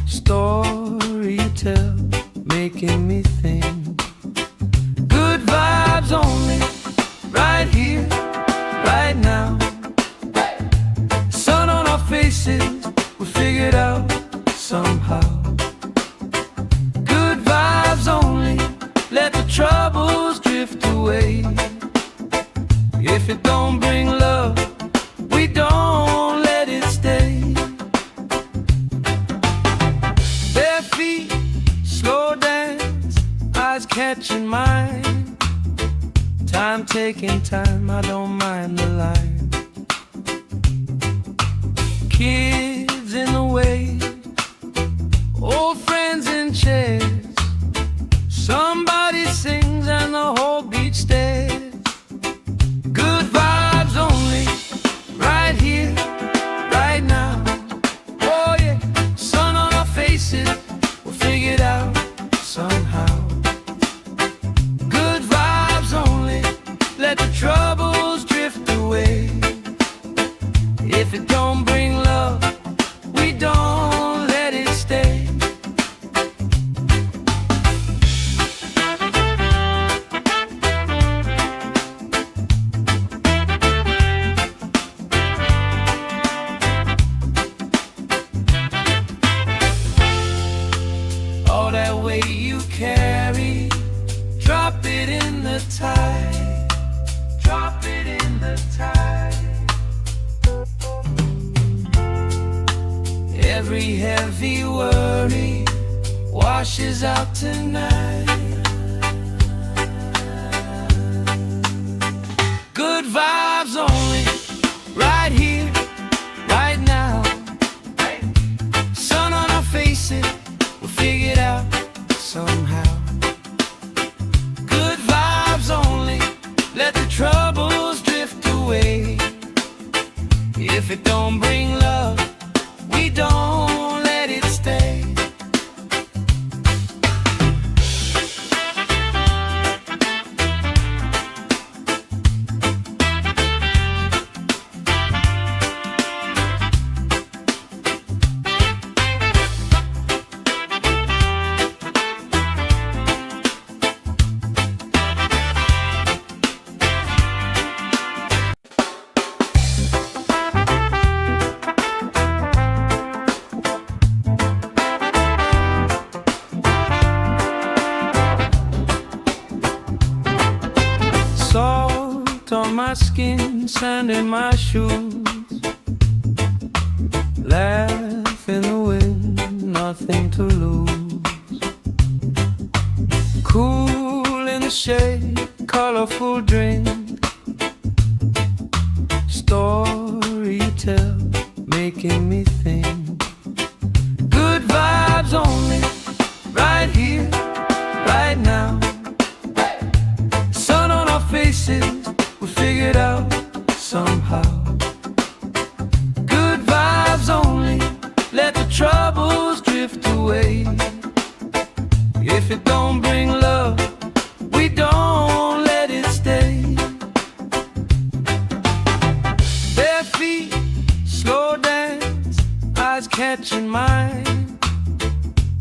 Story you tell, making me think. Good vibes only, right here, right now. Sun on our faces, we figured out somehow. Good vibes only, let the troubles drift away. If it don't bring love, we don't let it stay. Bare feet, slow dance, eyes catching mine. Time taking time, I don't mind the line. Kids in the way, old friends in chairs. Somebody sings and the whole beach stares. Good vibes only, right here, right now. Oh yeah, sun on our faces, we'll figure it out somehow. Good vibes only, let the troubles drift away. If it don't bring love, we don't let it stay. the tide. Drop it in the tide. Every heavy worry washes out tonight. Good vibes only, right here, right now. Sun on our faces, we'll figure it out somehow. Good vibes only, let the troubles drift away. If it don't bring love, we don't let it stay. Salt on my skin, sand in my shoes. Laugh in the wind, nothing to lose. Cool in the shade, colorful drink. Story you tell, making me think. Good vibes only, right here, right now. Sun on our faces, we'll figure it out somehow. Good vibes only, let the troubles drift away. If it don't bring love, we don't let it stay. Bare feet, slow dance, eyes catching mine.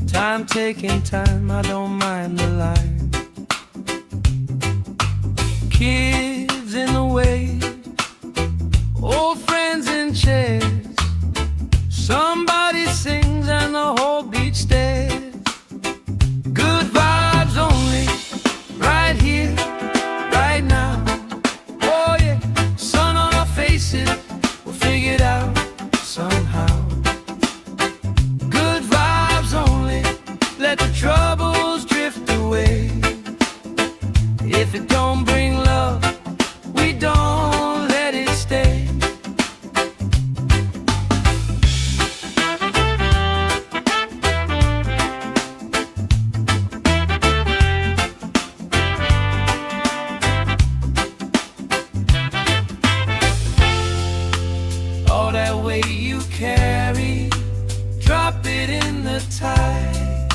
Time taking time, I don't mind the line. Kids in the way, old friends in chairs. Somebody sings and the whole beach stares. Good vibes only, right here, right now. Oh yeah, sun on our faces, we'll figure it out somehow. Good vibes only, let the troubles drift away. If it don't bring love, we don't let it stay. All that weight you carry, drop it in the tide.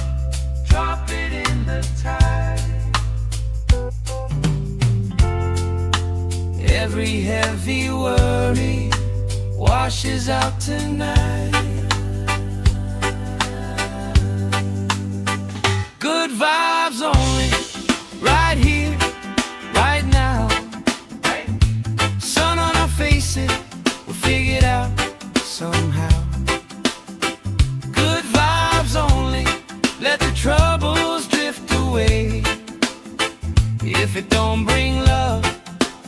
Drop it in the tide. Every heavy worry washes out tonight. Good vibes only, right here, right now. Sun on our faces, we'll figure it out somehow. Good vibes only, let the troubles drift away. If it don't bring love,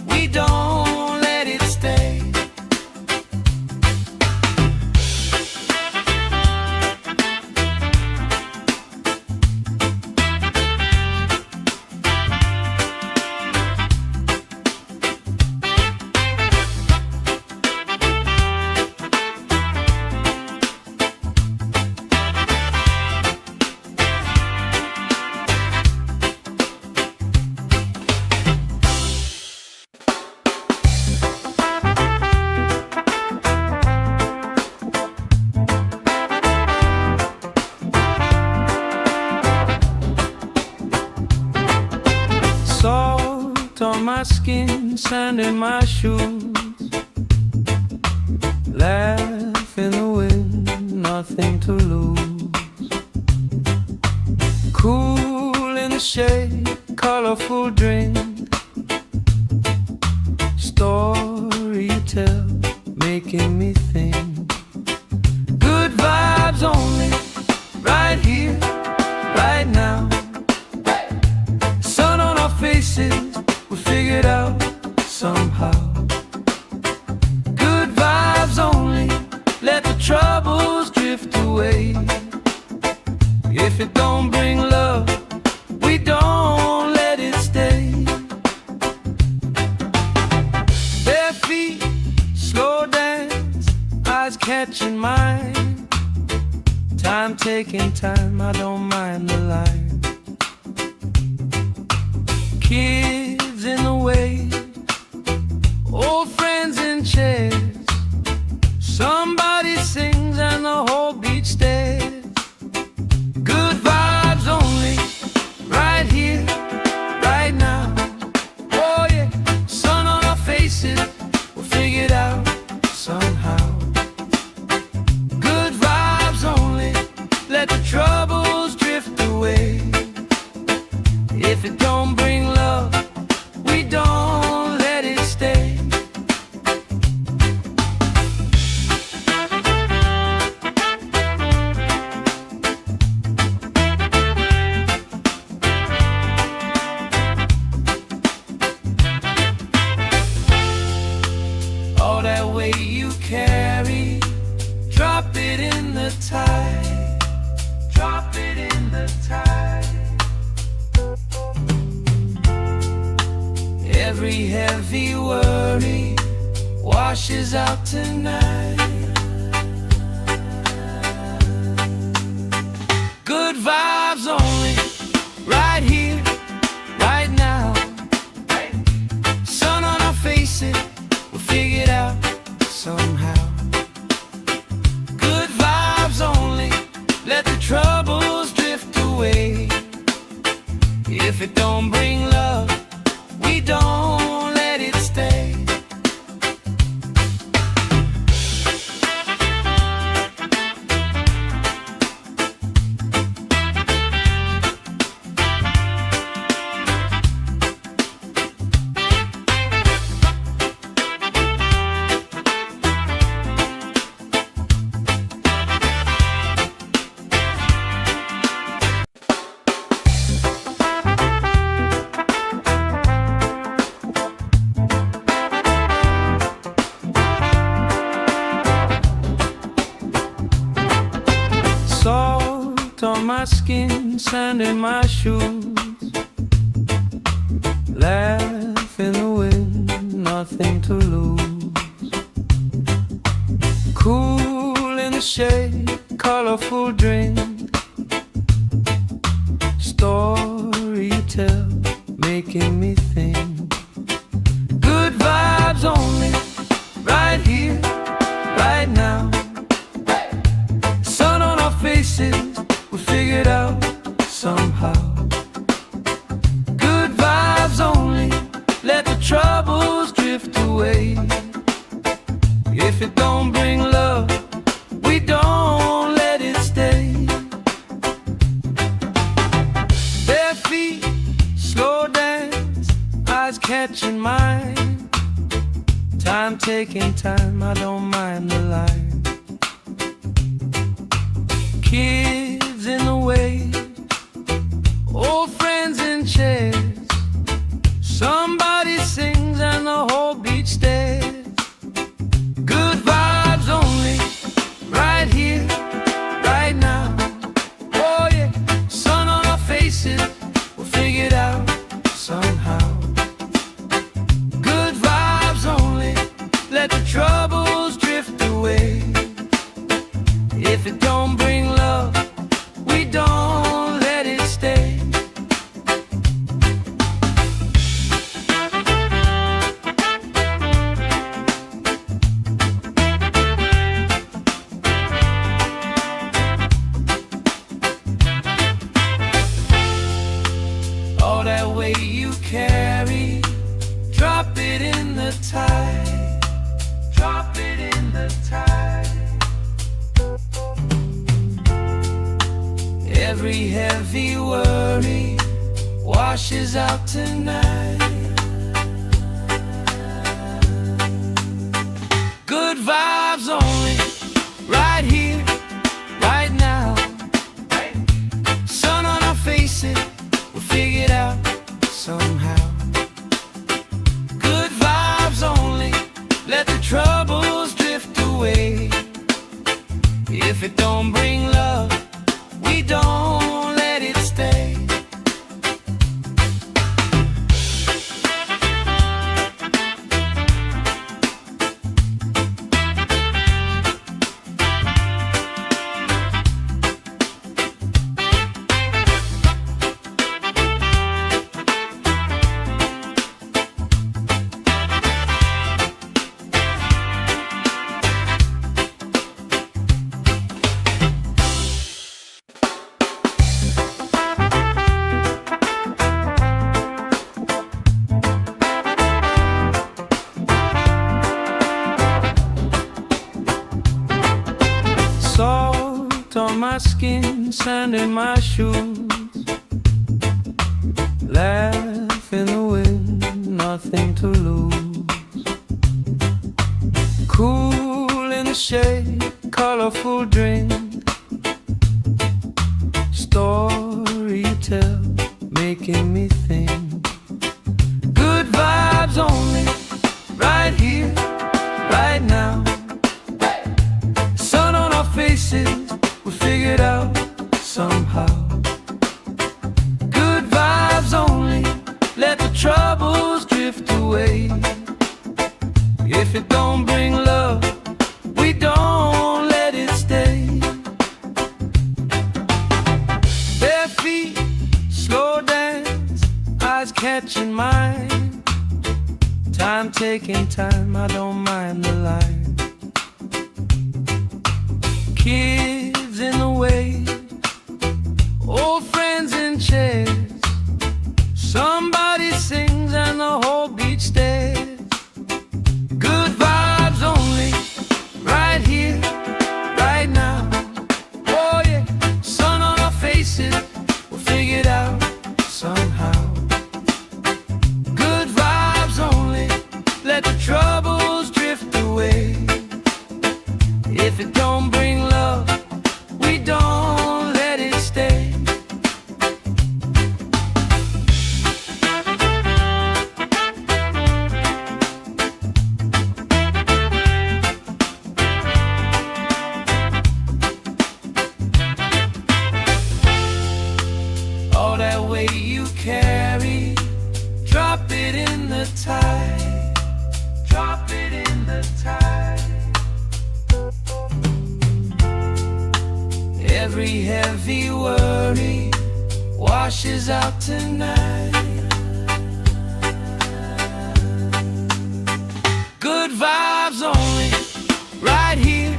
we don't let it stay. Salt on my skin, sand in my shoes. Laugh in the wind, nothing to lose. Cool in the shade, colorful drink. Story you tell, making me think. Good vibes only, right here, right now. Sun on our faces, we'll figure it out somehow. Good vibes only, let the troubles drift away. If it don't bring love, we don't let it stay. Bare feet, slow dance, eyes catching mine. Time taking time, I don't mind the line. Kids in the way, old friends in chairs. Somebody sings and the whole beach stares. Good vibes only, right here, right now. Oh yeah, sun on our faces, we'll figure it out somehow. Good vibes only, let the troubles drift away. If it don't bring love, we don't let it stay. All that weight you carry, drop it in the tide. Drop it in the tide. Every heavy worry washes out tonight. Good vibes only, right here, right now. Sun on our faces, we'll figure it out somehow. Good vibes only, let the troubles drift away. If it don't bring love, we don't let it stay. Salt on my skin, sand in my shoes. Laugh in the wind, nothing to lose. Cool in the shade, colorful drink. Story you tell, making me think. Good vibes only, right here, right now. Sun on our faces, we'll figure it out somehow. Good vibes only, let the troubles drift away. If it don't bring love, we don't let it stay. Bare feet, slow dance, eyes catching mine. Time taking time, I don't mind the line. Kids in the way, old friends in chairs. Somebody sings and the whole beach stares. Good vibes only, right here, right now. Oh yeah, sun on our faces, we'll figure it out somehow. Good vibes only, let the troubles drift away. If it don't bring love, we don't let it stay. All that weight you carry, drop it in the tide. Drop it in the tide. Every heavy worry washes out tonight. Good vibes only, right here, right now. Sun on our faces, we'll figure it out somehow. troubles drift away. If it don't bring love, we don't let it stay. Salt on my skin, sand in my shoes, laugh in the wind, nothing to lose. Cool in the shade, colorful drink, story you tell, making me think. Good vibes only, right here, right now. Sun on our faces, we figured out somehow. Good vibes only, let the troubles drift away. If it don't bring love, we don't let it stay. Bare feet, slow dance, eyes catching mine. Time taking time, I don't mind the line. Kids in the way, old friends in chairs. Somebody sings and the whole beach stares. Good vibes only, right here, right now. Oh yeah, sun on our faces, we'll figure it out somehow. Good vibes only, let the troubles drift away. If it don't bring love, we don't let it stay. All that weight you carry, drop it in the tide. Drop it in the tide. Every heavy worry washes out tonight. Good vibes only, right here,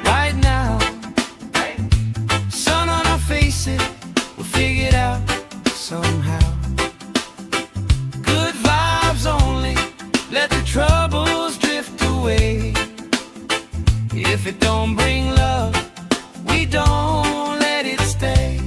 right now. Sun on our faces, we'll figure it out somehow. Good vibes only, let the troubles drift away. If it don't bring love, we don't let it stay.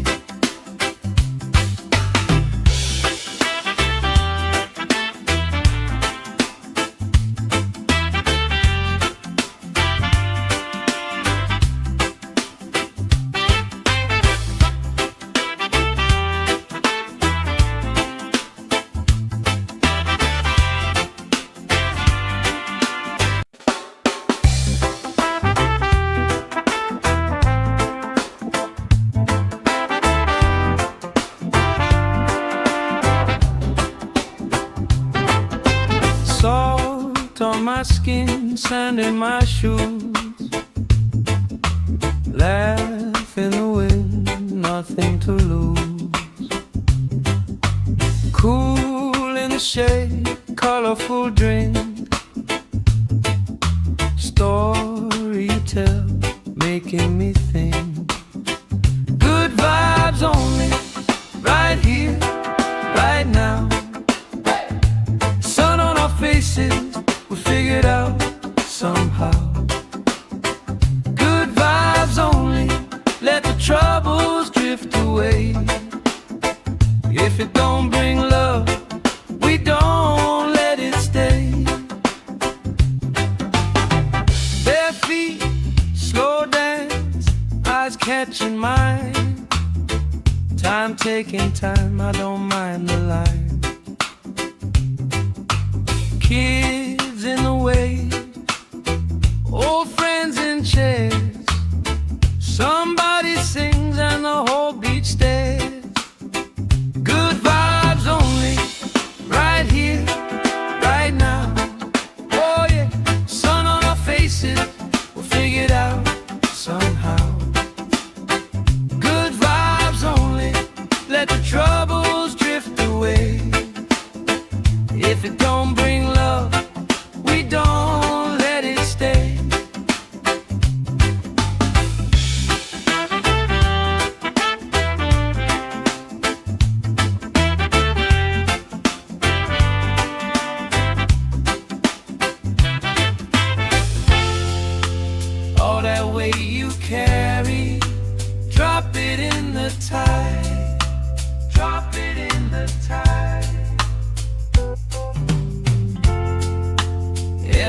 Salt on my skin, sand in my shoes, laugh in the wind, nothing to lose. Cool in the shade, colorful drink, story you tell, making me think. Good vibes only, right here, right now. Sun on our faces, we figured out somehow. Good vibes only, let the troubles drift away. If it don't bring love, we don't let it stay. Bare feet, slow dance, eyes catching mine. Time taking time, I don't mind the line. Kids in the way,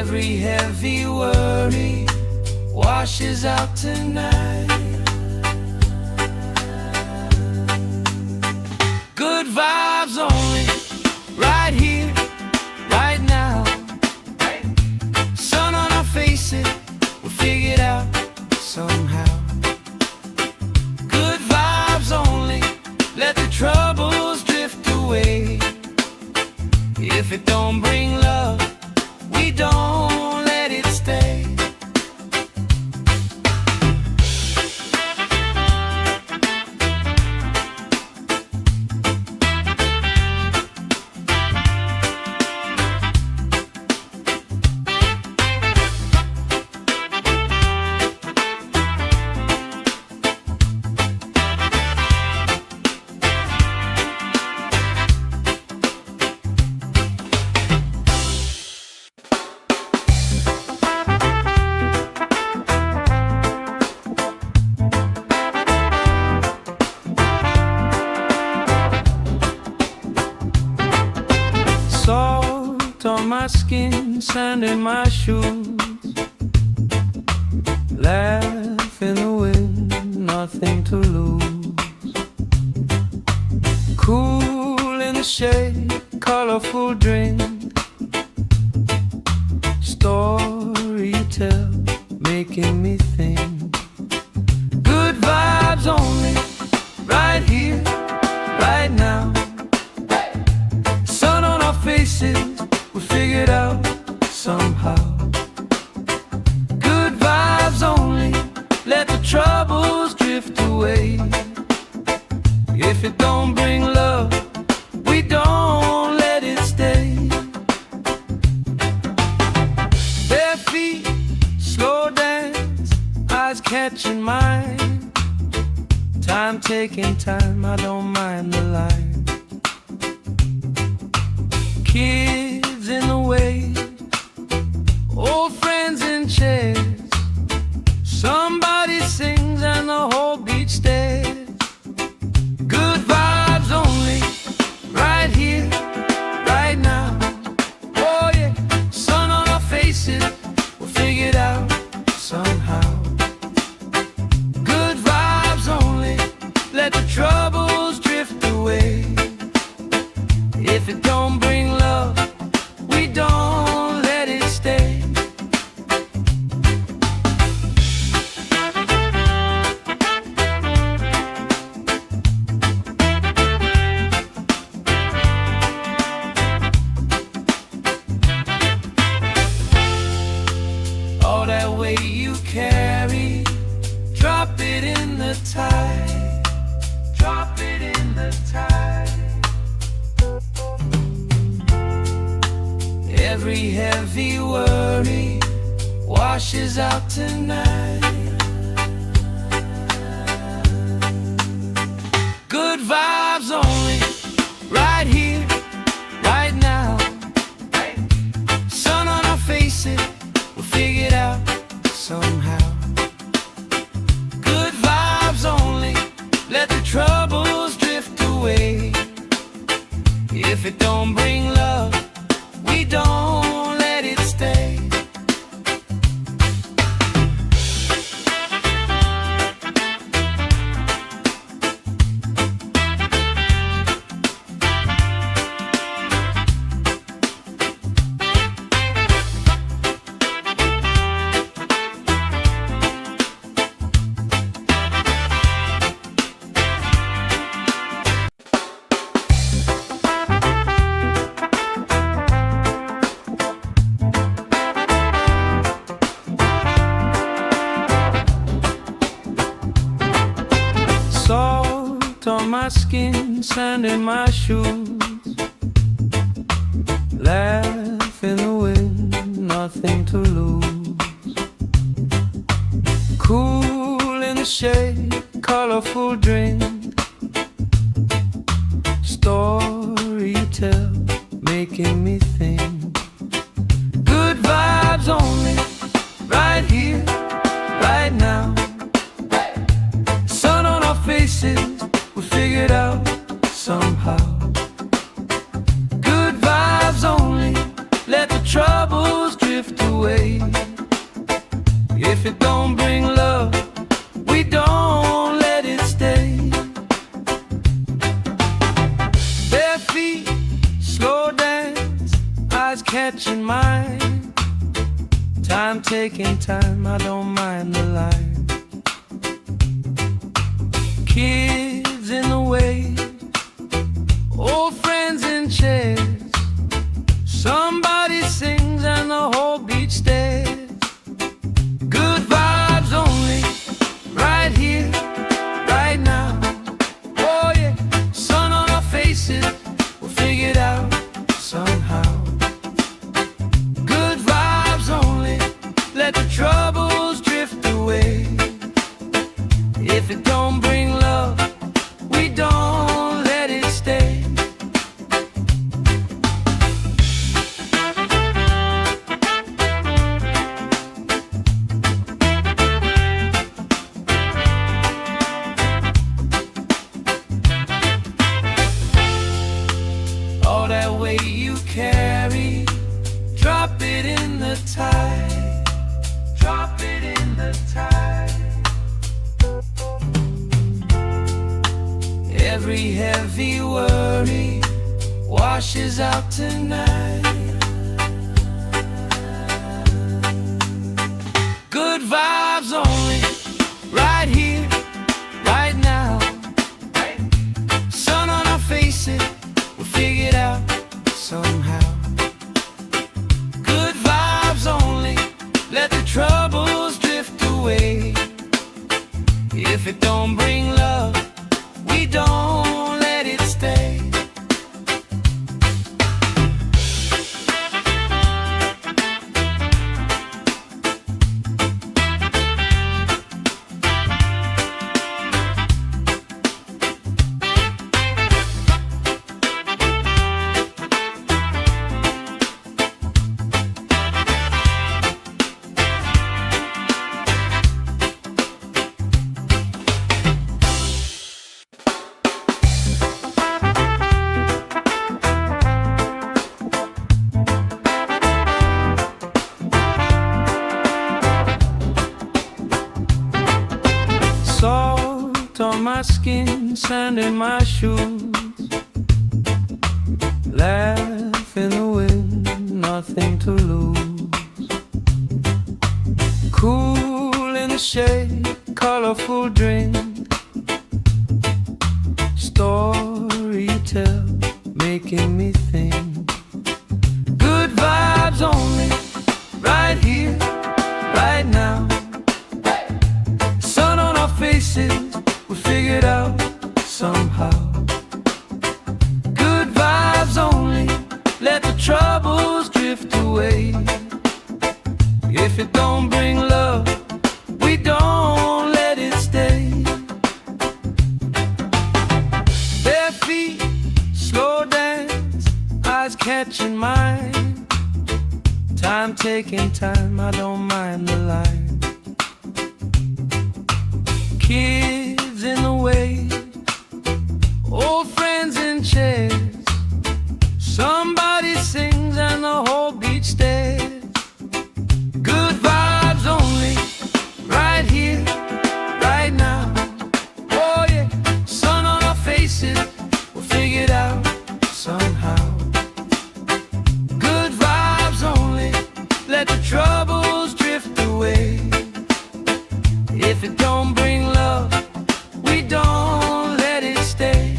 Every heavy worry washes out tonight. Good vibes only, right here, right now. Sun on our faces, we'll figure it out somehow. Good vibes only, let the troubles drift away. If it don't bring love, we don't let it stay. Salt on my skin, sand in my shoes. Laugh in the wind, nothing to lose. Cool in the shade, colorful drink. Story you tell, making me think. Good vibes only, right here, right now. Sun on our faces, we figured out somehow. Good vibes only, let the troubles drift away. If it don't bring love, we don't let it stay. Bare feet, slow dance, eyes catching mine. Time taking time, I don't mind the line. Kids in the waves, old friends in chairs. Somebody sings and the whole beach stares. Good vibes only, right here, right now. Oh yeah, sun on our faces, we'll figure it out somehow. Good vibes only, let the troubles drift away. If it don't bring love, we don't let it stay. All that weight you carry, drop it in the tide. Drop it in the tide. Every heavy worry washes out tonight. Good vibes only, right here, right now. Sun on our faces, we'll figure it out somehow. Good vibes only, let the troubles drift away. If it don't bring love, we don't let it stay. Salt on my skin, sand in my shoes. Laugh in the wind, nothing to lose. Cool in the shade, colorful drink. Story you tell, making me think. Good vibes only, right here, right now. Sun on our faces, we figured out somehow. Good vibes only, let the troubles drift away. catching mine. Time taking time, I don't mind the line. Kids in the way, old friends in chairs. Somebody sings and the whole beach stares. Good vibes only, right here, right now. Oh yeah, sun on our faces, we'll figure it out somehow. Good vibes only, let the troubles drift away. If it don't bring love, we don't let it stay. All that weight you carry, drop it in the tide. Drop it in the tide. Every heavy worry washes out tonight. Good vibes only, right here, right now. Sun on our faces, we'll figure it out somehow. Good vibes only, let the troubles drift away. If it don't bring love, we don't let it stay. Salt on my skin, sand in my shoes. Laugh in the wind, nothing to lose. Cool in the shade, colorful drink. Story you tell, making me think. Good vibes only, right here, right now. Sun on our faces, we'll figure it out somehow. Good vibes only, let the troubles drift away. If it don't bring love, we don't let it stay. Bare feet, slow dance, eyes catching mine. Time taking time, I don't mind the line. Kids in the way, old friends in chairs. Somebody sings and the whole beach stares. Good vibes only, right here, right now. Oh yeah, sun on our faces, we'll figure it out somehow. Good vibes only, let the troubles drift away. If it don't bring love, we don't let it stay.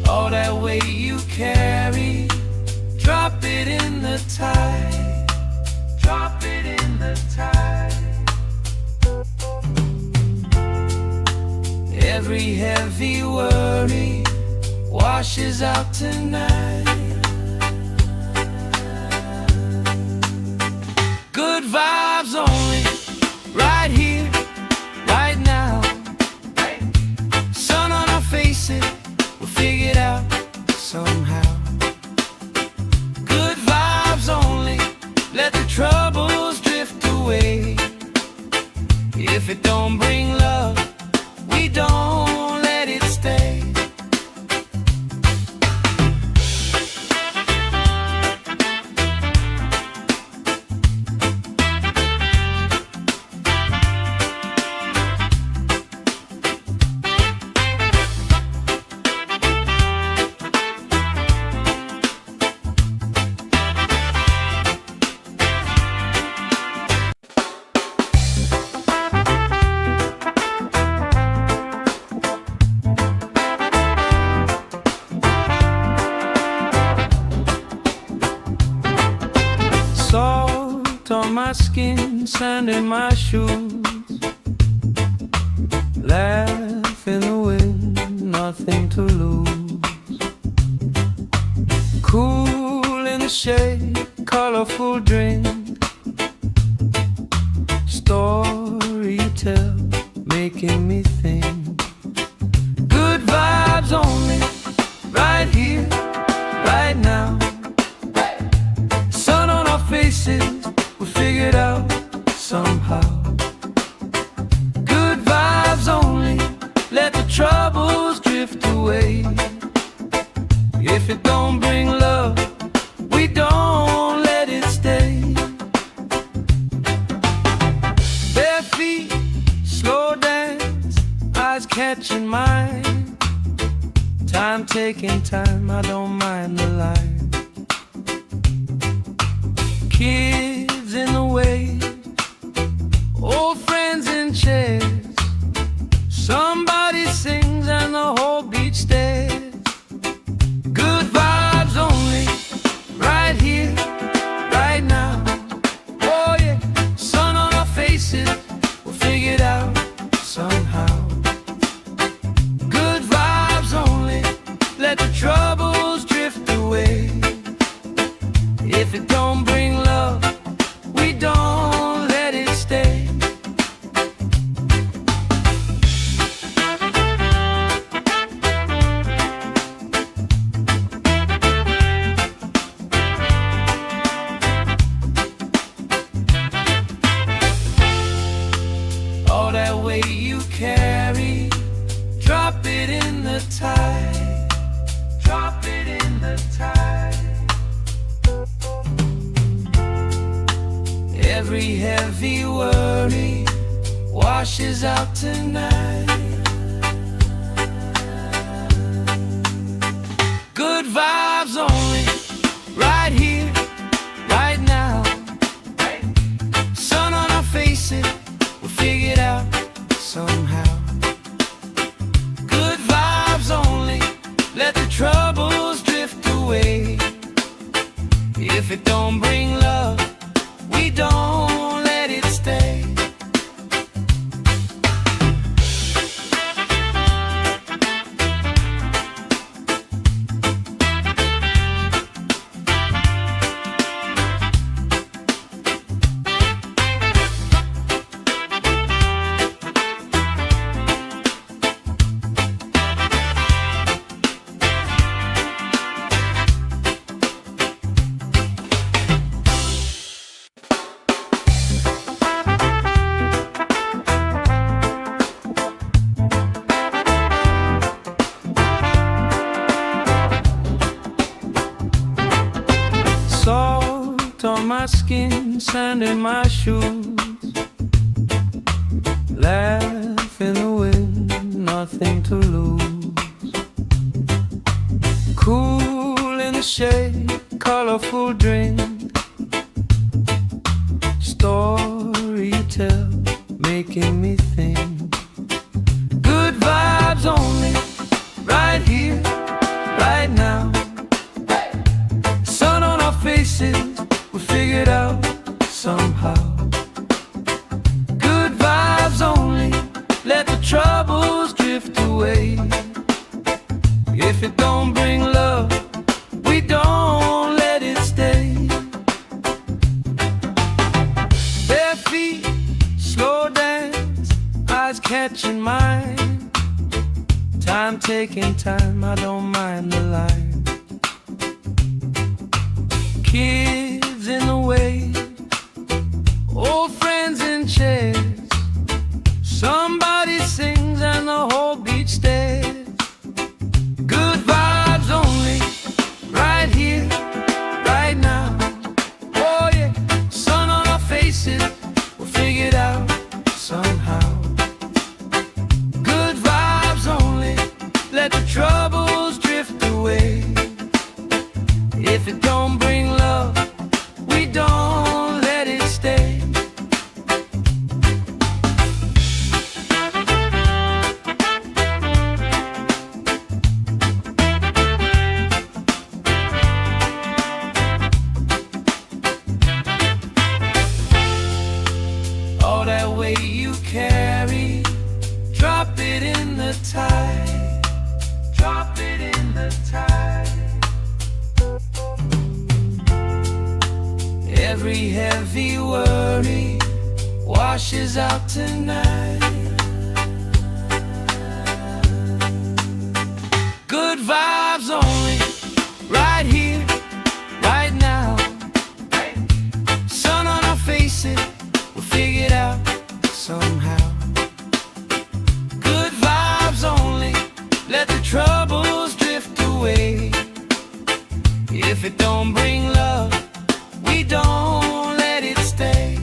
All that weight you carry, drop it in the tide. Drop it in the tide. Every heavy worry washes out tonight. Good vibes only, right here, right now. Sun on our faces, we'll figure it out somehow. Good vibes only, let the troubles drift away. If it don't bring love, we don't let it stay. Salt on my skin, sand in my shoes. Laugh in the wind, nothing to lose. Cool in the shade, colorful drink. Story you tell, making me think. Good vibes only, right here, right now. Sun on our faces, we figured out somehow. Good vibes only, let the troubles drift away. If it don't bring love, we don't let it stay. Bare feet, slow dance, eyes catching mine. Time taking time, I don't mind the line. Kids in the way, old friends in chairs. Somebody sings and the whole beach stares. Good vibes only, right here, right now. Oh yeah, sun on our faces, we'll figure it out somehow. Good vibes only, let the troubles drift away. If it don't bring love, we don't let it stay. All that weight you carry, drop it in the tide. Drop it in the tide. Every heavy worry washes out tonight. Good vibes only, right here, right now. Sun on our faces, we'll figure it out somehow. Good vibes only, let the troubles drift away. If it don't bring love, we don't let it stay. Salt on my skin, sand in my shoes. Laugh in the wind, nothing to lose. Cool in the shade, colorful drink. Story you tell, making me think. Good vibes only, right here, right now. Sun on our faces, we figured out somehow. Good vibes only, let the troubles drift away. If it don't bring love, we don't let it stay. Bare feet, slow dance, eyes catching mine. Time taking time, I don't mind the line. Kids in the way, old friends in chairs. Somebody sings and the whole beach stares. Good vibes only, right here, right now. Oh yeah, sun on our faces, we'll figure it out somehow. Good vibes only, let the troubles drift away. tide. Drop it in the tide. Every heavy worry washes out tonight. Good vibes only, right here, right now. Sun on our faces, we'll figure it out somehow. Good vibes only, let the troubles drift away. If it don't bring love, we don't let it stay.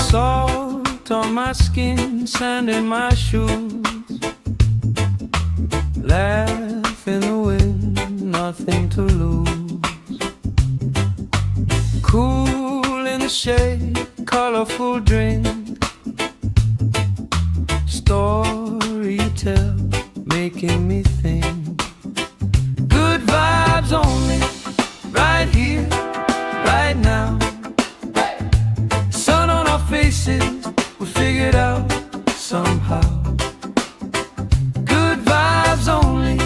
Salt on my skin, sand in my shoes. Laugh in the wind, nothing to lose. Cool in the shade, colorful drink. Story you tell, making me think. Good vibes only, right here, right now. Sun on our faces, we figured out somehow. Good vibes only,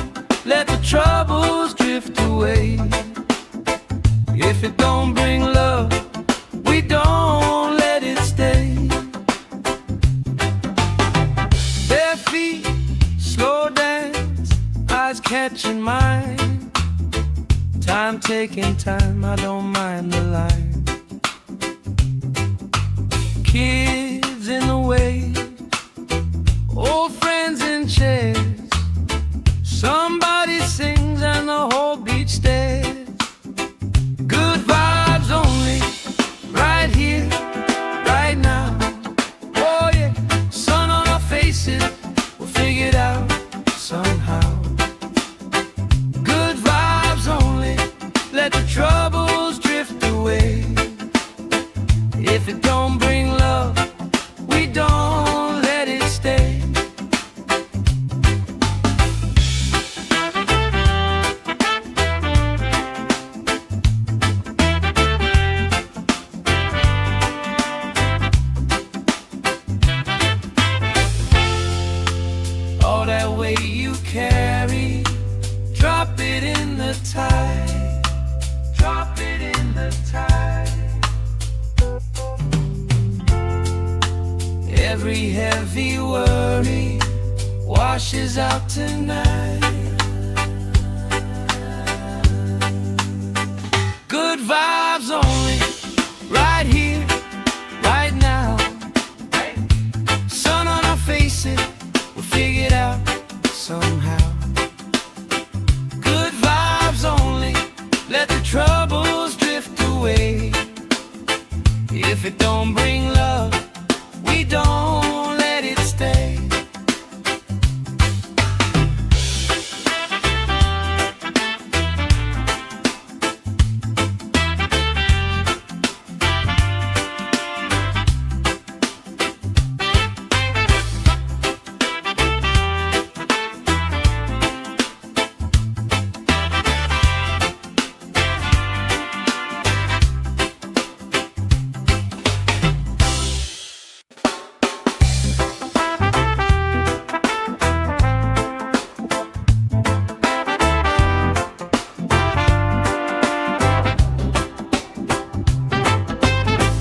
let the troubles drift away. If it don't bring love, we don't let it stay. Bare feet, slow dance, eyes catching mine. Time taking time, I don't mind the line. Kids in the way, old friends in chairs. Somebody sings and the whole beach stares. Good vibes only, right here, right now. Oh yeah, sun on our faces, we'll figure it out somehow. Good vibes only, let the troubles drift away. If it don't bring love, we don't let it stay. All that weight you carry, drop it in the tide. Drop it in the tide. Every heavy worry washes out tonight. Good vibes only, right here, right now. Sun on our faces, we'll figure it out somehow. Good vibes only, let the troubles drift away. If it don't bring love, we don't let it stay.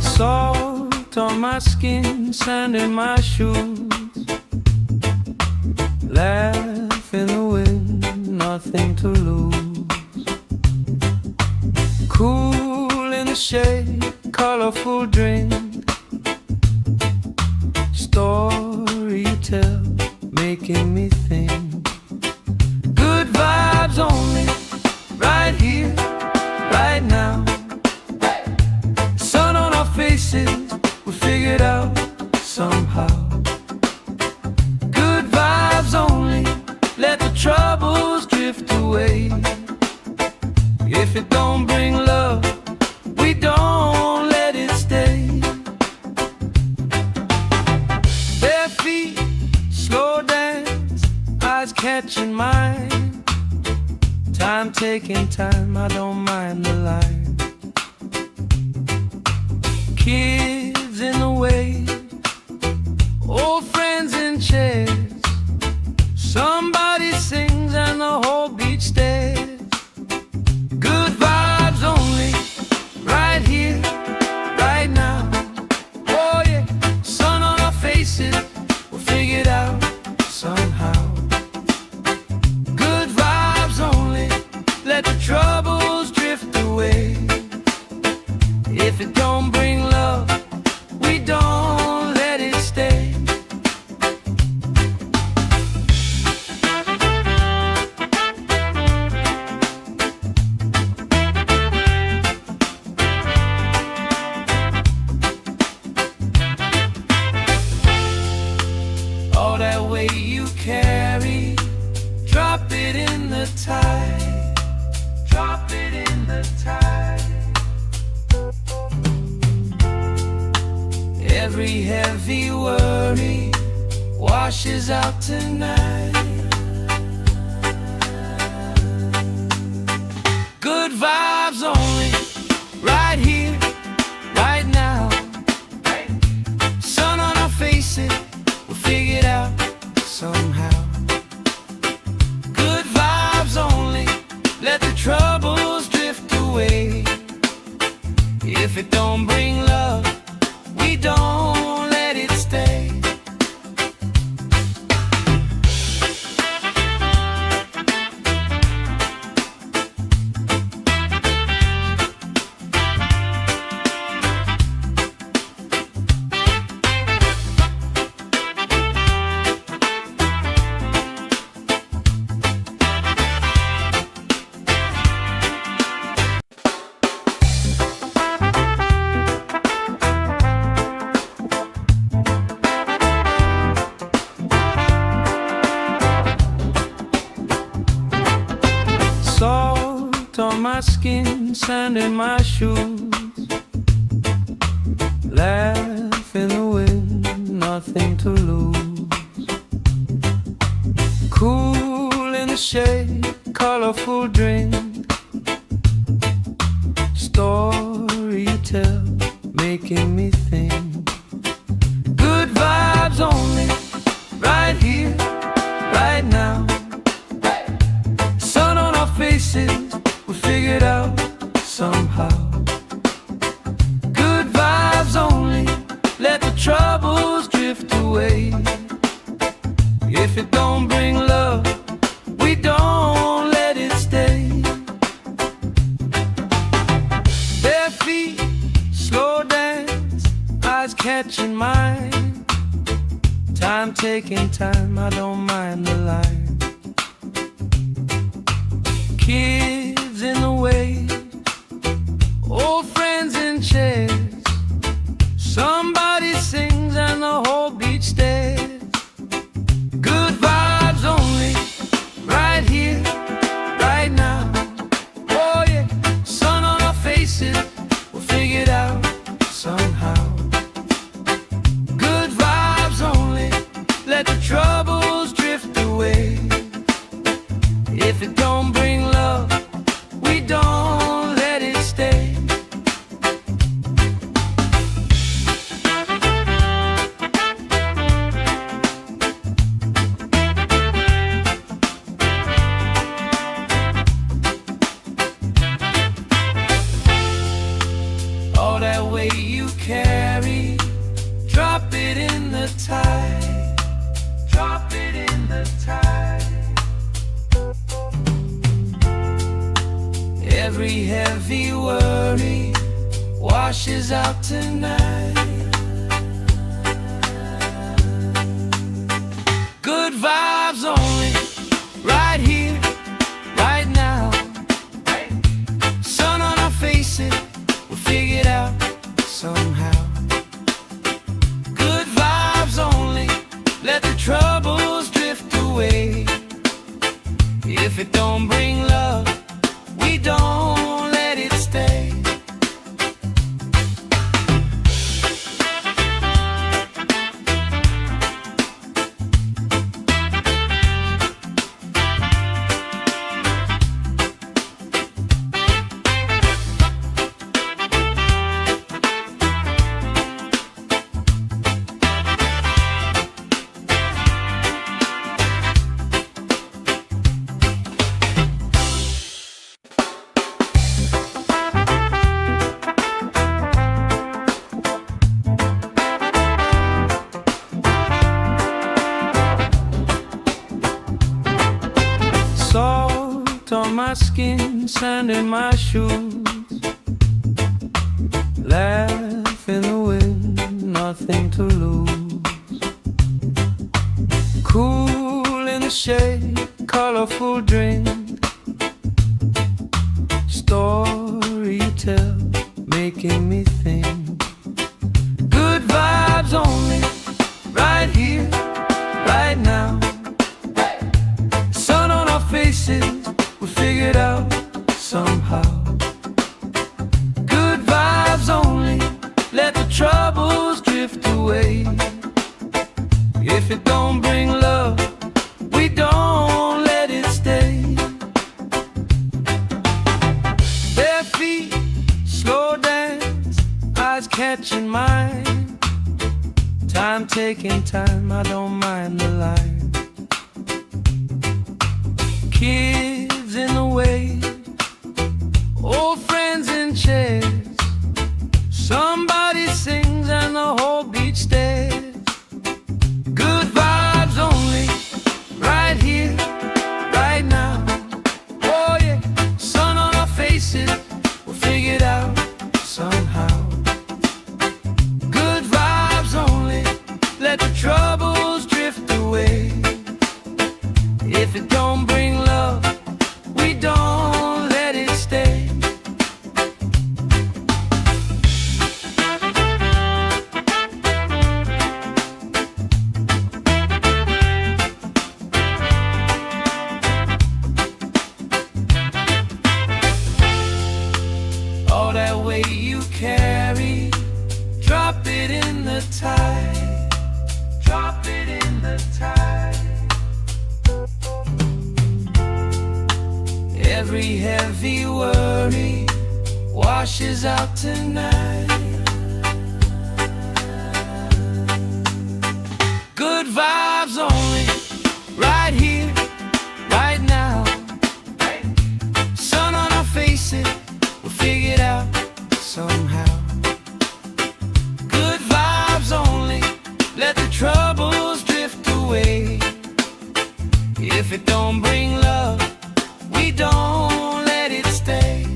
Salt on my skin, sand in my shoes. Laugh in the wind, nothing to lose. Cool in the shade, colorful drink. Story you tell, making me think. Good vibes only, right here, right now. Sun on our faces, drift away. If it don't bring love, we don't let it stay. Bare feet, slow dance, eyes catching mine. Time taking time, I don't mind the line. Kids in the way, old friends in chairs. Somebody sings and the whole beach stares. Good vibes only, right here, right now. Oh yeah, sun on our faces, we'll figure it out somehow. Good vibes only, let the troubles drift away. If it don't bring love, we don't let it stay. All that weight you carry, drop it in the tide. Drop it in the tide. Every heavy worry washes out tonight. Good vibes only, right here, right now. Sun on our faces, we'll figure it out somehow. Good vibes only, let the troubles drift away. If it don't bring love, we don't let it stay. Salt on my skin, sand in my shoes. Laugh in the wind, nothing to lose. Cool in the shade, colorful drink. Story you tell, making me think. Good vibes only, right here, right now. Sun on our faces, we'll figure it out somehow. Good vibes only, let the troubles drift away. If it don't bring love, we don't let it stay. Bare feet, slow dance, eyes catching mine. Time taking time, I don't mind the line. Kids in the way, old friends in chairs. Somebody sings and the whole beach stares. Good vibes only, right here, right now. Oh yeah, sun on our faces, we'll figure it out somehow. Good vibes only, let the troubles drift away. If it don't bring love, we don't let it stay. All that weight you carry, drop it in the tide. Drop it in the tide. Every heavy worry washes out tonight. Good vibes only, right here, right now. Sun on our faces, we'll figure it out somehow. Good vibes only, let the troubles drift away. If it don't bring love, we don't let it stay. Salt on my skin, sand in my shoes. Laugh in the wind, nothing to lose. Cool in the shade, colorful drink. Story you tell, making me think. Good vibes only, right here, right now. Sun on our faces, we figured out somehow. Good vibes only, let the troubles drift away. If it don't bring love, we don't let it stay. Bare feet, slow dance, eyes catching mine. Time taking time, I don't mind the line. Kids in the wave, old friends in chairs. Somebody sings and the whole beach stares. Good vibes only, right here, right now. Oh yeah, sun on our faces, we'll figure it out somehow. Good vibes only, let the troubles drift away. If it don't bring love, we don't let it stay. All that weight you carry, drop it in the tide. Drop it in the tide. Every heavy worry washes out tonight. Good vibes only, right here, right now. Sun on our faces, we'll figure it out somehow. Good vibes only, let the troubles drift away. If it don't bring love, we don't let it stay.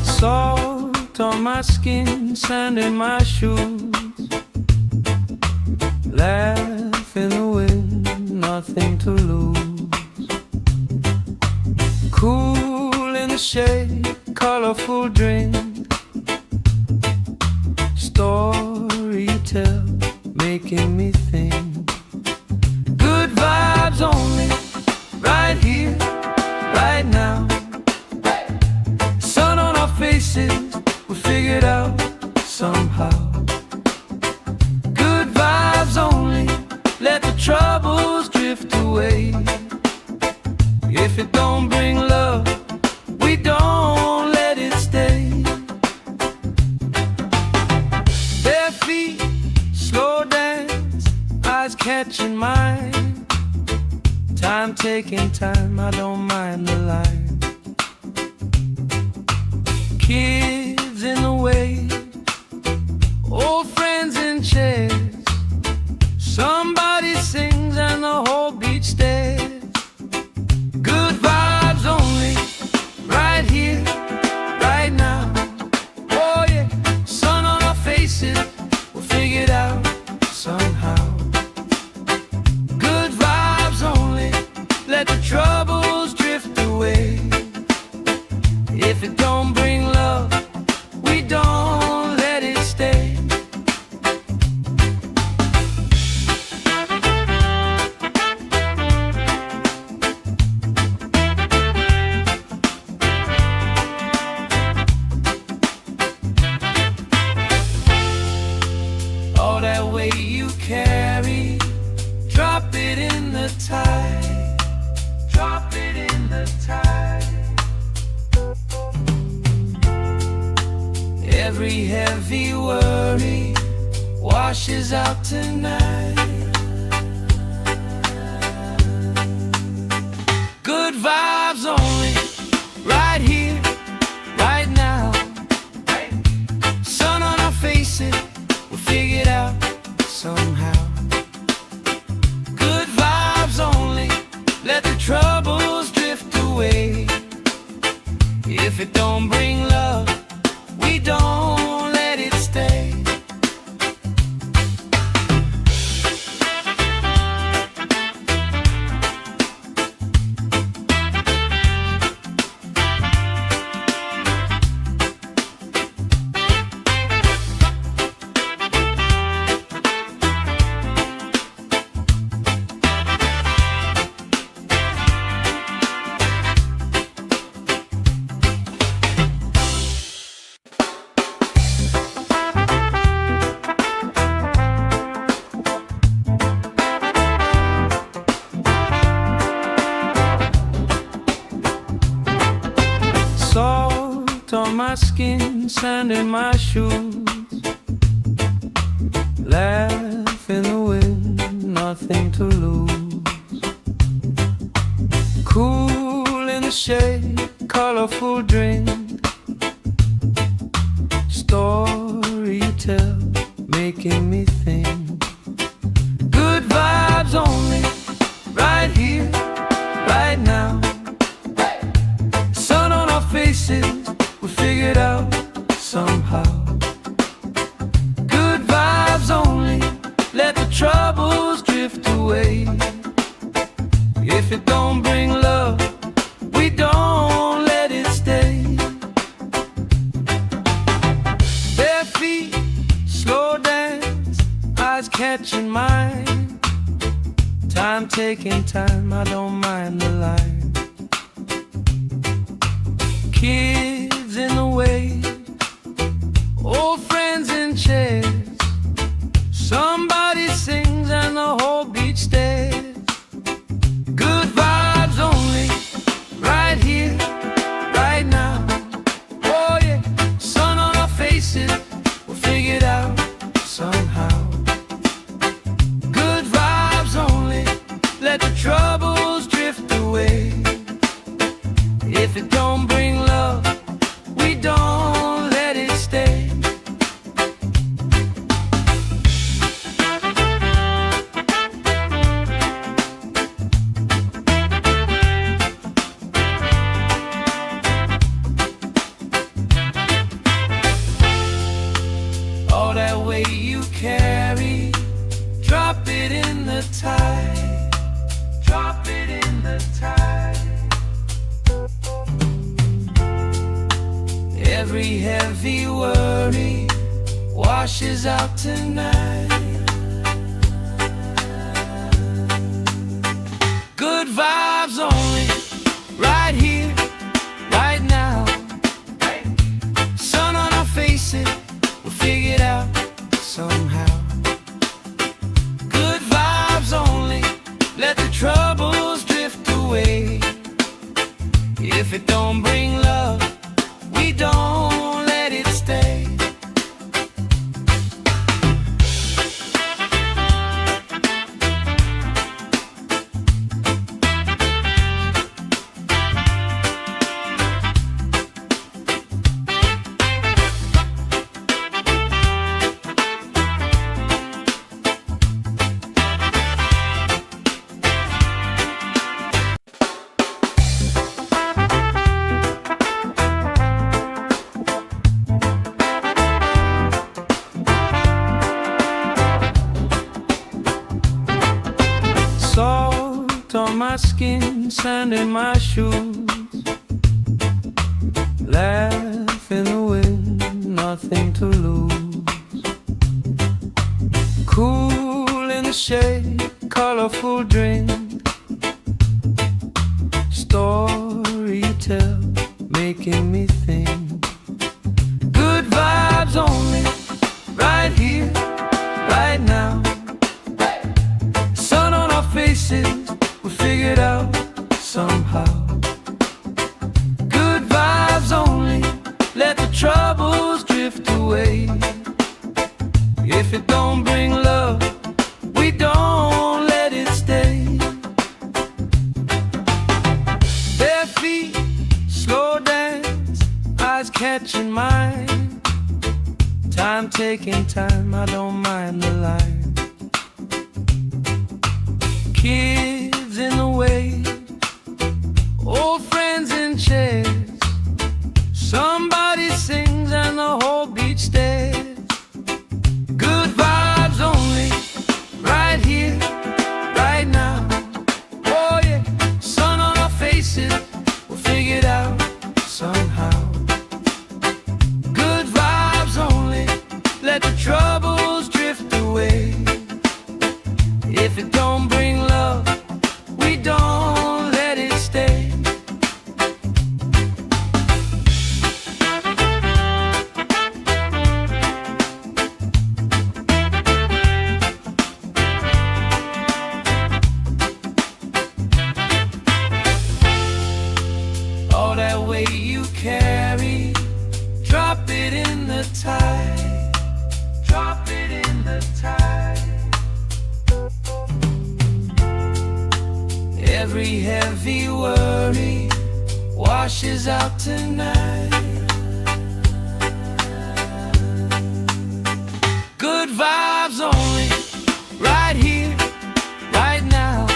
Salt on my skin, sand in my shoes. Laugh in the wind, nothing to lose. Cool in the shade, colorful drink. Story you tell, making me think. Good vibes only, right here, right now. Sun on our faces, we figured out somehow. Good vibes only, let the troubles drift away. If it don't bring love, we don't let it stay. Bare feet, slow dance, eyes catching mine. Time taking time, I don't mind the line. Kids in the wave, old friends in chairs. Somebody sings and the whole beach stares. Good vibes only, right here, right now. Oh yeah, sun on our faces, we'll figure it out somehow. Good vibes only, let the troubles drift away. If it don't bring love, we don't let it stay. All that weight you carry, drop it in the tide. Drop it in the tide. Every heavy worry washes out tonight. Good vibes only, right here, right now. Sun on our faces, we'll figure it out somehow. Good vibes only, let the troubles drift away. If it don't bring love, we don't let it stay. Salt on my skin, sand in my shoes. Laugh in the wind, nothing to lose. Cool in the shade, colorful drink. Story you tell, making me think. Good vibes only, right here, right now. Sun on our faces, we'll figure it out somehow. Good vibes only, let the troubles drift away. If it don't bring love, we don't let it stay. Bare feet, slow dance, eyes catching mine. Time taking time, I don't mind the line. Kids in the way, old friends in chairs. Somebody sings and the whole beach stares. Good vibes only, right here, right now. Oh yeah, sun on our faces, we'll figure it out somehow. Good vibes only, let the troubles drift away. If it don't bring love, we don't let it stay. All that weight you carry, drop it in the tide. Drop it in the tide. Every heavy worry washes out tonight. Good vibes only, right here, right now. Sun on our faces, we'll figure it out somehow. Good vibes only, let the troubles drift away. If it don't bring love, we don't let it stay. Salt on my skin, sand in my shoes. Laugh in the wind, nothing to lose. Cool in the shade, colorful drink. Story you tell, making me think. Good vibes only, right here, right now. Sun on our faces, we figured out somehow. Good vibes only, let the troubles drift away. If it don't bring love, we don't let it stay. Bare feet, slow dance, eyes catching mine. Time taking time, I don't mind the line. Kids in the way, old friends in chairs. Somebody sings and the whole beach stares. Good vibes only, right here, right now. Oh yeah, sun on our faces, we'll figure it out somehow. Good vibes only, let the troubles drift away. If it don't bring love, we don't let it stay. All that weight you carry, drop it in the tide. Drop it in the tide. Every heavy worry washes out tonight. Good vibes only, right here, right now.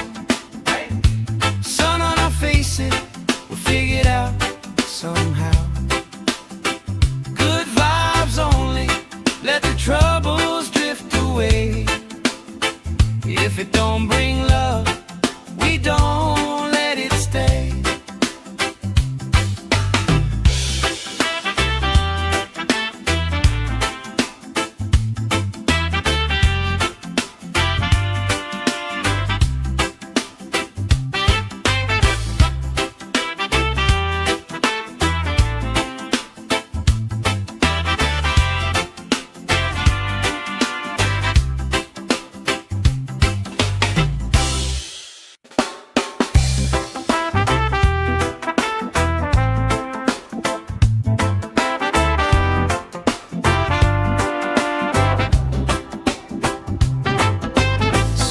Sun on our faces, we'll figure it out somehow. Good vibes only, let the troubles drift away. If it don't bring love, we don't let it stay.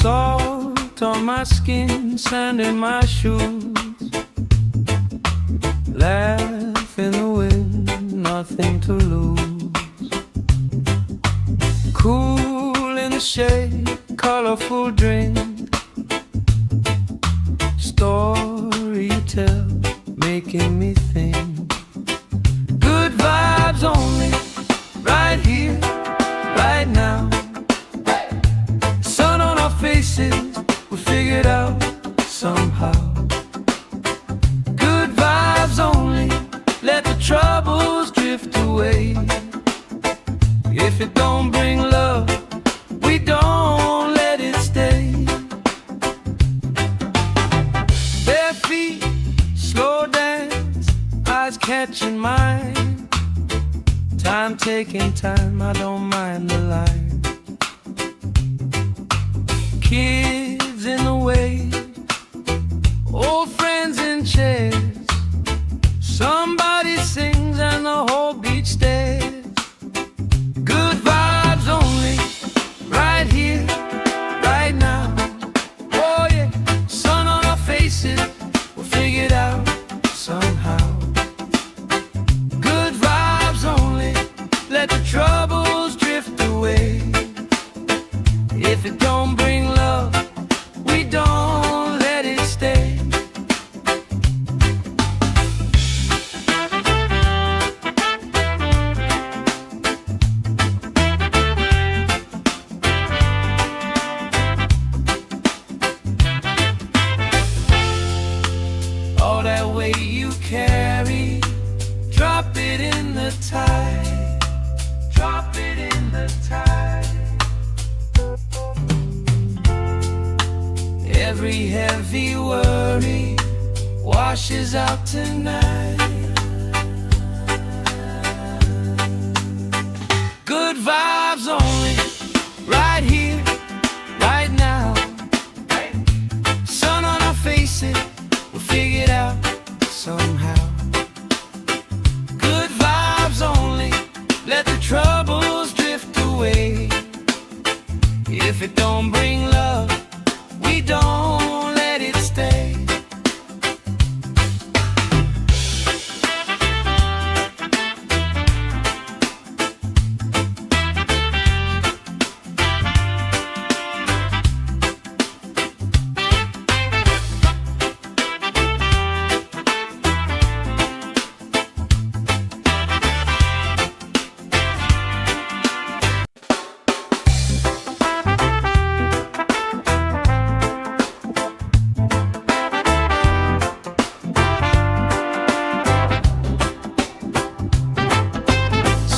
Salt on my skin, sand in my shoes. Laugh in the wind, nothing to lose. Cool in the shade, colorful drink. Story you tell, making me think. Good vibes only, right here, right now. Sun on our faces, we figured out somehow. Good vibes only, let the troubles drift away. If it don't bring love, we don't let it stay. Bare feet, slow dance, eyes catching mine. Time taking time, I don't mind the line. Kids in the way, old friends in chairs. Somebody sings and the whole beach stares. Good vibes only, right here, right now. Oh yeah, sun on our faces, we'll figure it out somehow. Good vibes only, let the troubles drift away. If it don't bring love, Every heavy worry washes out tonight. Good vibes only, right here, right now. Sun on our faces, we'll figure it out somehow. Good vibes only, let the troubles drift away. If it don't bring love, we don't let it stay.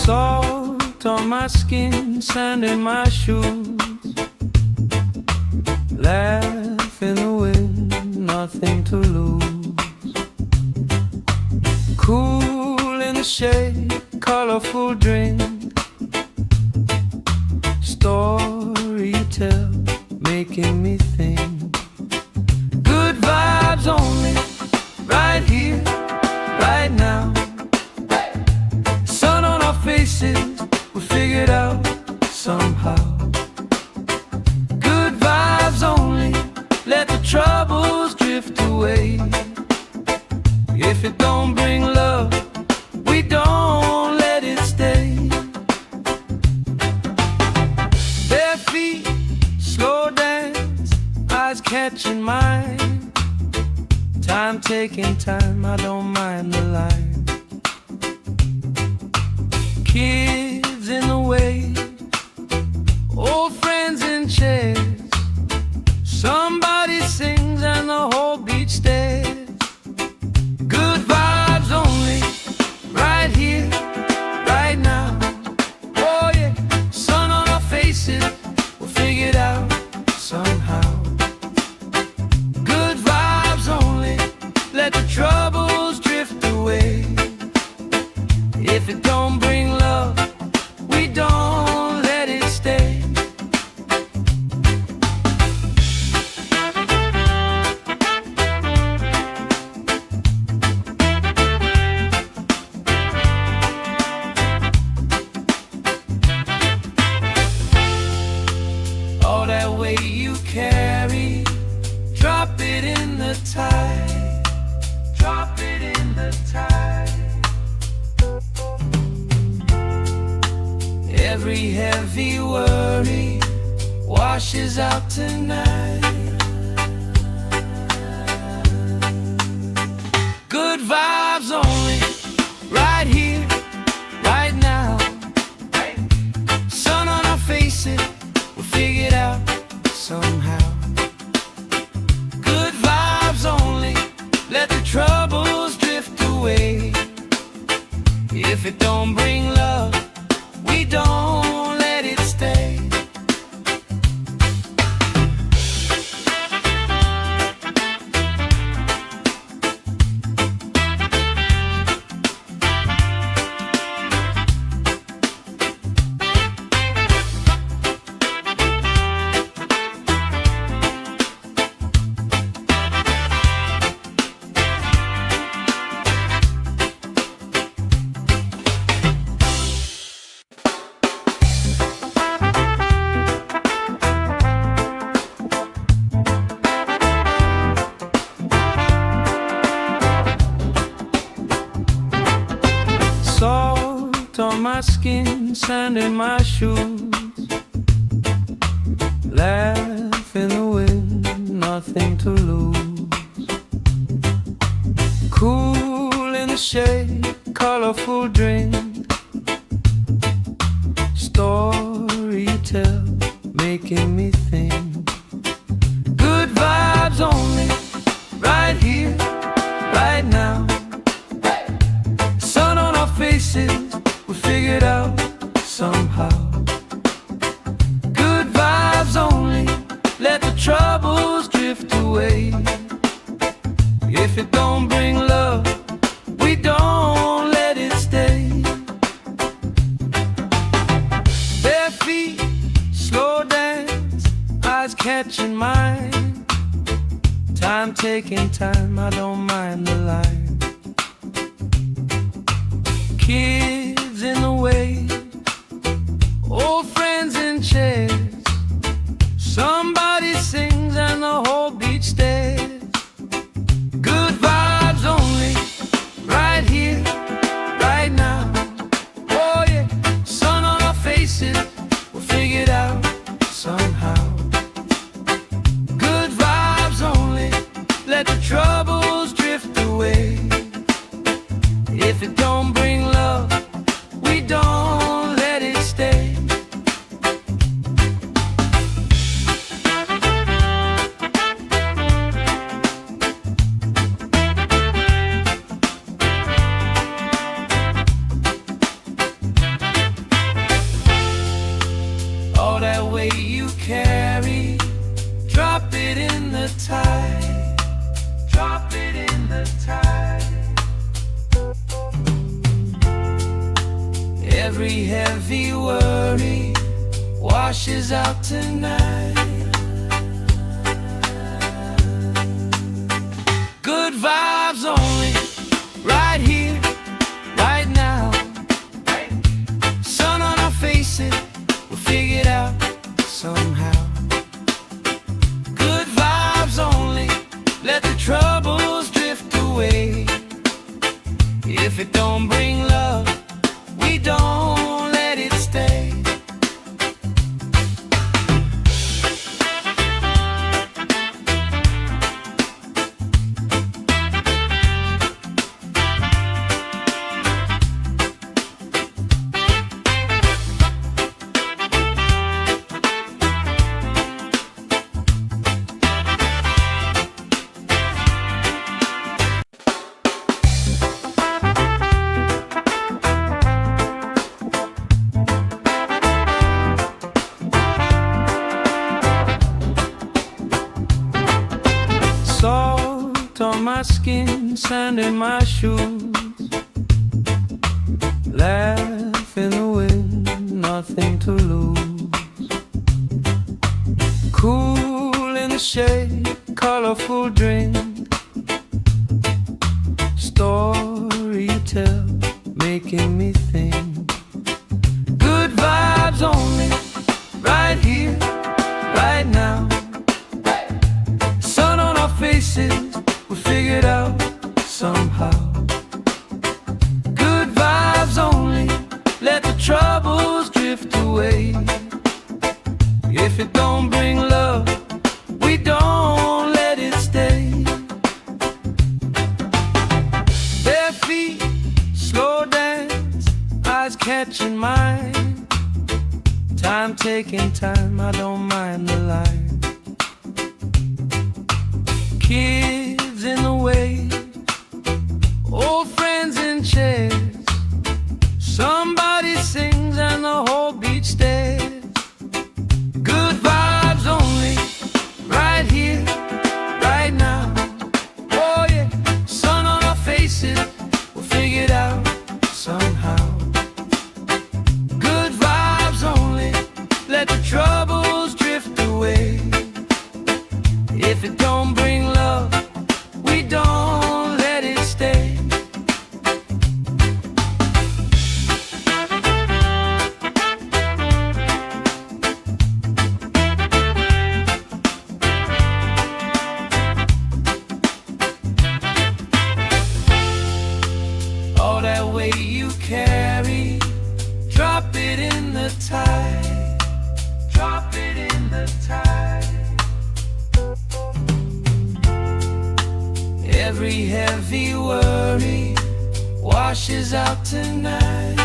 Salt on my skin, sand in my shoes. Laugh in the wind, nothing to lose. Cool in the shade, colorful drink. Story you tell, making me think. Good vibes only, right here, right now. Sun on our faces, we figured out somehow. Good vibes only, let the troubles drift away. If it don't bring love, we don't let it stay. Bare feet, slow dance, eyes catching mine. Time taking time, I don't mind the line. Kids in the way, old friends in chairs. Somebody sings and the whole beach stares. Good vibes only, right here, right now. Oh yeah, sun on our faces, we'll figure it out somehow. Good vibes only, let the troubles drift away. If it don't bring love, we don't let it stay. All that weight you carry, drop it in the tide. Drop it in the tide. Every heavy worry washes out tonight. Good vibes only, right here, right now. Sun on our faces, we'll figure it out somehow. Good vibes only, let the troubles drift away. If it don't bring love, we don't let it stay. Salt on my skin, sand in my shoes. Laugh in the wind, nothing to lose. Cool in the shade, colorful drink. Story you tell, making me think. Good vibes only, right here, right now. Sun on our faces, we figured out somehow. Good vibes only, let the troubles drift away. Time taking time, I don't mind the line. Kids in the way, old friends in chairs. Somebody sings and the whole beach stares. Good vibes only, right here, right now. Oh yeah, sun on our faces, we'll figure it out somehow. Good vibes only, let the troubles drift away. If it don't bring love, we don't let it stay. All that weight you carry, drop it in the tide. Drop it in the tide. Every heavy worry washes out tonight. Good vibes only, right here, right now. Sun on our faces, we'll figure it out somehow. Good vibes only, let the troubles drift away. If it don't bring love, we don't let it stay. Salt on my skin, sand in my shoes. Laugh in the wind, nothing to lose. Cool in the shade, colorful drink. Story you tell, making me think. Good vibes only, right here, right now. Sun on our faces, we'll figure it out somehow. Good vibes only, let the troubles drift away. If it don't bring love, we don't let it stay. Bare feet, slow dance, eyes catching mine. Time taking time, I don't mind the line. Kids in the way, old friends in chairs. Somebody sings and the whole beach stares. Good vibes only, right here, right now. Oh yeah, sun on our faces, we'll figure it out somehow. Good vibes only, let the troubles drift away. If it don't bring love, we don't let it stay. All that weight you carry, drop it in the tide. Drop it in the tide. Every heavy worry washes out tonight.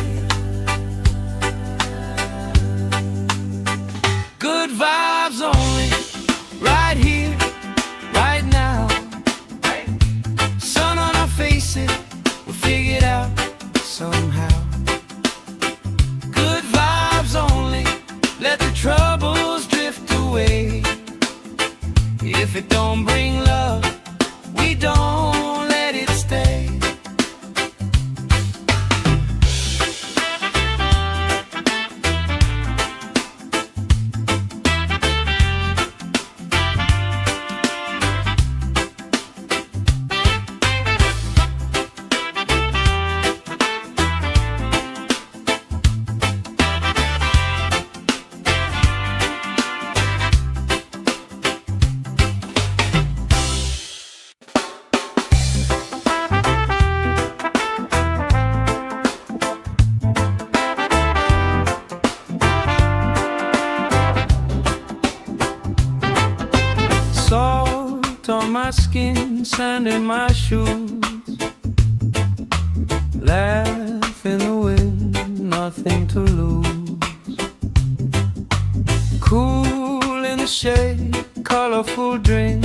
Good vibes only, right here, right now. Sun on our faces, we'll figure it out somehow. Good vibes only, let the troubles drift away. If it don't bring love, we don't let it stay. Salt on my skin, sand in my shoes. Laugh in the wind, nothing to lose. Cool in the shade, colorful drink.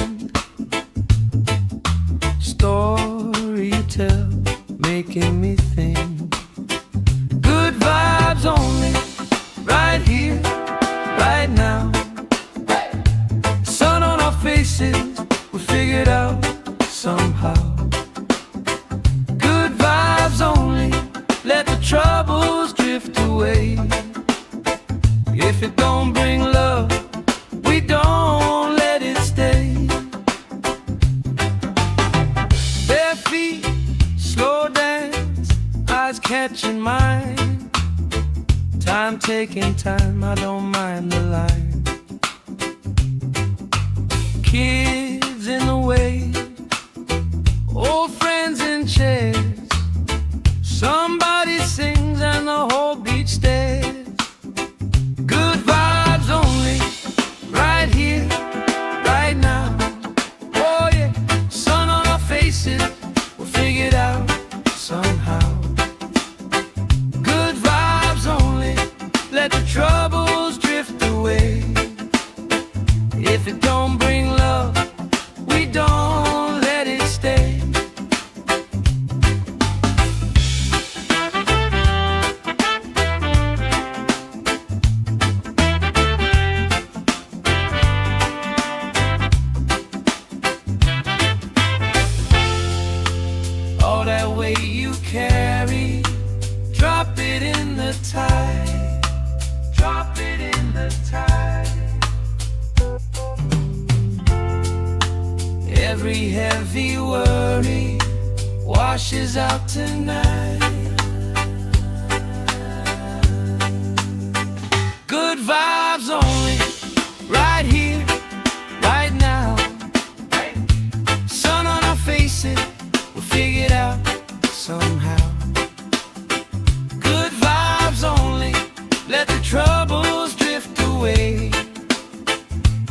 Story you tell, making me think. Good vibes only, right here, right now. Sun on our faces, we figured out somehow. Good vibes only, let the troubles drift away. If it don't bring love, we don't let it stay. Bare feet, slow dance, eyes catching mine. Time taking time, I don't mind the line. Kids in the wave, old friends in chairs. Somebody sings and the whole beach stares. Good vibes only, right here, right now. Oh yeah, sun on our faces, we'll figure it out somehow. Good vibes only, let the troubles drift away. If it don't bring love, we don't let it stay. All that weight you carry, drop it in the tide. Drop it in the tide. Every heavy worry washes out tonight. Good vibes only, right here, right now. Sun on our faces, we'll figure it out somehow. Good vibes only, let the troubles drift away.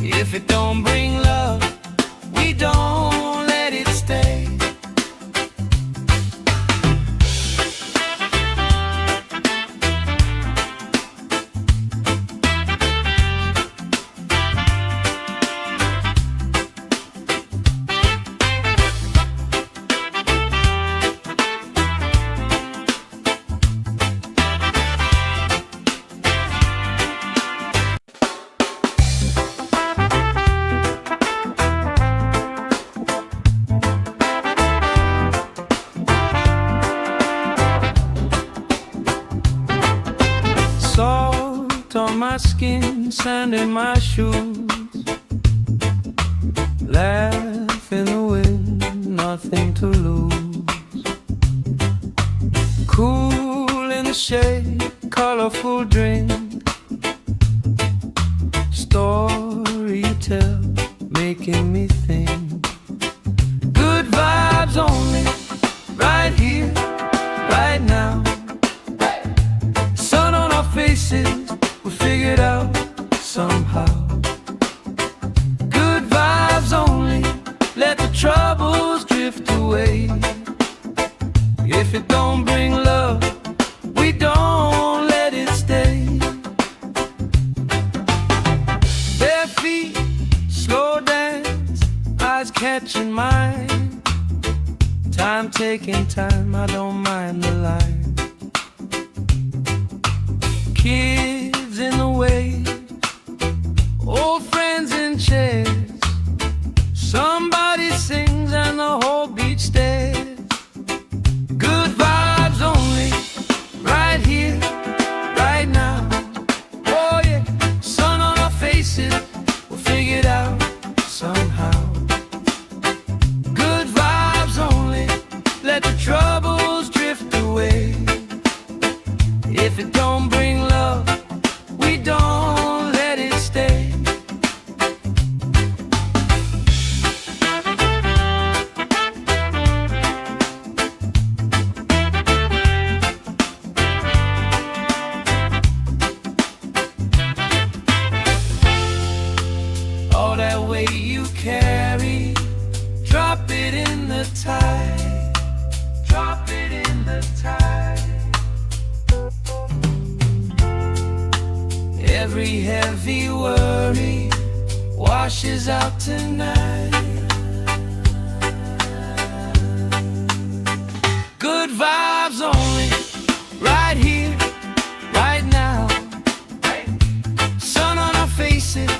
If it don't bring love, we don't let it stay. Salt on my skin, sand in my shoes. Laugh in the wind, nothing to lose. Cool in the shade, colorful drink. Story you tell, making me think. Good vibes only, right here, right now. Sun on our faces, we figured out somehow. Good vibes only, let the troubles drift away. If it don't bring love, we don't let it stay. Bare feet, slow dance, eyes catching mine. Time taking time, I don't mind the line. Kids in the wave, old friends in chairs. Somebody sings and the whole beach stares. Good vibes only, right here, right now. Oh yeah, sun on our faces, we'll figure it out somehow. Good vibes only, let the troubles drift away. If it don't bring love, we don't let it stay. Drop it in the tide. Drop it in the tide. Every heavy worry washes out tonight. Good vibes only, right here, right now. Sun on our faces,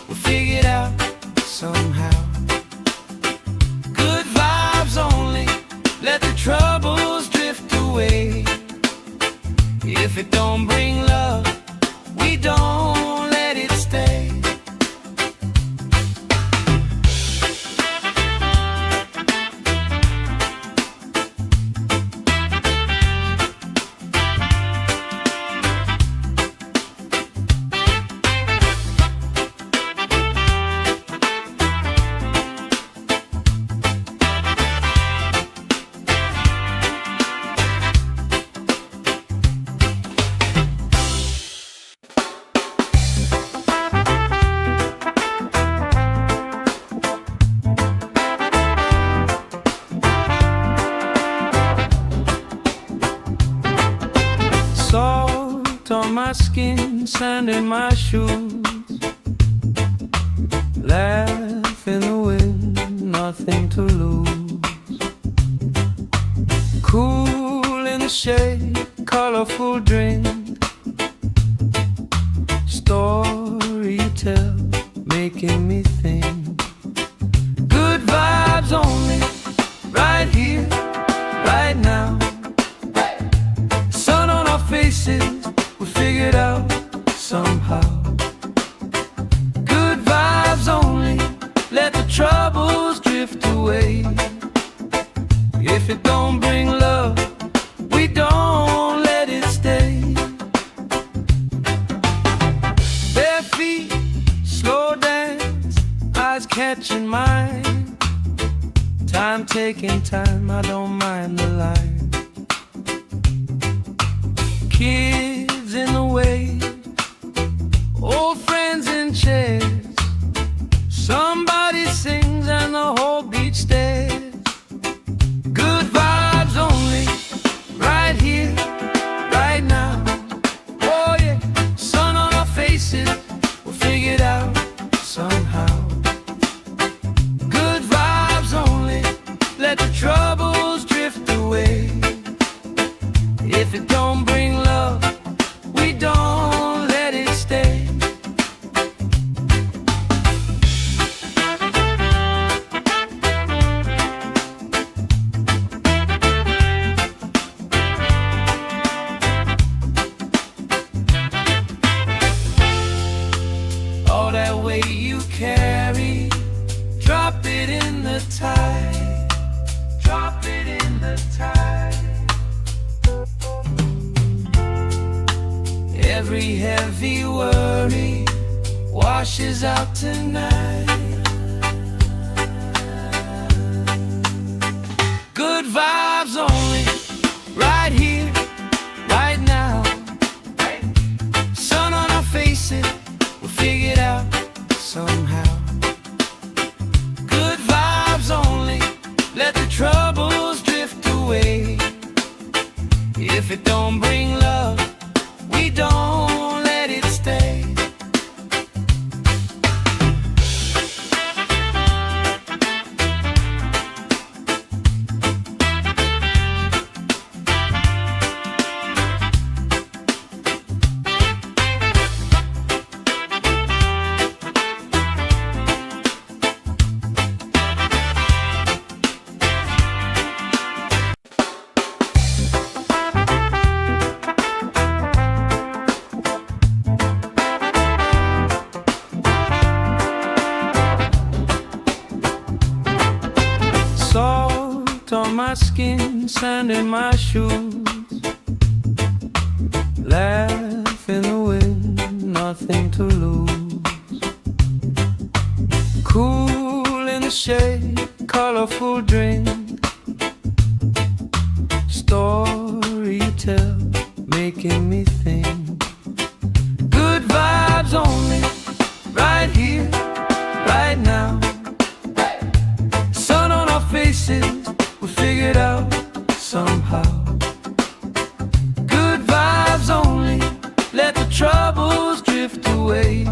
we'll figure it out somehow. Good vibes only, let the troubles drift away. If it don't bring love, we don't let it stay. Salt on my skin, sand in my shoes. Laugh in the wind, nothing to lose. Cool in the shade, colorful drink. Story you tell, making me think. Good vibes only, right here, right now. Faces, we figured out somehow. Good vibes only, let the troubles drift away. If it don't bring love, we don't let it stay. Bare feet, slow dance, eyes catching mine. Time taking time, I don't mind the line. Kids in the way, old friends in chairs. Somebody sings and the whole beach stares. Good vibes only, right here, right now. Oh yeah, sun on our faces, we'll figure it out somehow. Good vibes only, let the troubles drift away. If it don't bring love, we don't let it stay. All that weight you carry, drop it in the tide. Drop it in the tide. Every heavy worry washes out tonight. Good vibes only, right here, right now. Sun on our faces, we'll figure it out somehow. Good vibes only, let the troubles drift away. If it don't bring love, we don't let it stay. Salt on my skin, sand in my shoes. Laugh in the wind, nothing to lose. Cool in the shade, colorful drink. Story you tell, making me think. Good vibes only, right here, right now. Sun on faces were figured out somehow. Good vibes only, let the troubles drift away.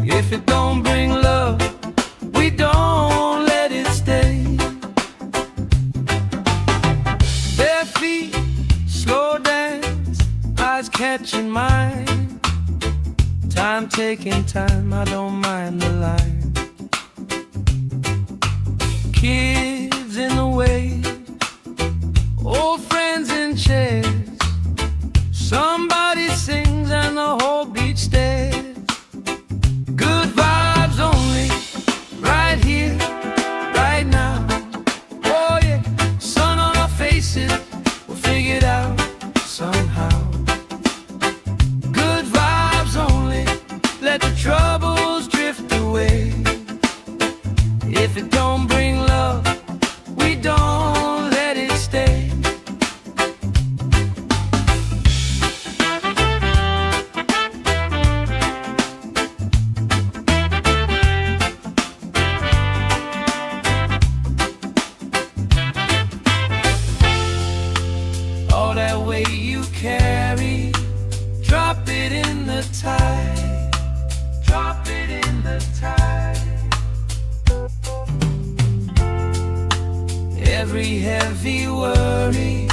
If it don't bring love, we don't let it stay. Bare feet, slow dance, eyes catching mine. Time taking time, I don't mind the line. Kids in the way, old friends in chairs. Somebody sings and the whole beach stares. Good vibes only, right here, right now. Oh yeah, sun on our faces, we'll figure it out somehow. Good vibes only, let the troubles drift away. If it don't bring love, we don't let it stay. All that weight you carry, drop it in the tide. Drop it in the tide. Every heavy worry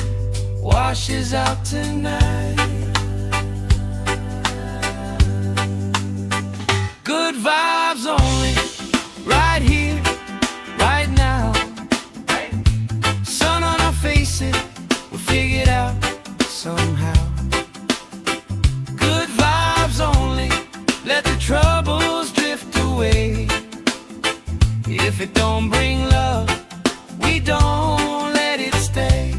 washes out tonight. Good vibes only, right here, right now. Sun on our faces, we'll figure it out somehow. Good vibes only, let the troubles drift away. If it don't bring love, we don't let it stay.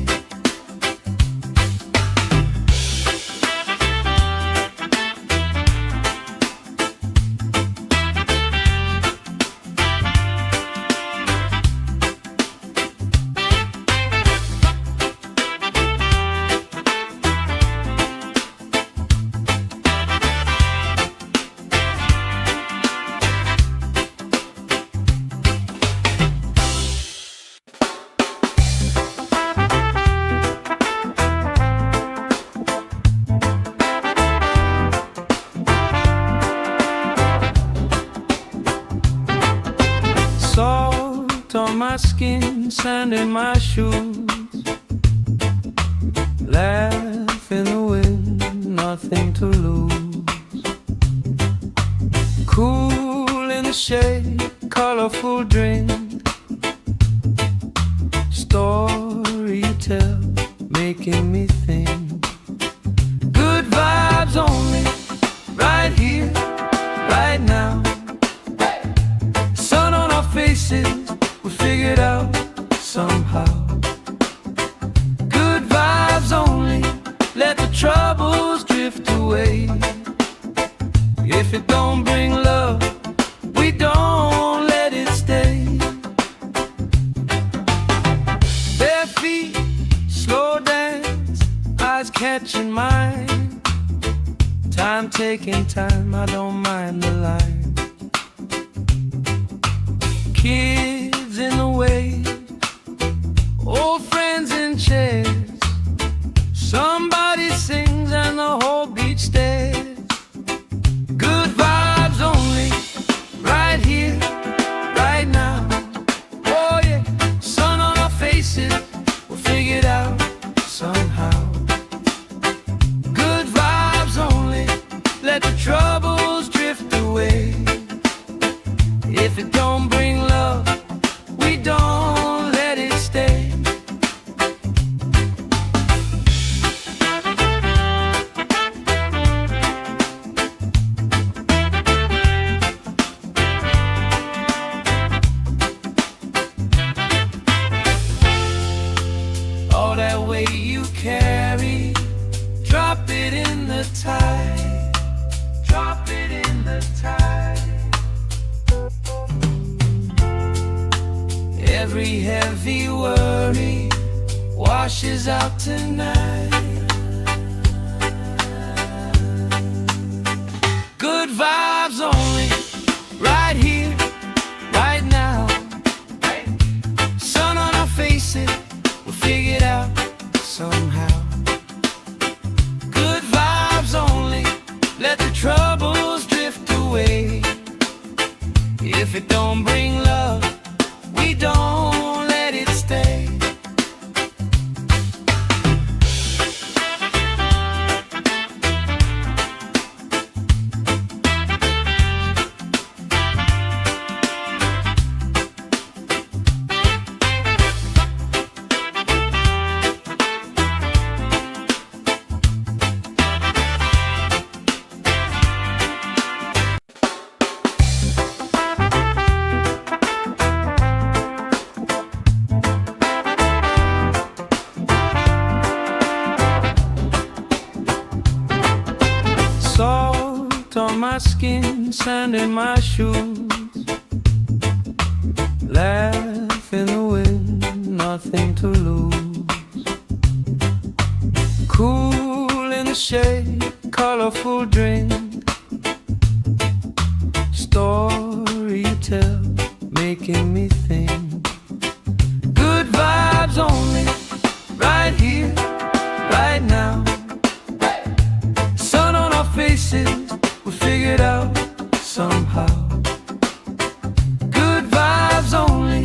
Salt on my skin, sand in my shoes. Laugh in the wind, nothing to lose. Cool in the shade, colorful drink. Story you tell, making me think. Good vibes only, right here, right now. Sun on our faces, we figured out somehow. Good vibes only, let the troubles drift away. If it don't bring love, we don't let it stay. Bare feet, slow dance, eyes catching mine. Time taking time, I don't mind the line. Kids in the way, old friends in chairs. Somebody sings and the whole beach stares. Good vibes only, right here, right now. Oh yeah, sun on our faces, we'll figure it out somehow. Good vibes only, let the troubles drift away. If it don't bring love, we don't let it stay. All that weight you carry, drop it in the tide. Drop it in the tide. Every heavy worry washes out tonight. Good vibes only, right here, right now. sand in my shoes. Laugh in the wind, nothing to lose. Cool in the shade, colorful drink. Story you tell, making me think. Good vibes only, right here, right now. Sun on our faces, we figured out somehow. Good vibes only,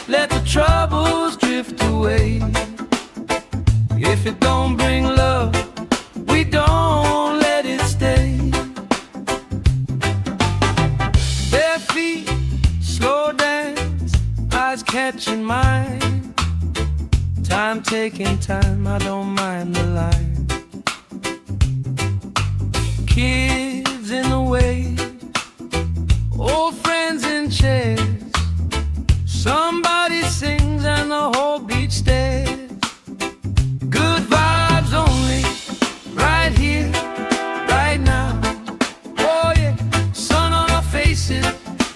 let the troubles drift away. If it don't bring love, we don't let it stay. Bare feet, slow dance, eyes catching mine. Time taking time, I don't mind the line. Kids in the way, old friends in chairs. Somebody sings and the whole beach stares. Good vibes only, right here, right now. Oh yeah, sun on our faces,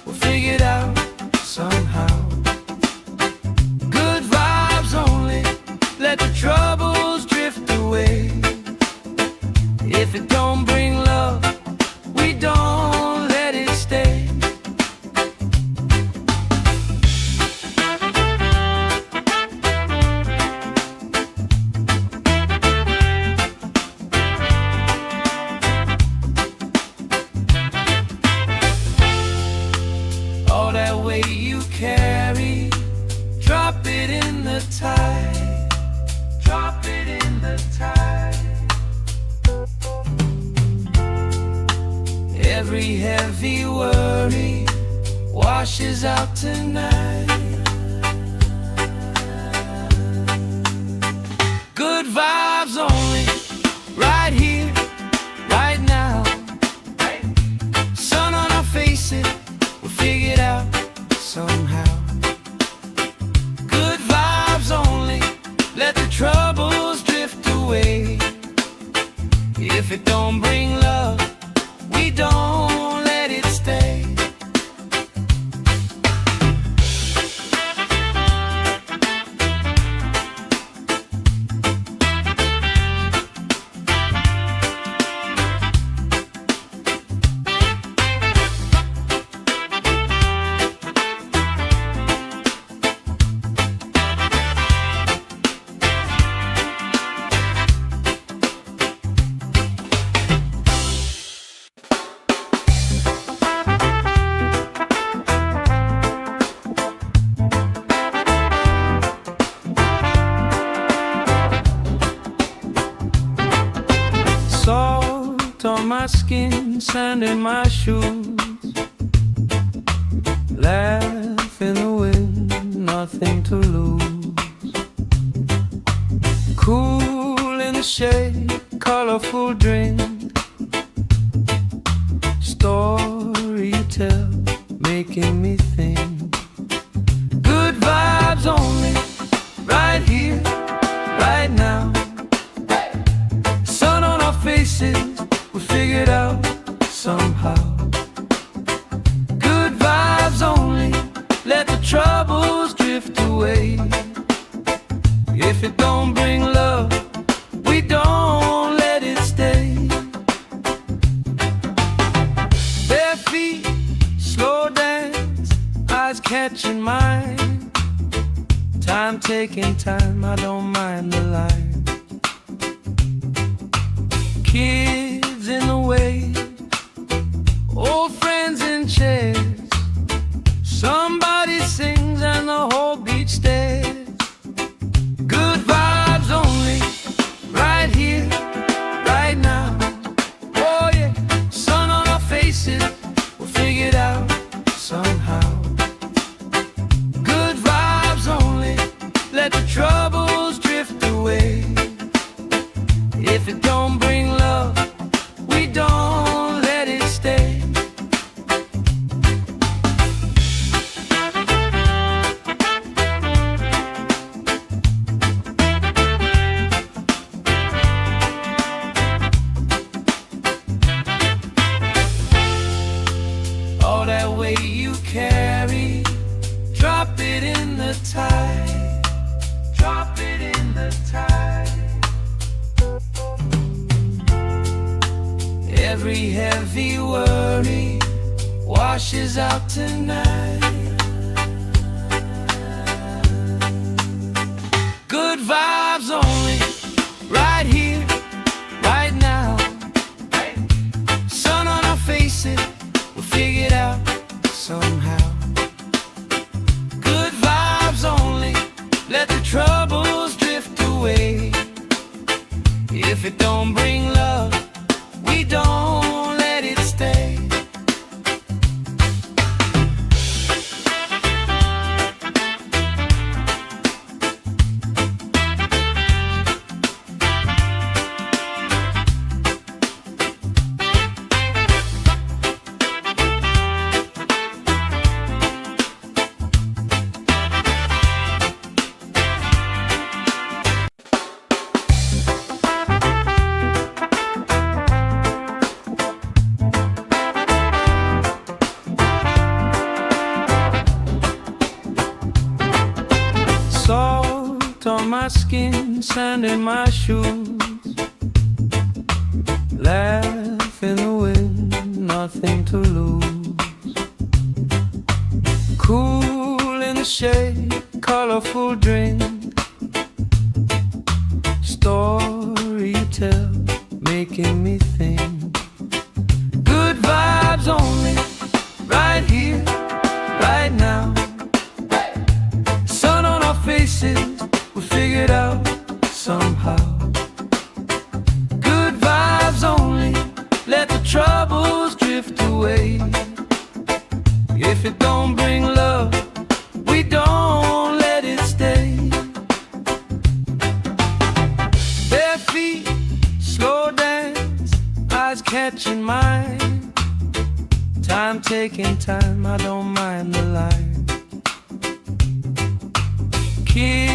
we'll figure it out somehow. Good vibes only, let the troubles drift away. If it don't bring love, we don't let it stay. All that weight you carry, drop it in the tide. Drop it in the tide. Every heavy worry washes out tonight. Good vibes only, right here, right now. Sun on our faces, we'll figure it out somehow. Good vibes only, let the troubles drift away. If it don't bring love, we don't let it stay. Salt on my skin, sand in my shoes. Laugh in the wind, nothing to lose. Cool in the shade, colorful drink. Story you tell, making me think. Good vibes only, right here, right now. Sun on our faces, we figured out somehow. Good vibes only, let the troubles drift away. If it don't bring love, we don't let it stay. Bare feet, slow dance, eyes catching mine. Time taking time, I don't mind the line. Kids in the way, old friends in chairs. Somebody sings and the whole beach stares. Good vibes only, right here, right now. Oh yeah, sun on our faces, we'll figure it out somehow. Good vibes only, let the troubles drift away. If it don't bring love, we don't let it stay. the tide. Drop it in the tide. Every heavy worry washes out tonight. Good vibes only, right here, right now. Sun on our faces, we'll figure it out somehow. Good vibes only, let the troubles drift away. If it don't bring love, we don't let it stay. Salt on my skin, sand in my shoes. Laugh in the wind, nothing to lose. Cool in the shade, colorful drink. Story you tell, making me think. Good vibes only, right here, right now. Sun on our faces, we'll figure it out somehow. Good vibes only, let the troubles drift away. If it don't bring love, we don't let it stay. Bare feet, slow dance, eyes catching mine. Time taking time, I don't mind the line. Kiss